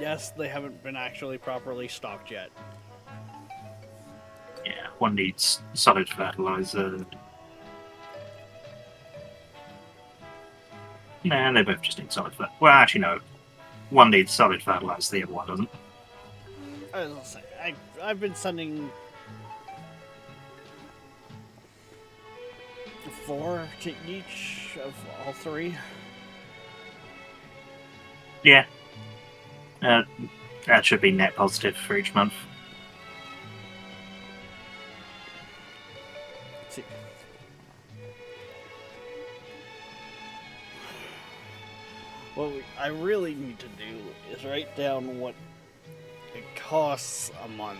Yes, they haven't been actually properly stocked yet. Yeah, one needs solid fertilizer. Nah, they both just need solid fertilizer. Well, actually, no. One needs solid fertilizer, the other one doesn't. I was gonna say, I've been sending 4 to each of all 3. Yeah. That should be net positive for each month. Let's see. I really need to do is write down what it costs a month.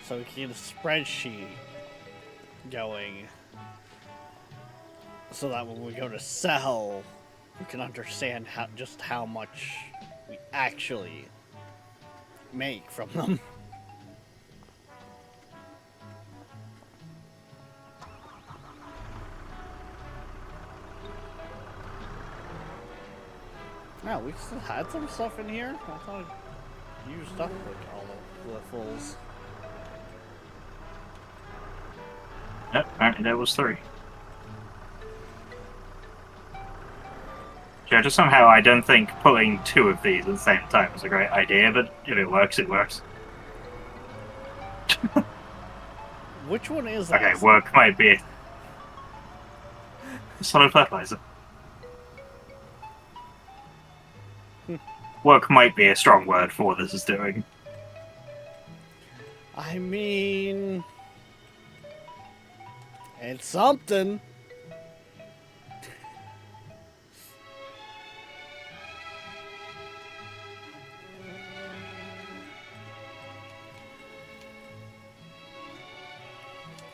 So we can get a spreadsheet going. So that when we go to sell, we can understand just how much we actually make from them. Yeah, we still had some stuff in here. I thought I used up like all the fulls. Nope, apparently there was 3. Yeah, just somehow I don't think pulling 2 of these at the same time is a great idea, but if it works, it works. Which one is that? Okay, work might be solid fertilizer. Work might be a strong word for what this is doing. I mean, it's something.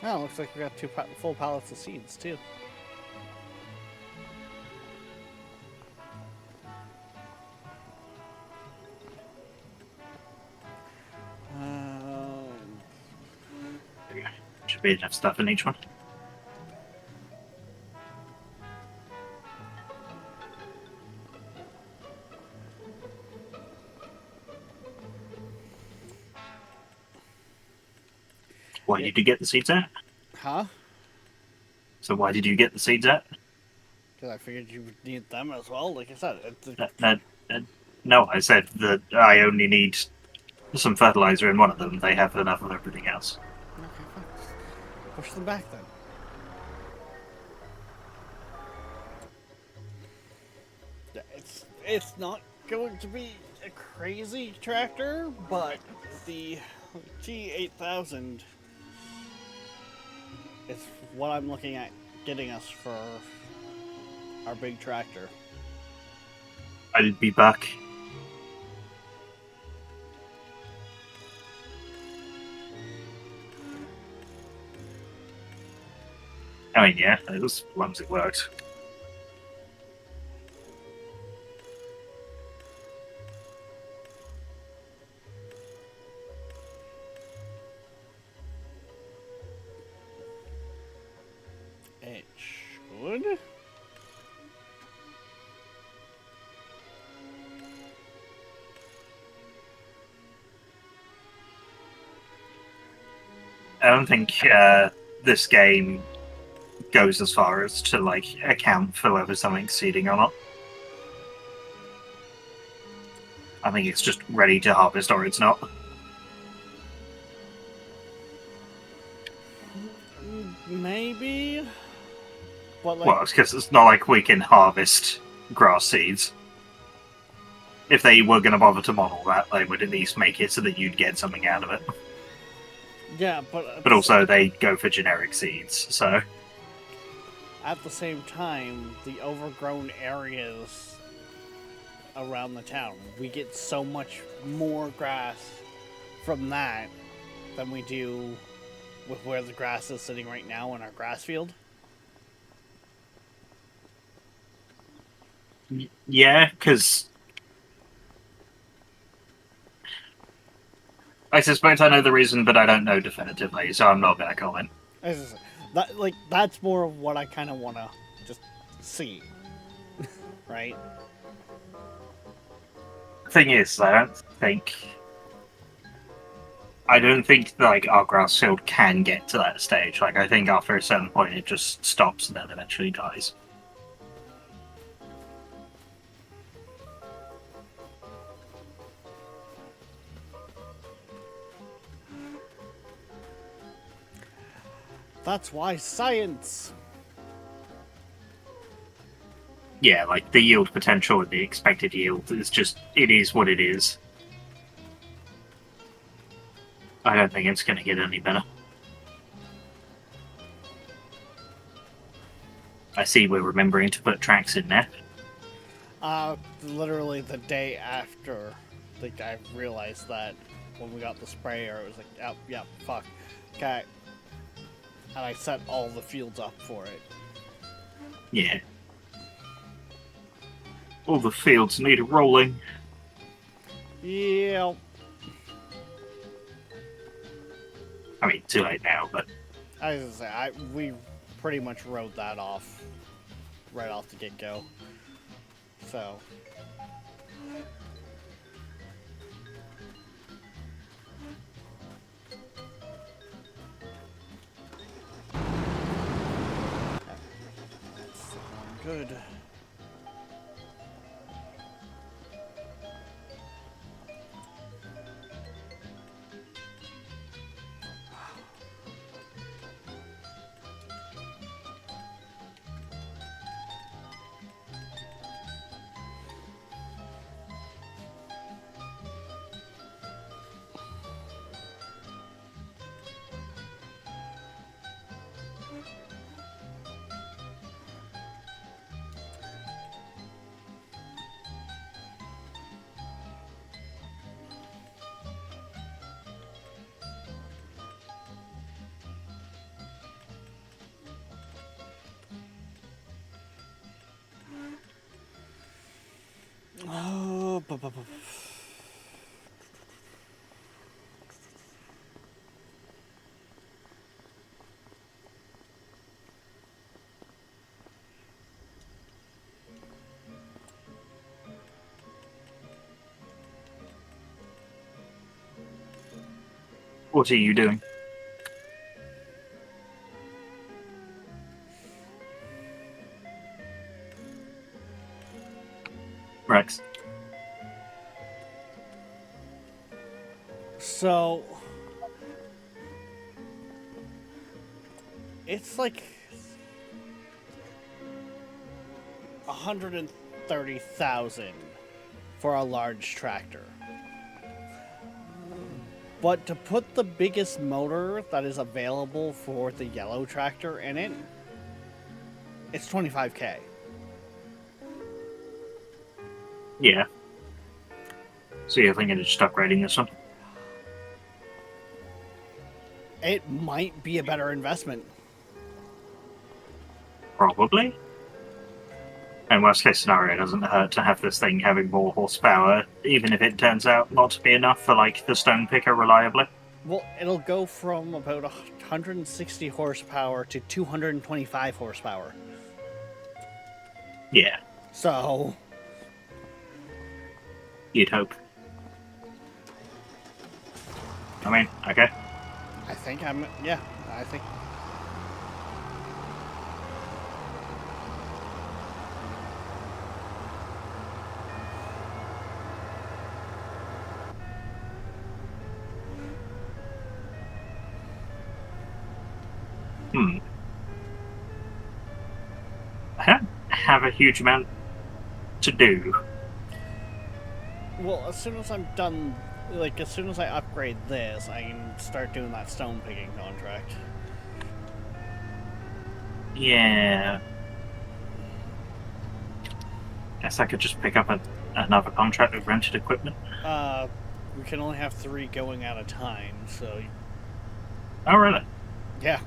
Oh, looks like we got 2 full pallets of seeds too. Should be enough stuff in each one. Why did you get the seeds out? Huh? So why did you get the seeds out? Because I figured you would need them as well. Like I said, it's No, I said that I only need some fertilizer in one of them. They have enough of everything else. okay, fine. Push them back then. Yeah, it's not going to be a crazy tractor, but the T8000 is what I'm looking at getting us for our big tractor. I'll be back. I mean, yeah, it was as long as it worked. It should. I don't think this game goes as far as to like account for whether something's seeding or not. I think it's just ready to harvest or it's not. Maybe. But like, Well, it's because it's not like we can harvest grass seeds. If they were going to bother to model that, they would at least make it so that you'd get something out of it. yeah, but But also, they go for generic seeds, so... at the same time, the overgrown areas around the town, we get so much more grass from that than we do with where the grass is sitting right now in our grass field. Yeah, because... I suspect I know the reason, but I don't know definitively, so I'm not going to comment. That's more of what I kind of want to just see, right? Thing is, I don't think like our grass field can get to that stage. Like, I think after a certain point it just stops and then eventually dies. That's why science. Yeah, like the yield potential and the expected yield is just, it is what it is. I don't think it's going to get any better. I see we're remembering to put tracks in there. Literally the day after, like, I realized that when we got the sprayer, it was like, yep, fuck. Okay. And I set all the fields up for it. Yeah. All the fields need a rolling. Yeah. I mean, too late now, but I was gonna say, we pretty much wrote that off right off the get-go. So. Good. Oh, what are you doing? Rex. So it's like 130,000 for a large tractor. But to put the biggest motor that is available for the yellow tractor in it, it's 25K. Yeah. So you're thinking of just upgrading this one? It might be a better investment. Probably. And worst case scenario, it doesn't hurt to have this thing having more horsepower, even if it turns out not to be enough for, like, the stone picker reliably. Well, it'll go from about 160 horsepower to 225 horsepower. Yeah, So, you'd hope. I mean, okay. I think I think. I don't have a huge amount to do. Well, as soon as I'm done, like, as soon as I upgrade this, I can start doing that stone picking contract. Yeah. Guess I could just pick up another contract with rented equipment. We can only have 3 going at a time, so Oh, really? yeah.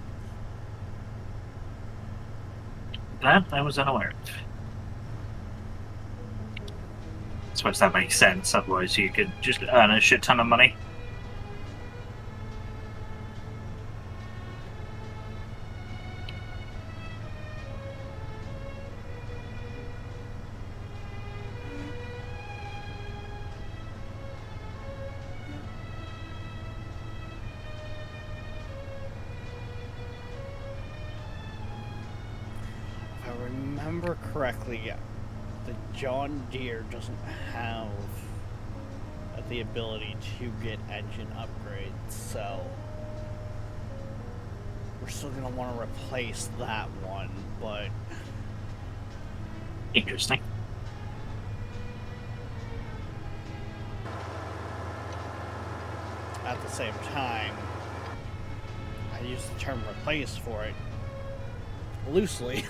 That I was unaware of. I suppose that makes sense, otherwise you could just earn a shit ton of money. If I remember correctly, the John Deere doesn't have the ability to get engine upgrades, so we're still gonna want to replace that one, but Interesting. at the same time, I use the term replace for it loosely.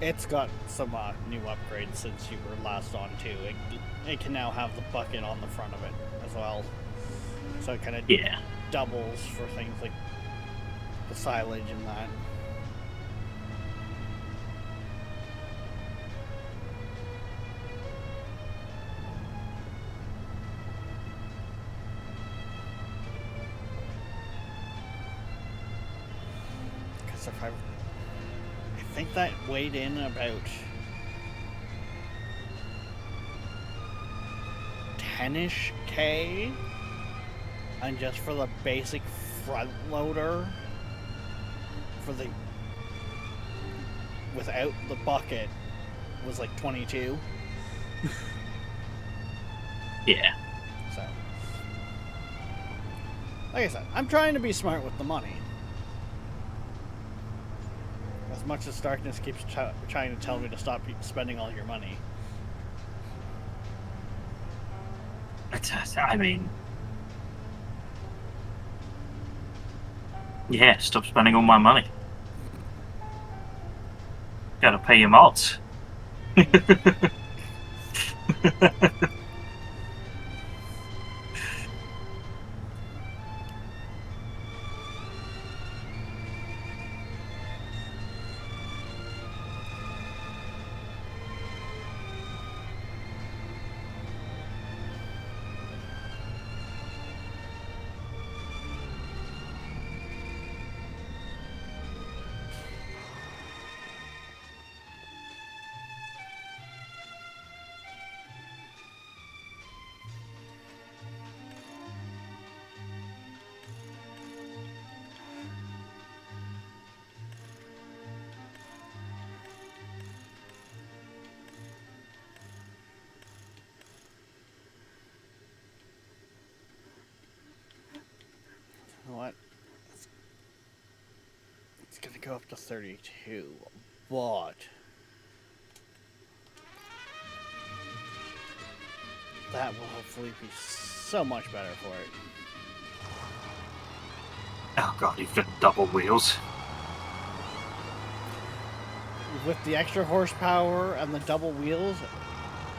It's got some new upgrades since you were last on too. It can now have the bucket on the front of it as well, so it kind of Yeah. doubles for things like the silage and that. Because if I think that weighed in about 10-ish K, and just for the basic front loader, for the without the bucket, was like 22. Yeah. So, like I said, I'm trying to be smart with the money. As much as Darkness keeps trying to tell me to stop spending all your money. I mean, yeah, stop spending all my money. Gotta pay your mods. You know what? It's gonna go up to 32, but that will hopefully be so much better for it. Oh god, you've got double wheels. With the extra horsepower and the double wheels,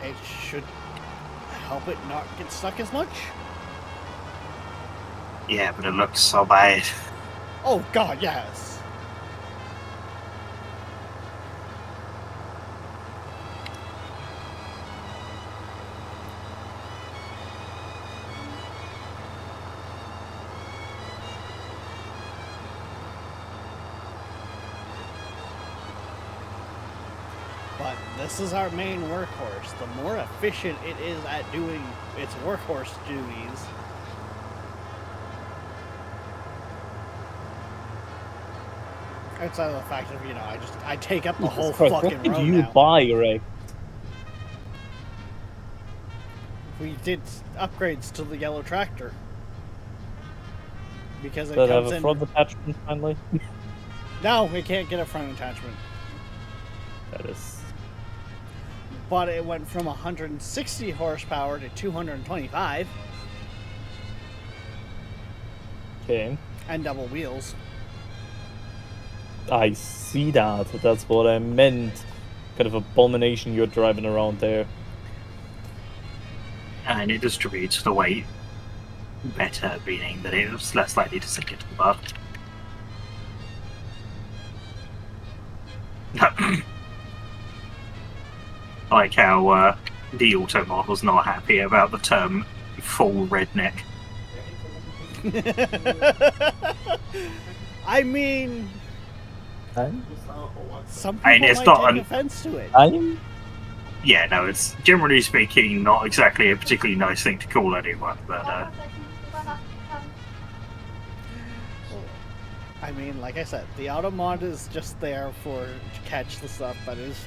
it should help it not get stuck as much. Yeah, but it looks so bad. Oh god, yes. But this is our main workhorse. The more efficient it is at doing its workhorse duties, outside of the fact of, I take up the whole Christ, fucking what did road you now. buy, Ray? We did upgrades to the yellow tractor. Because it Does it have comes a in... front attachment finally? No, it can't get a front attachment. That is... But it went from 160 horsepower to 225, Okay. and double wheels. I see that. That's what I meant. Kind of abomination you're driving around there. And it distributes the weight better, meaning that it's less likely to sink into the mud. I like how the auto model's not happy about the term full redneck. I mean, some people I mean, it's might not take an- offense to it. I'm... Yeah, no, it's generally speaking not exactly a particularly nice thing to call anyone, but I mean, like I said, the auto mod is just there to catch the stuff that is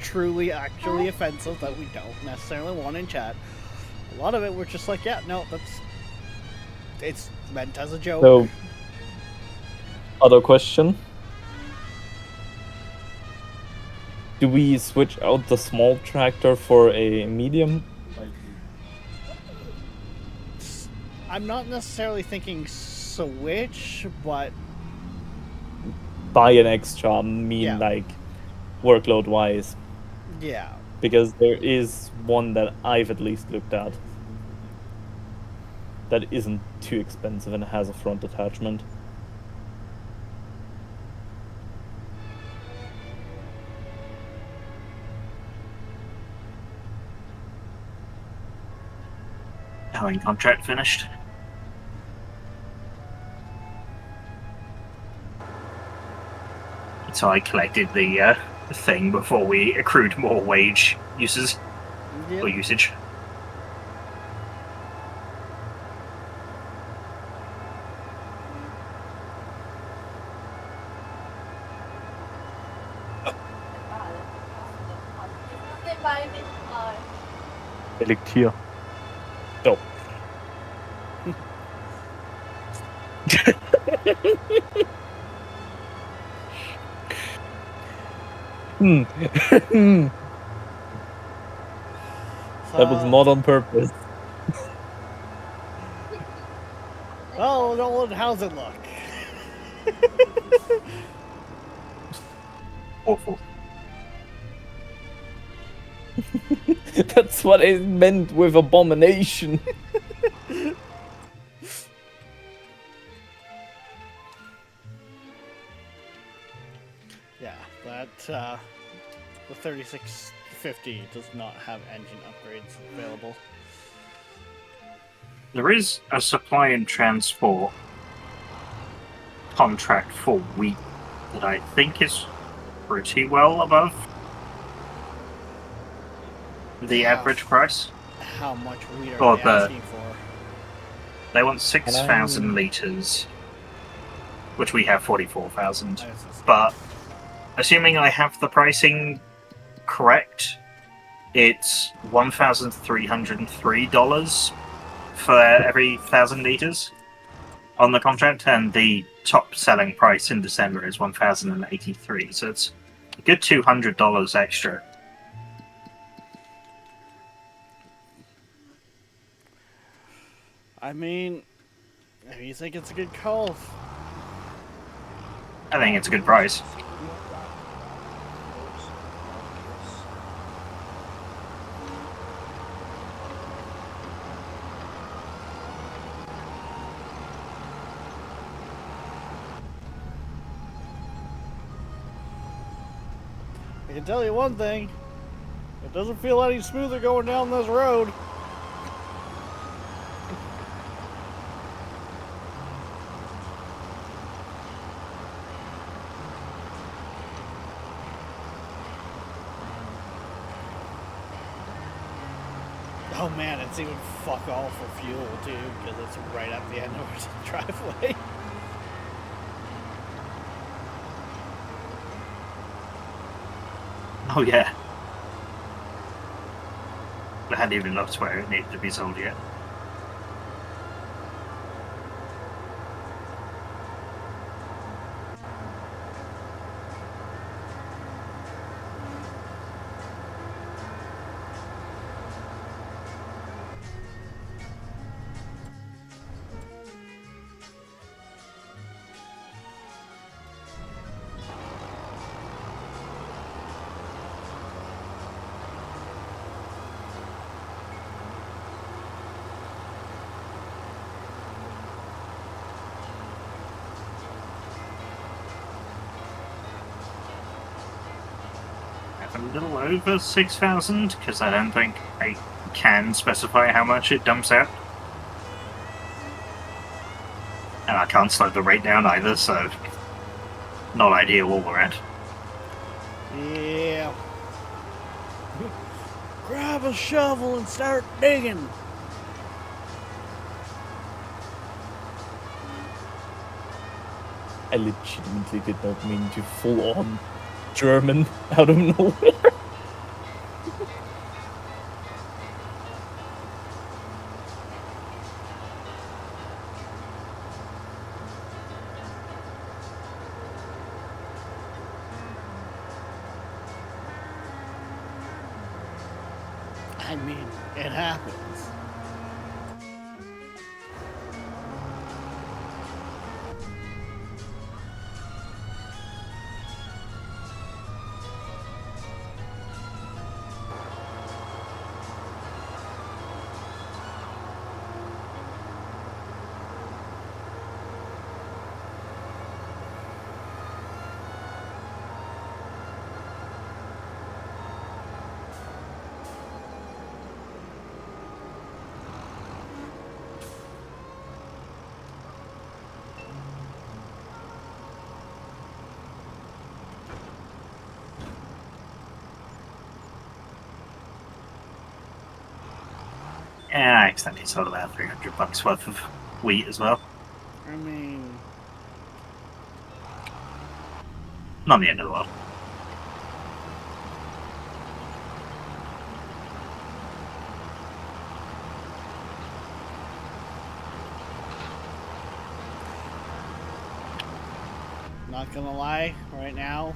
truly, actually offensive that we don't necessarily want in chat. A lot of it, we're just like, yeah, no, it's meant as a joke. So... Other question. Do we switch out the small tractor for a medium? I'm not necessarily thinking switch, but Buy an extra, Yeah. like... workload wise, Yeah. because there is one that I've at least looked at that isn't too expensive and has a front attachment. Towing contract finished. So I collected the thing before we accrued more wage uses or Yep. usage. Elixier. So. Hmm. That was not on purpose. Oh, Nolan, how's it look? Awful. That's what I meant with abomination. Yeah, that the 3650 does not have engine upgrades available. There is a supply and transport contract for wheat that I think is pretty well above the Wow. average price. How much wheat Oh, are they the- asking for? They want 6,000 litres, which we have 44,000. But assuming I have the pricing correct, it's $1,303 for every 1,000 litres on the contract, and the top selling price in December is 1,083. So it's a good $200 extra. I mean, if you think it's a good call, I think it's a good price. I can tell you one thing. It doesn't feel any smoother going down this road. Oh man, it's even fuck all for fuel too, because it's right at the end of the driveway. Oh yeah. I hadn't even looked where it needed to be sold yet. A little over 6,000, because I don't think I can specify how much it dumps out. And I can't slow the rate down either, so not ideal all around. Yeah. Grab a shovel and start digging. I legitimately did not mean to full on German out of nowhere. I mean, it happens. Yeah, I accidentally sold about $300 worth of wheat as well. I mean, Not the end of the world. not gonna lie, right now,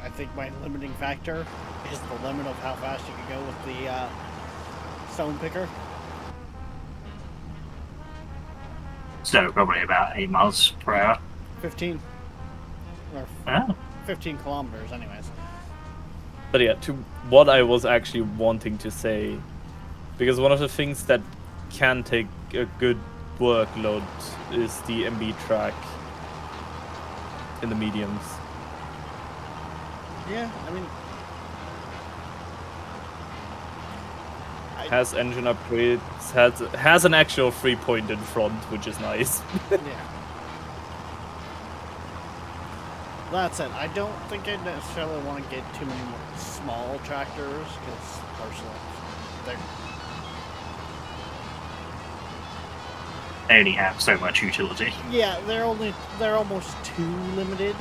I think my limiting factor is the limit of how fast you can go with the stone picker. So probably about 8 miles per hour. 15. Or Oh. 15 kilometers, anyways. But yeah, to what I was actually wanting to say, because one of the things that can take a good workload is the MB track in the mediums. Yeah, I mean, Has engine upgrades, has an actual 3-point in front, which is nice. yeah. That's it. I don't think I necessarily want to get too many more small tractors, because personally, they're They only have so much utility. yeah, they're almost too limited.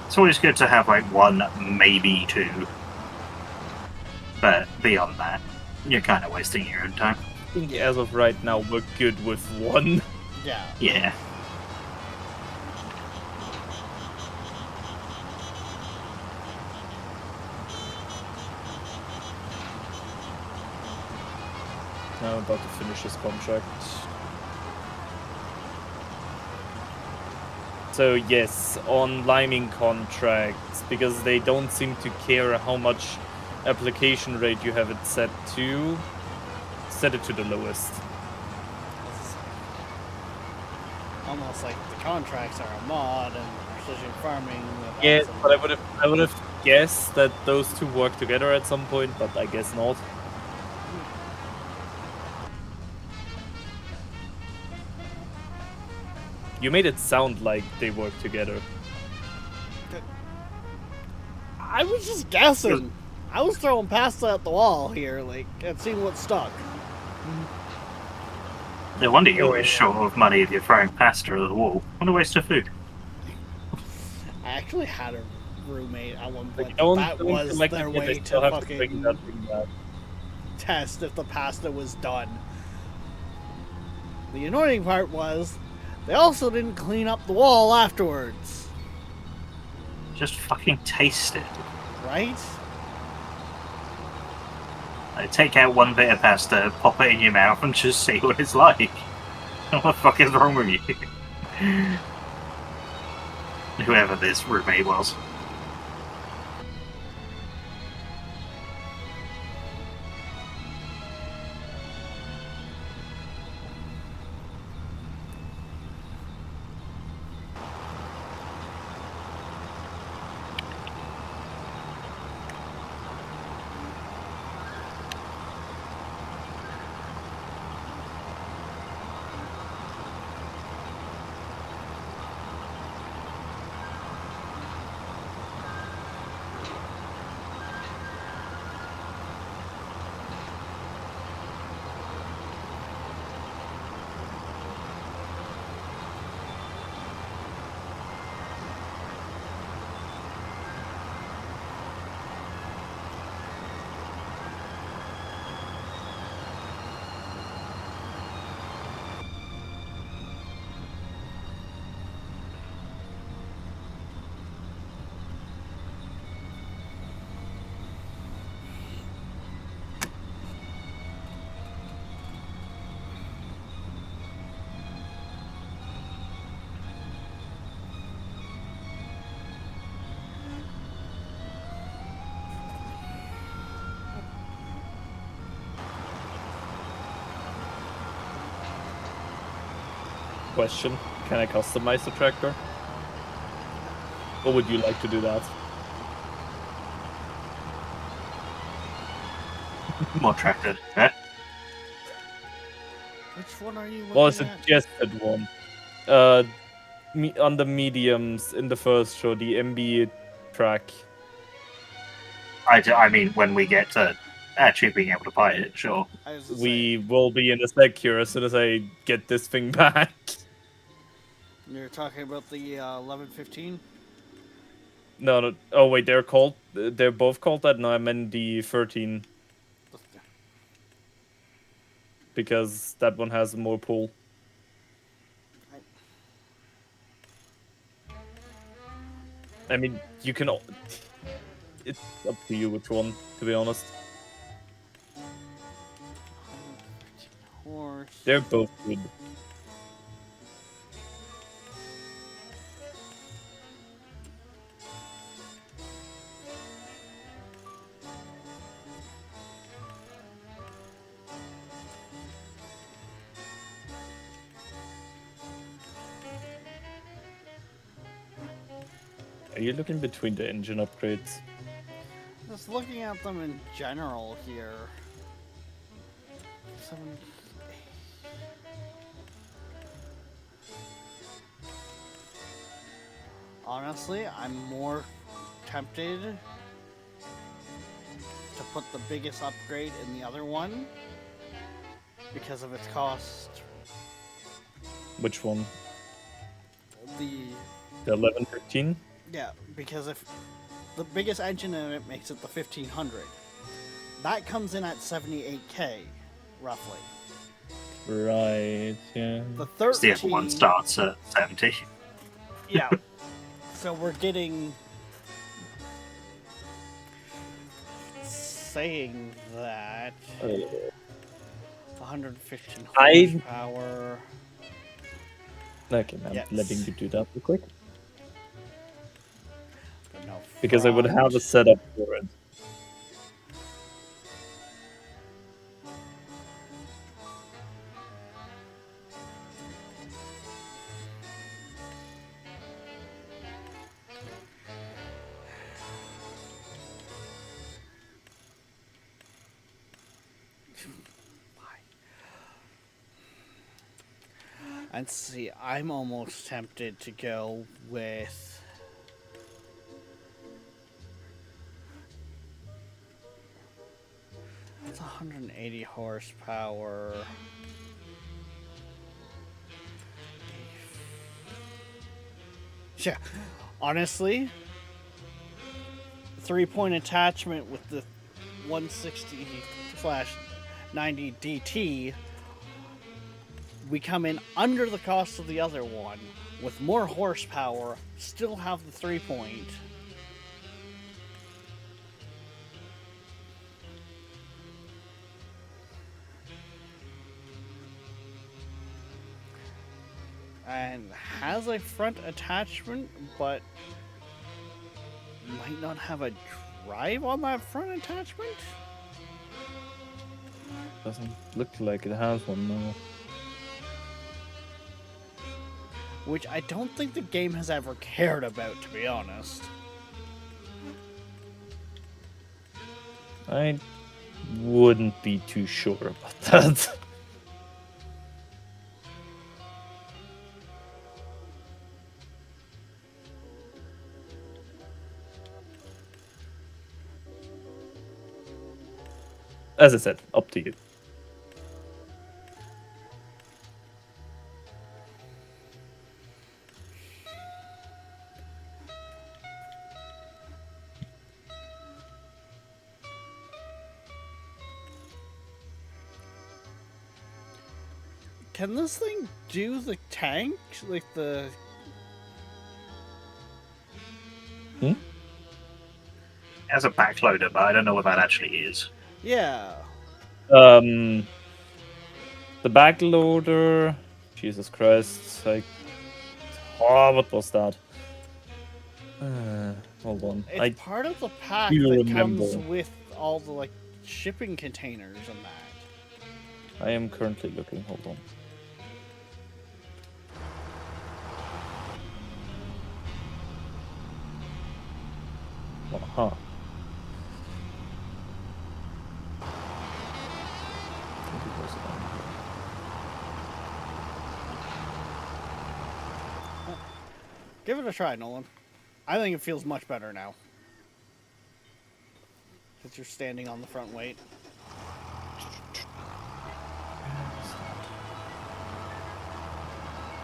It's always good to have like one, maybe two. But beyond that, you're kind of wasting your own time. I think as of right now, we're good with one. Yeah. Yeah. Now I'm about to finish this contract. So yes, on liming contracts, because they don't seem to care how much application rate you have it set to, set it to the lowest. Almost like the contracts are a mod and precision farming. Yeah, but I would have guessed that those two work together at some point, but I guess not. You made it sound like they work together. I was just guessing. I was throwing pasta at the wall here, like, and seeing what stuck. No wonder you're always short of money if you're throwing pasta at the wall. What a waste of food. I actually had a roommate at one point. Don't That was collect their it, they way still to have to bring fucking that thing back. test if the pasta was done. The annoying part was, they also didn't clean up the wall afterwards. Just fucking taste it. Right? Like, take out one bit of pasta, pop it in your mouth, and just see what it's like. What the fuck is wrong with you? Whoever this roommate was. Question: can I customize the tractor? Or would you like to do that? More tractor. Eh? Which one are you looking Well, a at? suggested one. On the mediums in the first show, the MB track. I mean, when we get to actually being able to buy it, sure. I was gonna We will be in a sec here as soon as I get this thing back. say, you're talking about the 1115? No. Oh wait, they're both called that. No, I meant the 13 because that one has more pull. I mean, you can. It's up to you which one, to be honest. Horse. They're both good. Are you looking between the engine upgrades? Just looking at them in general here. Honestly, I'm more tempted to put the biggest upgrade in the other one because of its cost. Which one? The 1115? Yeah, because if the biggest engine in it makes it the 1500, that comes in at 78k, roughly. Right, yeah. The The other 13, one starts at 70. yeah. So we're getting. Saying that 115 horsepower. Okay, I'm Yes. letting you do that real quick. But no Because I would have a front. setup for it. And see, I'm almost tempted to go with. That's 180 horsepower. Yeah, honestly, 3-point attachment with the 160/90 DT, we come in under the cost of the other one with more horsepower, still have the 3-point. And has a front attachment, but might not have a drive on that front attachment? Doesn't look like it has one, no. Which I don't think the game has ever cared about, to be honest. I wouldn't be too sure about that. As I said, up to you. Can this thing do the tank? Like the... It has a backloader, but I don't know what that actually is. Yeah. The backloader. Jesus Christ! Like, oh, what was that? Hold on. It's part of the pack do that comes remember. with all the, like, shipping containers and that. I am currently looking. Hold on. Uh-huh. Give it a try, Nolan. I think it feels much better now. Because you're standing on the front weight.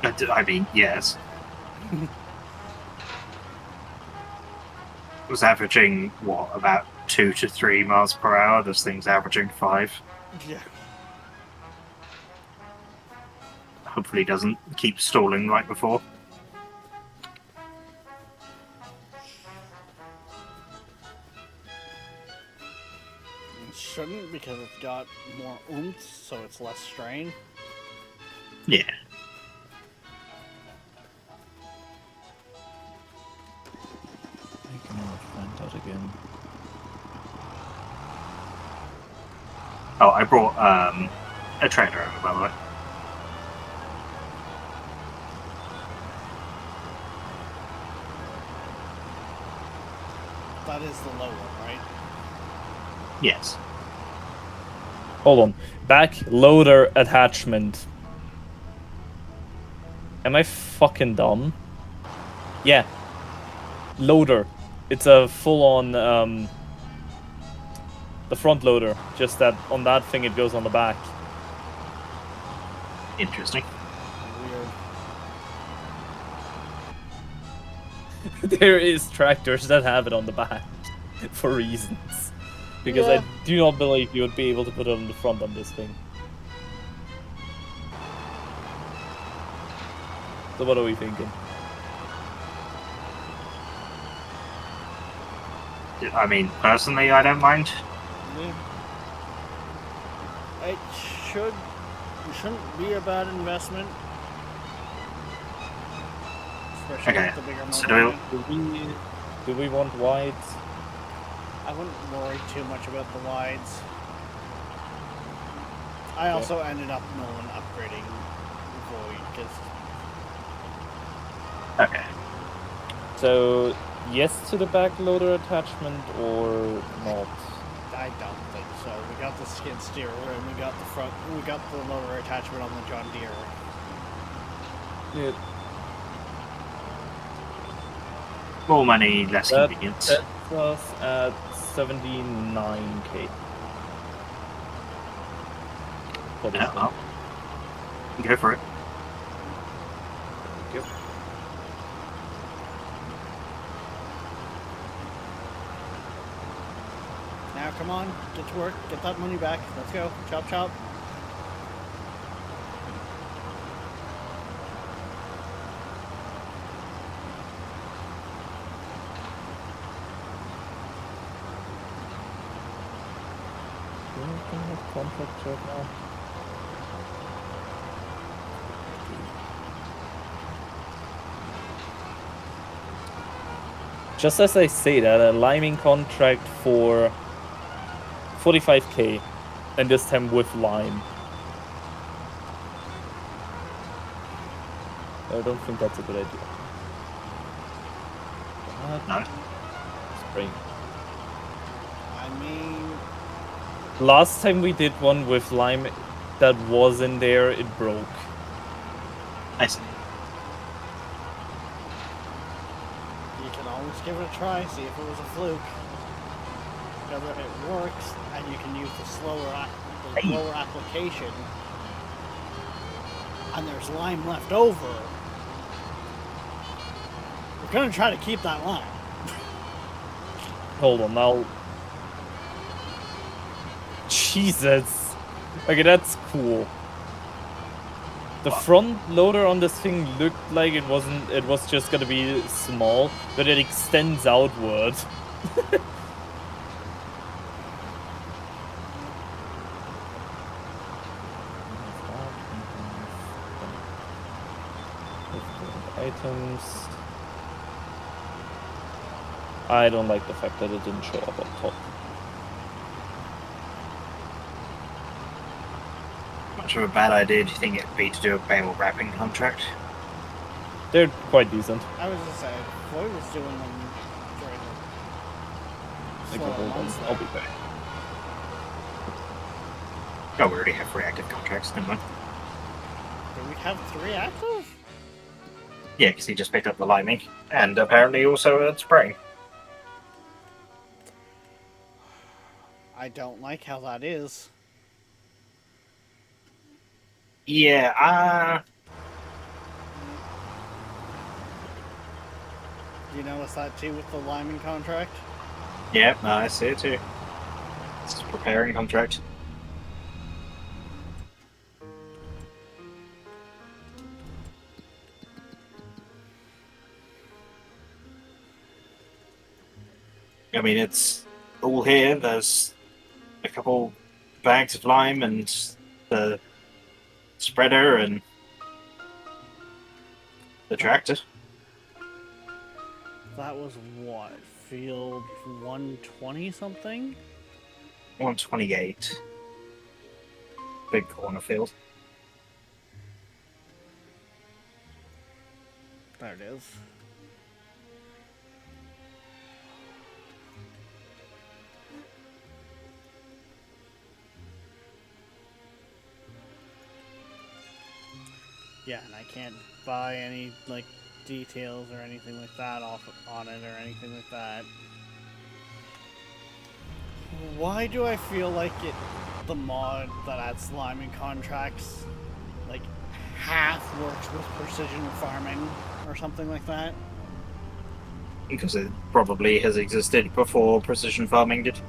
I mean, yes. It was averaging, what, about 2 to 3 miles per hour? This thing's averaging 5. Yeah. Hopefully it doesn't keep stalling like before. It shouldn't, because it's got more oomph, so it's less strain. Yeah. I cannot find that again. Oh, I brought a trailer over, by the way. That is the low one, right? Yes. Hold on. Back loader attachment. Am I fucking dumb? Yeah. Loader. It's a full-on, the front loader. Just that on that thing it goes on the back. Interesting. Weird. There is tractors that have it on the back for reasons. Because Yeah. I do not believe you would be able to put it on the front on this thing. So what are we thinking? I mean, personally, I don't mind. Yeah. It shouldn't be a bad investment. Especially Okay, with the bigger so motor. Do we want wides? I wouldn't worry too much about the wides. I also ended up Nolan upgrading Void because Okay. So yes to the back loader attachment or not? I don't think so. We got the skid steer and we got the loader attachment on the John Deere. Yeah, More money, less that convenience. sets us at 79k. For this Yeah, one. well, go for it. Yep. Now come on, get to work, get that money back. Let's go. Chop chop. Do you have contracts right now? Just as I say that, a liming contract for 45k, and this time with lime. I don't think that's a good idea. No. Spring. I mean, Last time we did one with lime that was in there, it broke. I see. you can always give it a try, see if it was a fluke. Because if it works, and you can use the lower application, and there's lime left over, we're gonna try to keep that lime. Hold on, now. Jesus. Okay, that's cool. The front loader on this thing looked like it was just gonna be small, but it extends outward. Items. I don't like the fact that it didn't show up on top. Much of a bad idea do you think it'd be to do a bale wrapping contract? They're quite decent. I was gonna say, Floyd was doing them during I the can hold slower on. months I'll there. be back. Oh, we already have reactive contracts, never mind. Do we have 3 active? Yeah, because he just picked up the liming, and apparently also spraying. I don't like how that is. Yeah, Do you notice that too with the Lyman contract? yeah, no, I see it too. It's preparing contract. I mean, it's all here. There's a couple bags of lime and the spreader and the tractor. That was what? Field 120 something? 128. Big cornfield. There it is. Yeah, and I can't buy any like details or anything like that off on it or anything like that. Why do I feel like the mod that adds Lyman contracts like half works with precision farming or something like that? Because it probably has existed before precision farming did.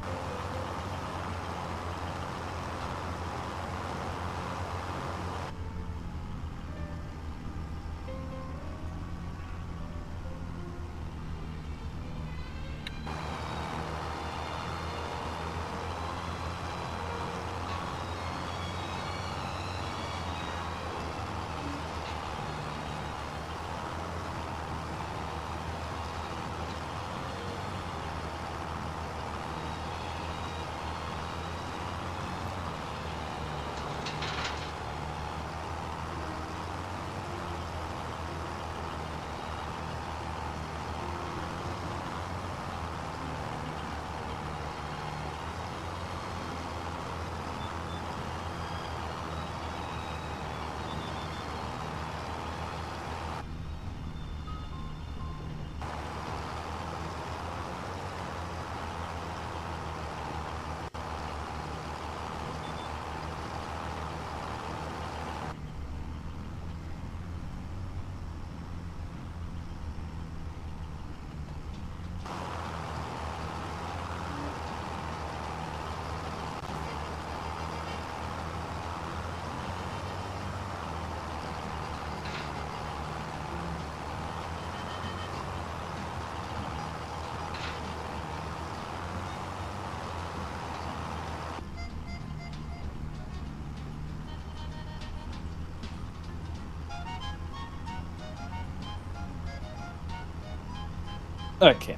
Okay.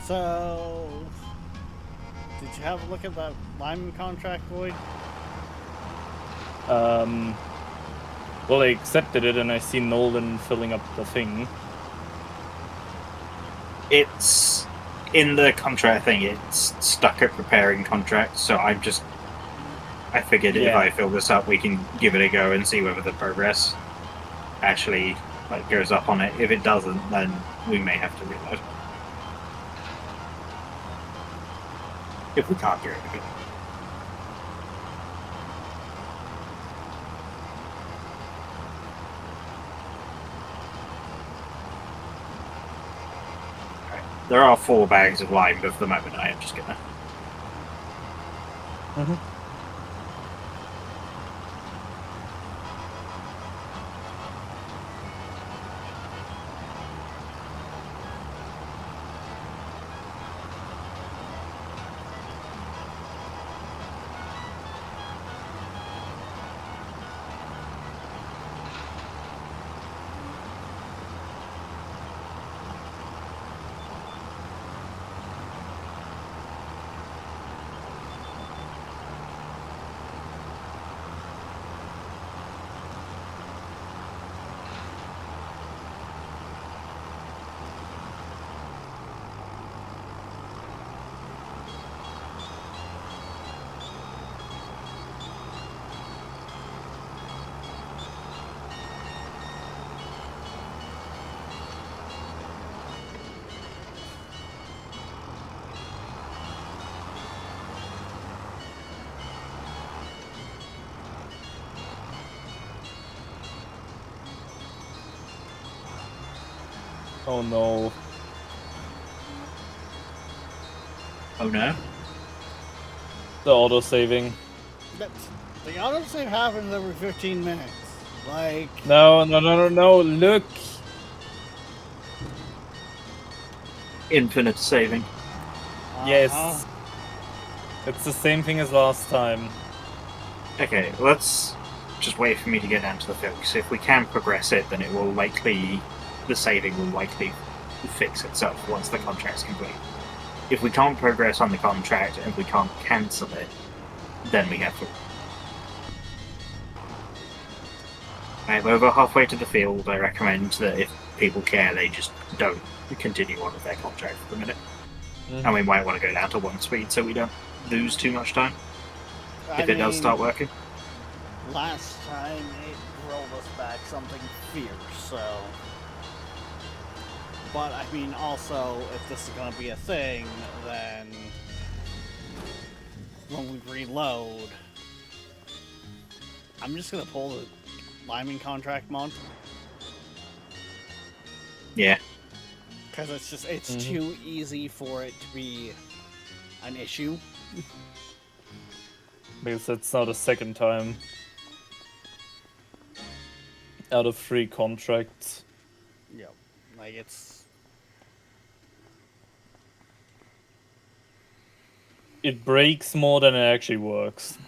So, did you have a look at that Lyman contract, Void? Well, I accepted it, and I see Nolan filling up the thing. It's in the contract thing. It's stuck at preparing contract, so I figured if Yeah. I fill this up, we can give it a go and see whether the progress actually like goes up on it. If it doesn't, then we may have to reload. If we can't get rid of it. There are 4 bags of lime, but for the moment I am just gonna. Oh no. Oh no. The auto saving. The autosave happens every 15 minutes. Like, No, no, no, no, no. Look. Infinite saving. Yes. It's the same thing as last time. Okay, let's just wait for me to get down to the field. Because if we can progress it, then it will likely, the saving will likely fix itself once the contract's complete. If we can't progress on the contract and we can't cancel it, then we have to. I'm over halfway to the field. I recommend that if people care, they just don't continue on with their contract for the minute. Mhm. And we might want to go down to 1 speed so we don't lose too much time if it does start working. Last time it rolled us back something fierce, so. But I mean, also, if this is gonna be a thing, then when we reload, I'm just gonna pull the Lyman contract mod. Yeah. Because it's too easy for it to be an issue. Because that's now the second time. Out of 3 contracts. Yep. Like, it's. It breaks more than it actually works.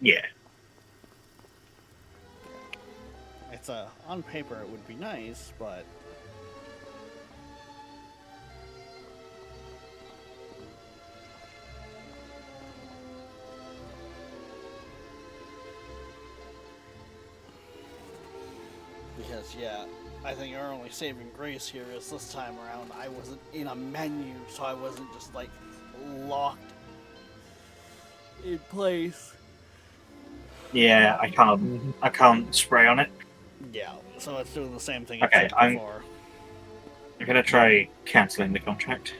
Yeah. It's on paper it would be nice, but. Because, yeah, I think our only saving grace here is this time around I wasn't in a menu, so I wasn't just, like, locked in place. Yeah, I can't spray on it. Yeah, so it's doing the same thing Okay, it did I'm- before. I'm gonna try cancelling the contract.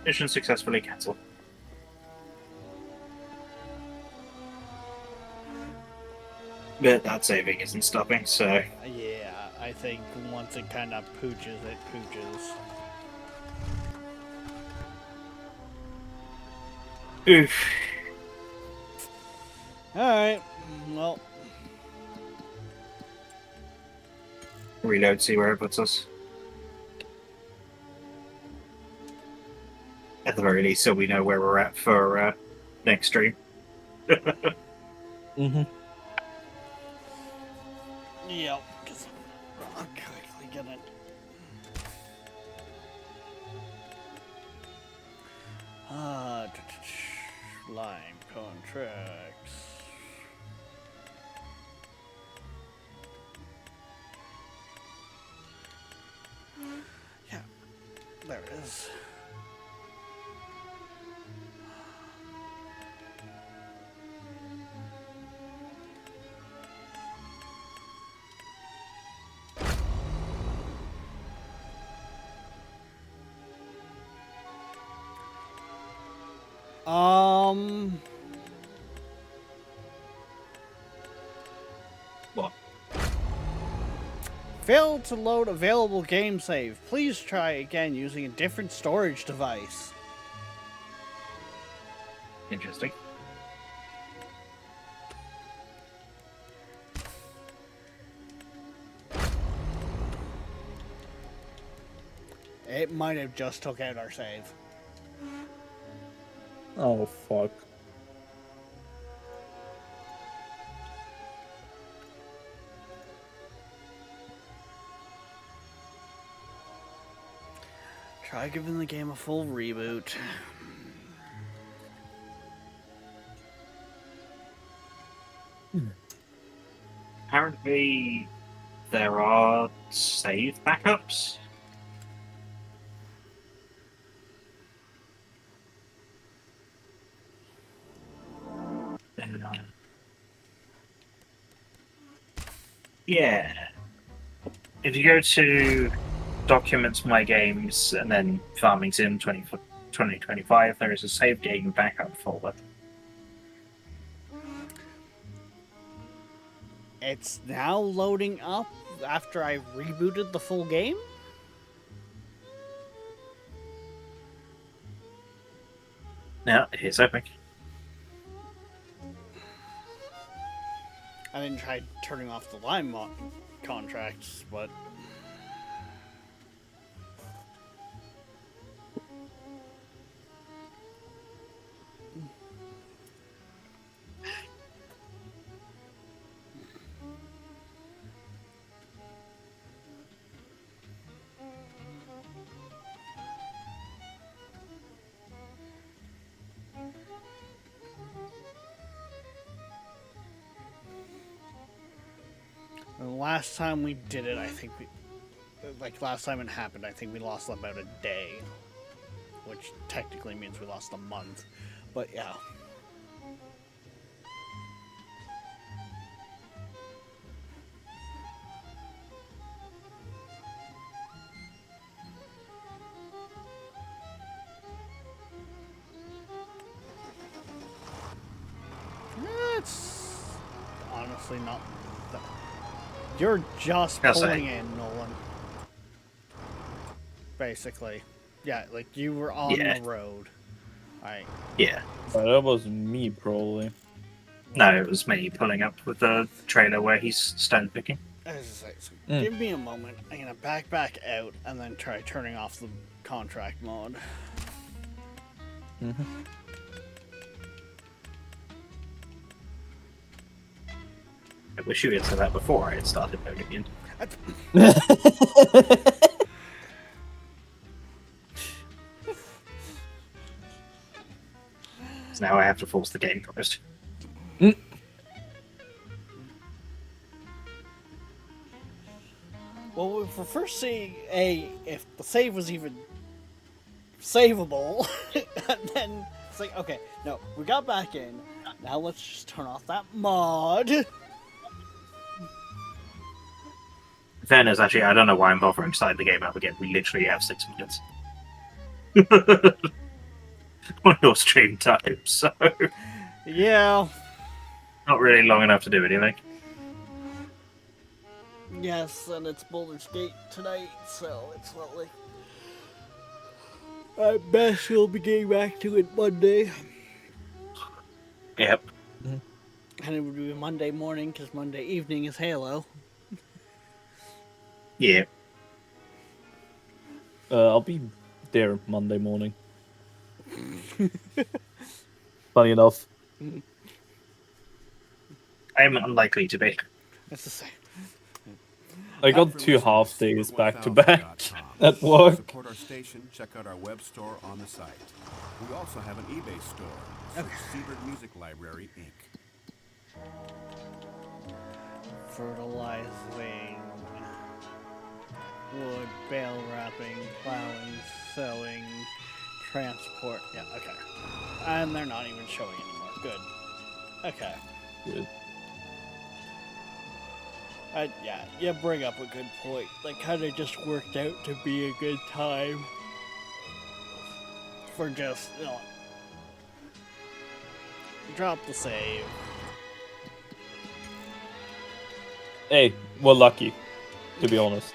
Mission successfully cancelled. But that saving isn't stopping, so Yeah, I think once it kind of pooches, it pooches. oof. Alright, well, Reload, see where it puts us. At the very least, so we know where we're at for next stream. Mm-hmm. yep, because I'm quickly gonna. Lime contracts. Yeah, there it is. What? Failed to load available game save. Please try again using a different storage device. Interesting. It might have just took out our save. Oh, fuck. Try giving the game a full reboot. Apparently, there are save backups. Yeah. If you go to Documents, My Games, and then Farming Sim 2025, there is a save game backup folder. It's now loading up after I rebooted the full game. Now, here's Epic. I didn't try turning off the Lime contracts, but the last time we did it, I think last time it happened, I think we lost about a day, which technically means we lost a month. But yeah. It's honestly not that. You're just I'll say. pulling in, Nolan. Basically. Yeah, like you were on Yeah. the road. Alright. Yeah. That was me, probably. No, it was me pulling up with the trailer where he's stone picking. So give me a moment. I'm gonna back out and then try turning off the contract mod. I wish you had said that before I had started voting in. So now I have to force the game closed. Well, if we're first seeing if the save was even savable, and then it's like, okay, no, we got back in. Now let's just turn off that mod. In fairness, actually, I don't know why I'm bothering starting the game up again. We literally have 6 minutes. On your stream time, so Yeah. not really long enough to do anything. Yes, and it's Boulder's Gate tonight, so it's not like. I best we'll be getting back to it Monday. Yep. And it would be Monday morning, because Monday evening is Halo. Yeah. I'll be there Monday morning. Funny enough. I'm unlikely to be. It's the same. I got 2 half days back to back at To work. support our station, check out our web store on the site. We also have an eBay store. Search Seabird Music Library, Inc. Fertilizing, wood, bale wrapping, plowing, sewing, transport. Yeah, okay. And they're not even showing anymore. Good. Okay. Good. Yeah, you bring up a good point. Like, kind of just worked out to be a good time for just, drop the save. Hey, we're lucky, to be honest.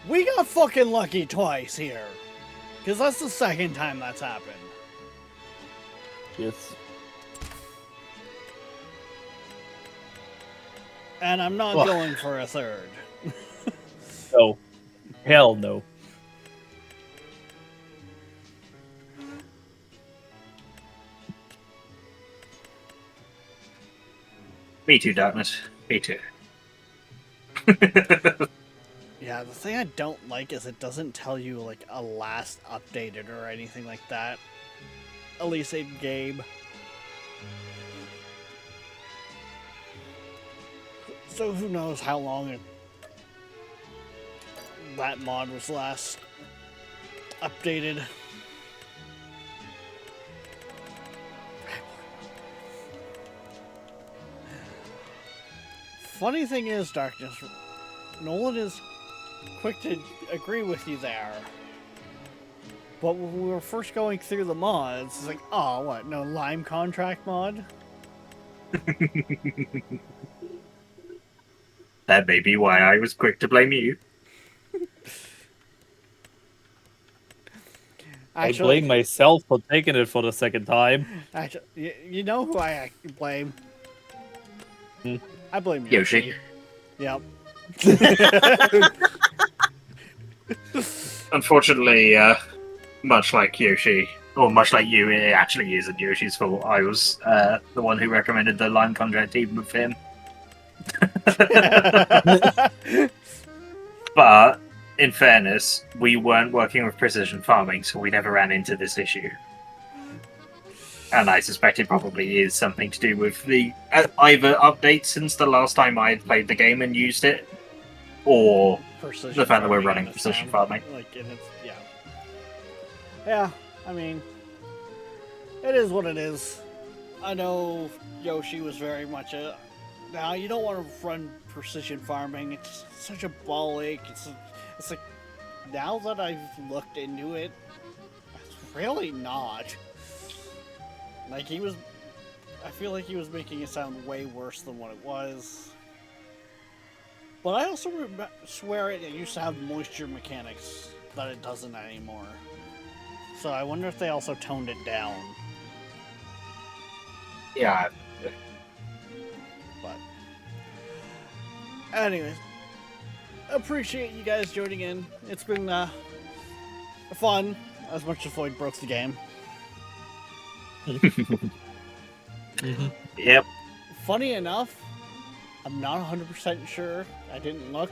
We got fucking lucky twice here. Because that's the second time that's happened. Yes. And I'm not Ugh. going for a third. No. Hell no. Me too, Darkness. Me too. Yeah, the thing I don't like is it doesn't tell you, like, a last updated or anything like that. At least in game. So who knows how long that mod was last updated. Funny thing is, Darkness, Nolan is quick to agree with you there. But when we were first going through the mods, it's like, oh, what, no Lime contract mod? That may be why I was quick to blame you. I blame myself for taking it for the second time. Actually, you know who I blame? Hmm. I blame Yoshi. Yep. Unfortunately, much like Yoshi, or much like you, it actually isn't Yoshi's fault. I was the one who recommended the line contract team with him. But, in fairness, we weren't working with precision farming, so we never ran into this issue. And I suspect it probably is something to do with the either updates since the last time I had played the game and used it, or Precision the fact that we're farming running in the precision sound. farming. Like, and it's, yeah. Yeah, I mean, it is what it is. I know Yoshi was very much a. Now, you don't want to run precision farming. It's such a ball ache. It's like, now that I've looked into it, it's really not. Like, I feel like he was making it sound way worse than what it was. But I also swear it used to have moisture mechanics that it doesn't anymore. So I wonder if they also toned it down. Yeah. But anyways, appreciate you guys joining in. It's been fun, as much as Floyd broke the game. Yep. Funny enough, I'm not 100% sure. I didn't look.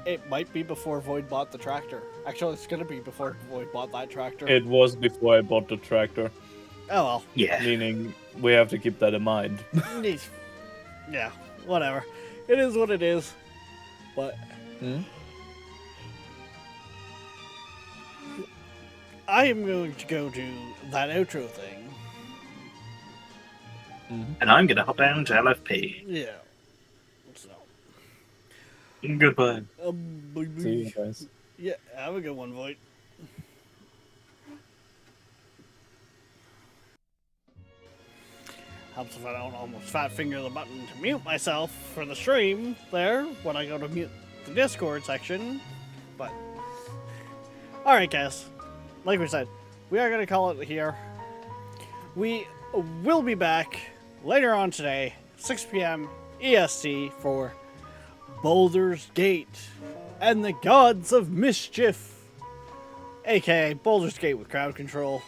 It might be before Void bought the tractor. Actually, it's gonna be before Void bought that tractor. It was before I bought the tractor, Oh well. Yeah. meaning we have to keep that in mind. Yeah, whatever. It is what it is. But Hmm? I am going to go do that outro thing. And I'm gonna hop down to LFP. Yeah. So. Goodbye. See you guys. Yeah, have a good one, Void. Helps if I don't almost fat finger the button to mute myself for the stream there when I go to mute the Discord section. But alright guys, like we said, we are gonna call it here. We will be back later on today, 6 p.m. EST for Baldur's Gate and the Gods of Mischief, aka Baldur's Gate with crowd control.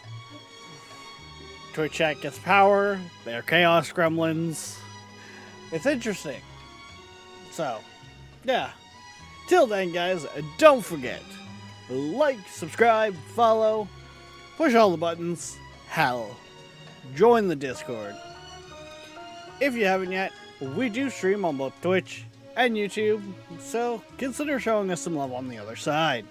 Twitch chat gets power, they're Chaos Gremlins. It's interesting. So, yeah. Till then, guys, don't forget, like, subscribe, follow, push all the buttons, hell, join the Discord. If you haven't yet, we do stream on both Twitch and YouTube, so consider showing us some love on the other side.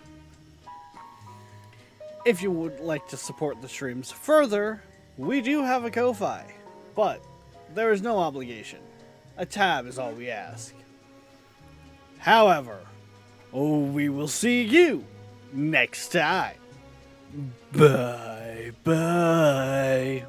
If you would like to support the streams further, we do have a Ko-Fi, but there is no obligation. A tab is all we ask. However, we will see you next time. Bye bye.